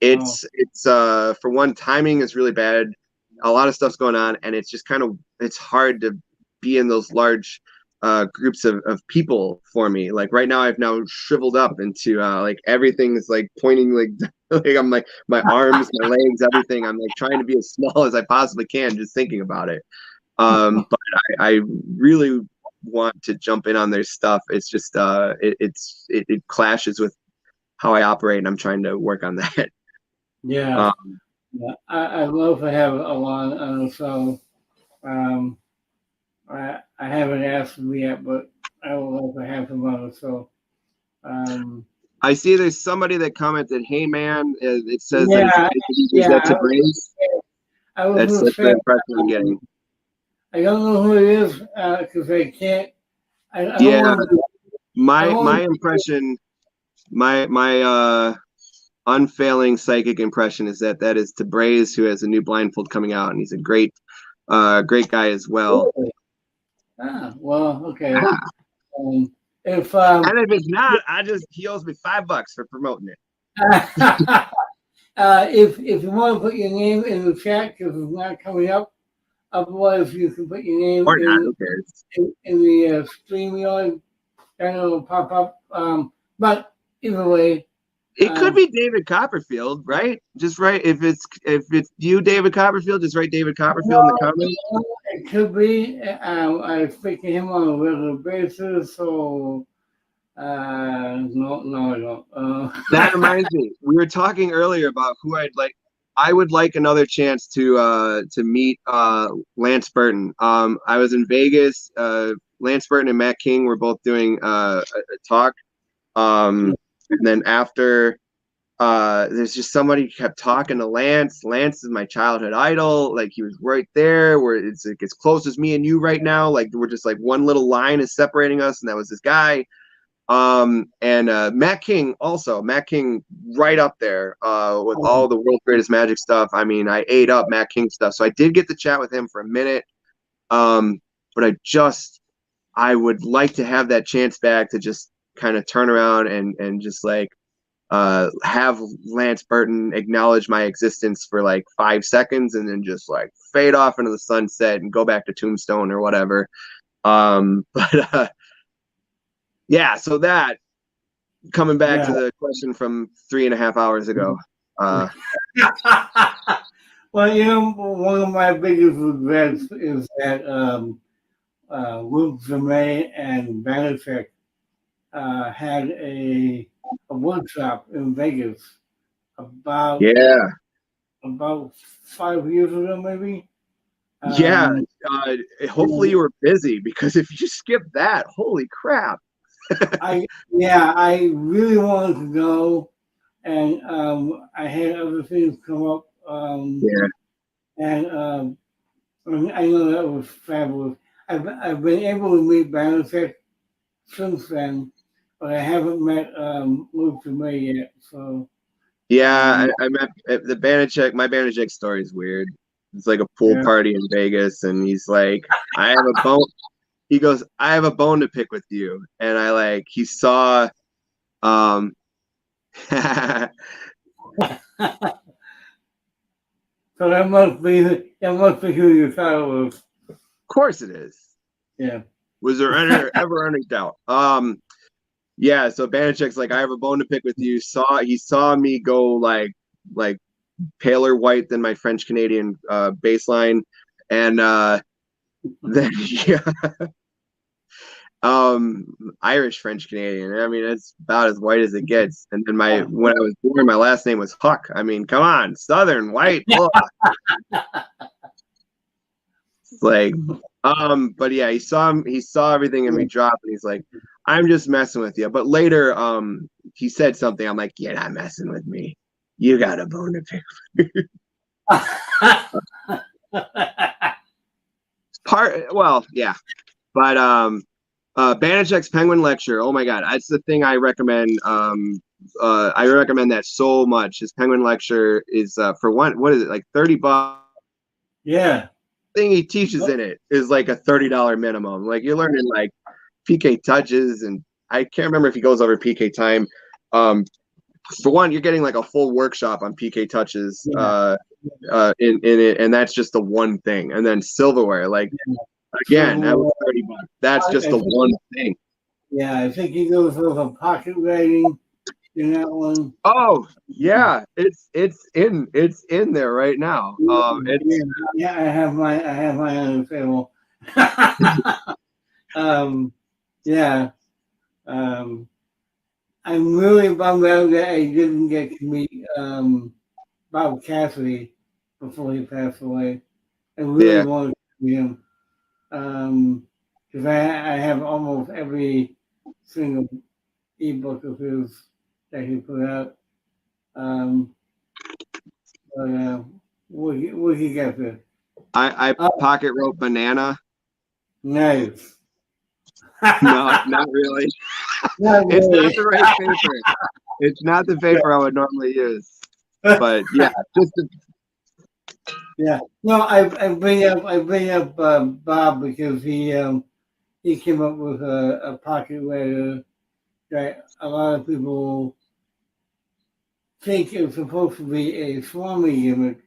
it's for one, timing is really bad. A lot of stuff's going on, and it's just it's hard to be in those large groups of people for me. Like right now I've now shriveled up into like everything's like pointing like I'm like my arms, my legs, everything. I'm like trying to be as small as I possibly can just thinking about it. But I really want to jump in on their stuff. It's just it clashes with how I operate, and I'm trying to work on that. I'd love to have Alon on the show. I haven't asked him yet, but I would love to have him on the show. I see there's somebody that commented, "Hey man," it says that to Brains. That's the impression I'm getting. I don't know who it is because I can't. I don't my impression, my unfailing psychic impression is that is to Braze, who has a new blindfold coming out, and he's a great guy as well. Well, okay. And if it's not, he owes me $5 for promoting it. If you want to put your name in the chat because it's not coming up, otherwise you can put your name in the StreamYard, and it'll pop up. But either way, it could be David Copperfield, right? Just write if it's you, David Copperfield. Just write David Copperfield in the comments. It could be. I speak to him on a regular basis, so no, I don't. That reminds me. We were talking earlier about who I'd like. I would like another chance to meet Lance Burton. I was in Vegas. Lance Burton and Matt King were both doing a talk. And then after, there's just somebody kept talking to Lance. Lance is my childhood idol. Like he was right there where it's like as close as me and you right now. Like we're just like one little line is separating us. And that was this guy. And Matt King also. Matt King right up there with all the world's greatest magic stuff. I mean, I ate up Matt King stuff. So I did get to chat with him for a minute. But I would like to have that chance back to just kind of turn around and just like have Lance Burton acknowledge my existence for like 5 seconds and then just like fade off into the sunset and go back to Tombstone or whatever. But yeah, so that coming back to the question from 3.5 hours ago. Well, you know, one of my biggest regrets is that Luke Zemay and Banachek had a workshop in Vegas about 5 years ago, maybe. Hopefully you were busy, because if you skip that, holy crap. I really wanted to go, and I had other things come up. And I know that was fabulous. I've been able to meet Banachek since then, but I haven't met Luke Zemay yet. So I met the Banachek. My Banachek story is weird. It's like a pool party in Vegas, and he's like, I have a bone. He goes, I have a bone to pick with you. And he saw, so that must be who you thought it was. Of course it is. Yeah. Was there ever any doubt? So Banachek's like, I have a bone to pick with you. He saw me go like paler white than my French Canadian baseline, and then Irish French Canadian. I mean, it's about as white as it gets. And then when I was born, my last name was Huck. I mean, come on, Southern white. It's like, but yeah, he saw everything in me drop, and he's like, I'm just messing with you. But later, he said something. I'm like, you're not messing with me. You got a bone to pick with me. But Banachek's Penguin Lecture. Oh my God, that's the thing I recommend. I recommend that so much. His Penguin Lecture is for one. What is it, like $30? Yeah. Thing he teaches in it is like a $30 minimum. Like, you're learning like PK touches, and I can't remember if he goes over PK time. For one, you're getting like a full workshop on PK touches in it, and that's just the one thing. And then silverware, again, that was $30. That's just the one thing. Yeah, I think he goes over pocket writing in that one. Oh yeah, it's in there right now. I have my own table. I'm really bummed out that I didn't get to meet Bob Cassidy before he passed away. I really wanted to meet him. Because I have almost every single ebook of his that he put out. What he got there? I pocket wrote banana. Nice. No, not really. It's not the right paper. It's not the paper I would normally use. But yeah, No, I bring up Bob because he came up with a pocket letter that a lot of people think it's supposed to be a Swami gimmick,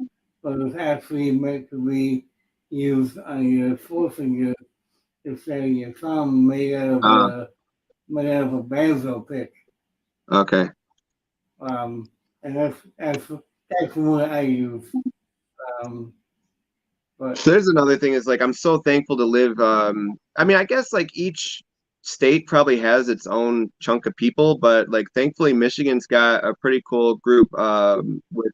but it's actually meant to be used on your forefinger to say your thumb made out of a banjo pick. Okay. And that's what I use. But there's another thing is, like, I'm so thankful to live. I mean, I guess like each state probably has its own chunk of people, but like thankfully Michigan's got a pretty cool group with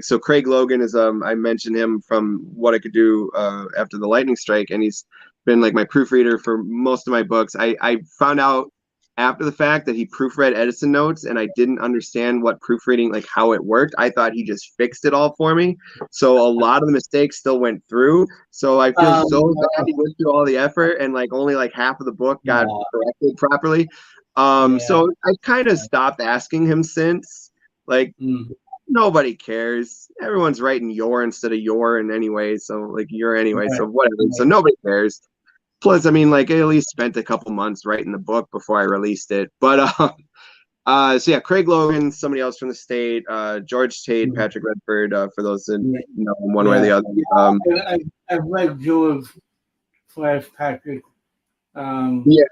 so Craig Logan is I mentioned him from What I Could Do After the Lightning Strike, and he's been like my proofreader for most of my books. I found out after the fact that he proofread Edison notes, and I didn't understand what proofreading, like how it worked. I thought he just fixed it all for me. So a lot of the mistakes still went through. So I feel so bad he went through all the effort and like only like half of the book got corrected properly. So I kind of stopped asking him since. Like nobody cares. Everyone's writing your instead of your in anyway. So like you're anyway. So whatever. So nobody cares. Plus, I mean, like I at least spent a couple months writing the book before I released it. But So yeah, Craig Logan, somebody else from the state, George Tate, Patrick Redford, for those that know him one way or the other. I've read George / Patrick. Yeah.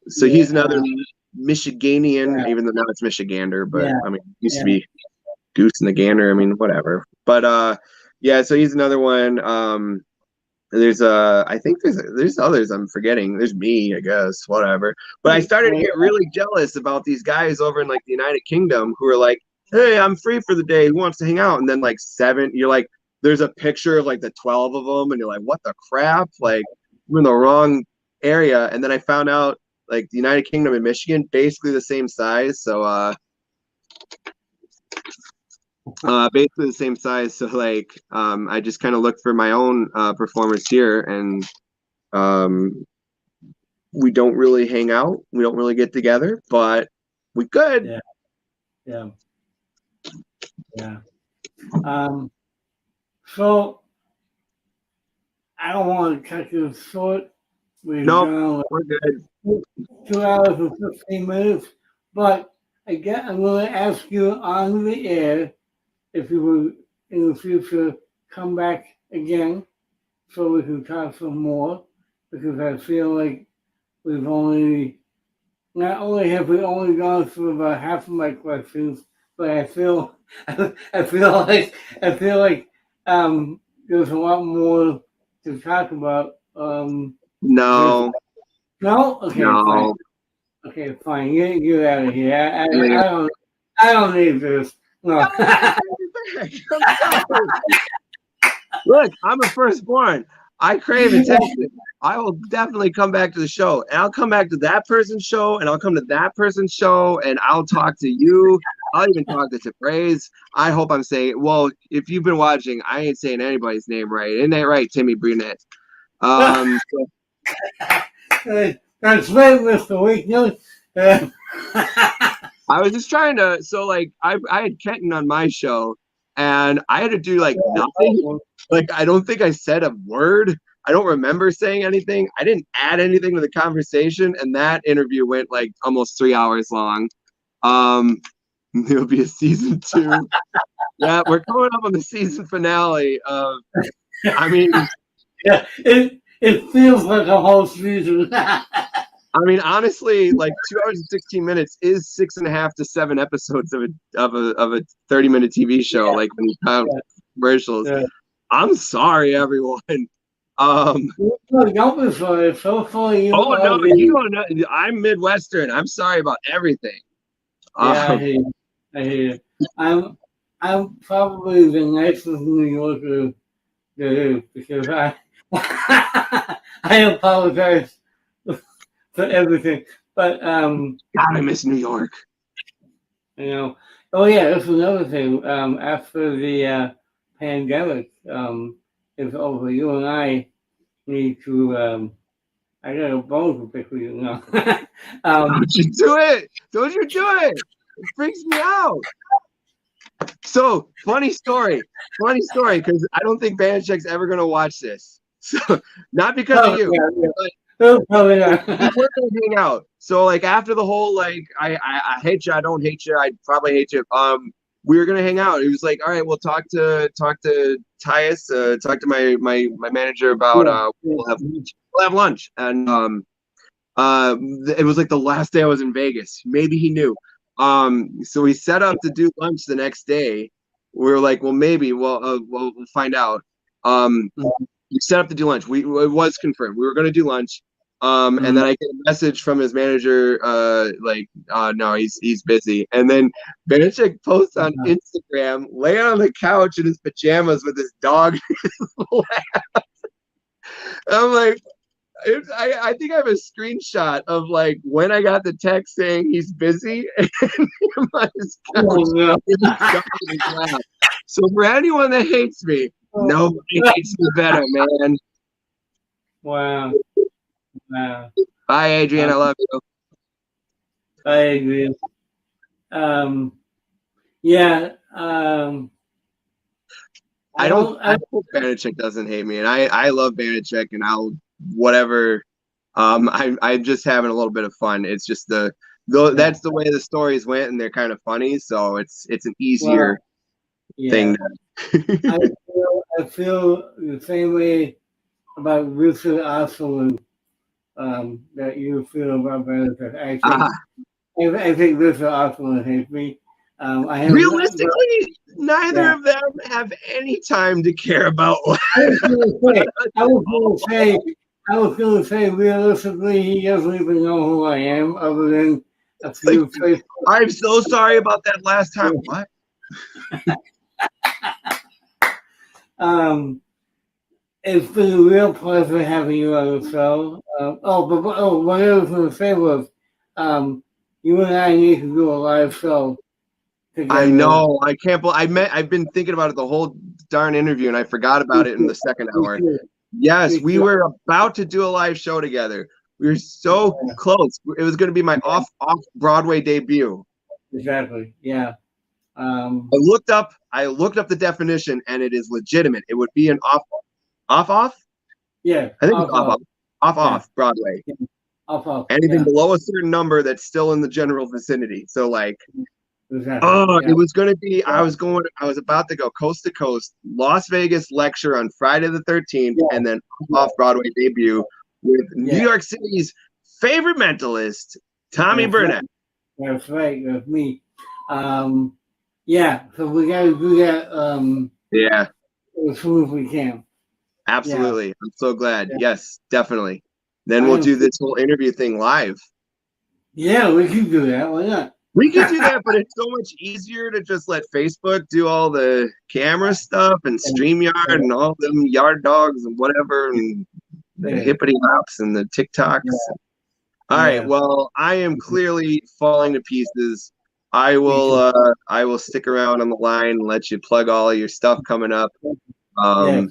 So he's another Michiganian, Yeah. even though now it's Michigander, but Yeah. I mean, it used to be Goose and the Gander. I mean, whatever. But yeah, so he's another one. There's I think there's others I'm forgetting. There's me, I guess, whatever. But I started to get really jealous about these guys over in like the United Kingdom who are like, hey, I'm free for the day. Who wants to hang out? And then like you're like, there's a picture of like the 12 of them, and you're like, what the crap? Like, I'm in the wrong area. And then I found out like the United Kingdom and Michigan, basically the same size. So basically the same size. So like I just kind of looked for my own performers here, and we don't really hang out. We don't really get together, but we could. Yeah. So I don't want to cut you short. We're good. 2 hours and 15 minutes. But again, I'm going to ask you on the air if you would in the future come back again so we can talk some more, because I feel like we've only, not only have we only gone through about half of my questions, but I feel like there's a lot more to talk about. No. Okay, no. fine. Okay, fine. Get out of here. I don't need this. No. Look, I'm a firstborn. I crave attention. I will definitely come back to the show, and I'll come back to that person's show, and I'll come to that person's show, and I'll talk to you. I'll even talk to Braze. I hope I'm saying, well, if you've been watching, I ain't saying anybody's name right. Isn't that right, Timmy Brunette? That's right, Mr. Weakness. I was just trying to, so like I had Kenton on my show, and I had to do like nothing. Like I don't think I said a word. I don't remember saying anything. I didn't add anything to the conversation, and that interview went like almost 3 hours long. There'll be a season 2. Yeah, we're coming up on the season finale of. I mean, yeah, it feels like a whole season. I mean, honestly, like 2 hours and 16 minutes is 6.5 to 7 episodes of a 30-minute TV show. Like when you count commercials. Yeah. I'm sorry, everyone. Don't be sorry. It's so funny. Oh no, you don't know. I'm Midwestern. I'm sorry about everything. Yeah, I hear you. I'm probably the nicest New Yorker there is, because I apologize for everything. But God, I miss New York. You know. Oh yeah, that's another thing. After the pandemic is over, you and I need to. I got a bone to pick with you now. Don't you do it! Don't you do it! It freaks me out. So funny story, because I don't think Banachek's ever gonna watch this. So not because of you. Probably not. We're gonna hang out. So like after the whole like I hate you, I don't hate you, I probably hate you. We were gonna hang out. It was like, all right, we'll talk to Tyus, talk to my manager about we'll have lunch. And it was like the last day I was in Vegas. Maybe he knew. So we set up to do lunch the next day. We were like, well, maybe we'll find out. We set up to do lunch. It was confirmed. We were going to do lunch. And then I get a message from his manager, no, he's busy. And then Banachek posts on Instagram, laying on the couch in his pajamas with his dog in his lap. I'm like, I think I have a screenshot of like when I got the text saying he's busy and him on his couch with his dog in his lap. So for anyone that hates me, nobody hates me better, man. Wow. Bye, Adrian. I love you. I agree. Yeah. I hope Banachek doesn't hate me, and I love Banachek, and I'll whatever. I'm just having a little bit of fun. It's just the though that's the way the stories went, and they're kind of funny. So it's an easier thing. I feel the same way about Richard Oswald that you feel about benefits. I think Richard Oswald hates me. Realistically, neither of them have any time to care about life. I was going to say, realistically, he doesn't even know who I am, other than a few Facebook. I'm so sorry about that last time. What? It's been a real pleasure having you on the show. What I was going to say was, you and I need to do a live show together. I know. I can't believe I've been thinking about it the whole darn interview, and I forgot about it in the second hour. Yes, we were about to do a live show together. We were so close. It was going to be my off Broadway debut. Exactly. Yeah. I looked up the definition, and it is legitimate. It would be an off. Yeah. I think it's off Broadway. Yeah. Off. Anything below a certain number that's still in the general vicinity. So like, exactly. It was going to be. I was about to go coast to coast, Las Vegas lecture on Friday the 13th, and then off Broadway debut with New York City's favorite mentalist, Tommy Burnett. That's right. That's me. So we got to do that. As soon as we can. Absolutely. I'm so glad. Yes, definitely. Then we'll do this whole interview thing live. Yeah, we can do that. Why not? We can do that, but it's so much easier to just let Facebook do all the camera stuff and StreamYard and all them yard dogs and whatever and the hippity hops and the TikToks. All right. Well, I am clearly falling to pieces. I will stick around on the line and let you plug all of your stuff coming up. And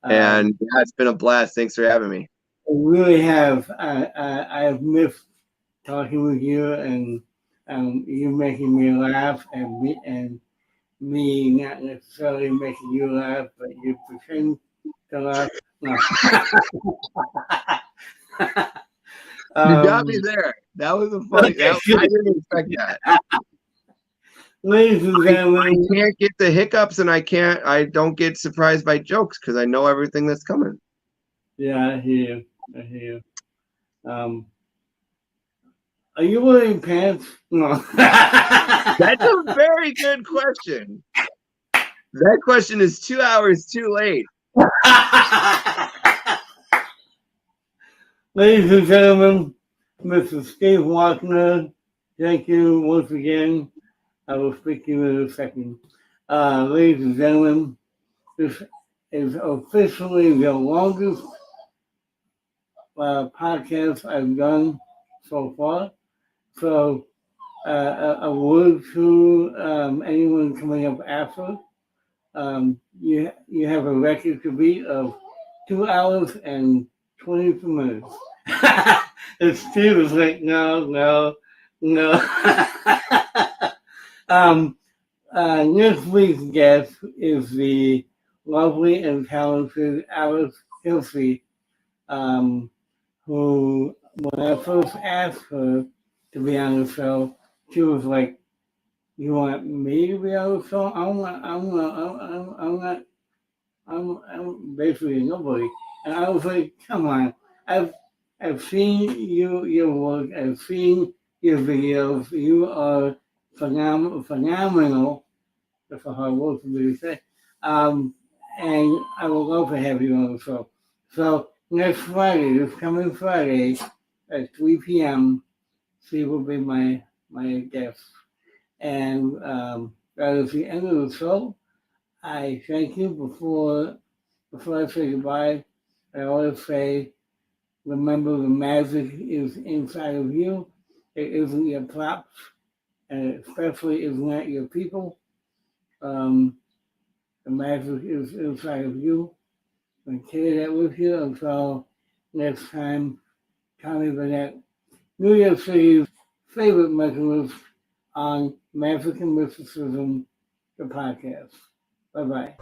it's been a blast. Thanks for having me. I really have. I have missed talking with you and you making me laugh and me not necessarily making you laugh, but you pretend to laugh. No. You got me there. That was a funny. I didn't expect that. Ladies and gentlemen, I can't get the hiccups, and I don't get surprised by jokes because I know everything that's coming. Yeah, I hear you. Are you wearing pants? No. That's a very good question. That question is 2 hours too late. Ladies and gentlemen, Mr. Steve Wachner, thank you once again. I will speak to you in a second. Ladies and gentlemen, this is officially the longest podcast I've done so far. So, a word to anyone coming up after. You have a record to beat of 2 hours and 22 minutes. And Steve was like, no. This week's guest is the lovely and talented Alice Hilsey, who, when I first asked her to be on the show, she was like, "You want me to be on the show? I'm basically nobody." And I was like, "Come on, I've seen your work, I've seen your videos. You are phenomenal. That's a hard word for me to say. And I would love to have you on the show. So next Friday, this coming Friday at 3 p.m., she will be my guest. And that is the end of the show. I thank you. Before I say goodbye, I always say, remember the magic is inside of you. It isn't your props, and especially is not your people. The magic is inside of you. And carry that with you until next time. Tommy Burnett, New York City's favorite mentalist on Magic and Mysticism, the podcast. Bye-bye.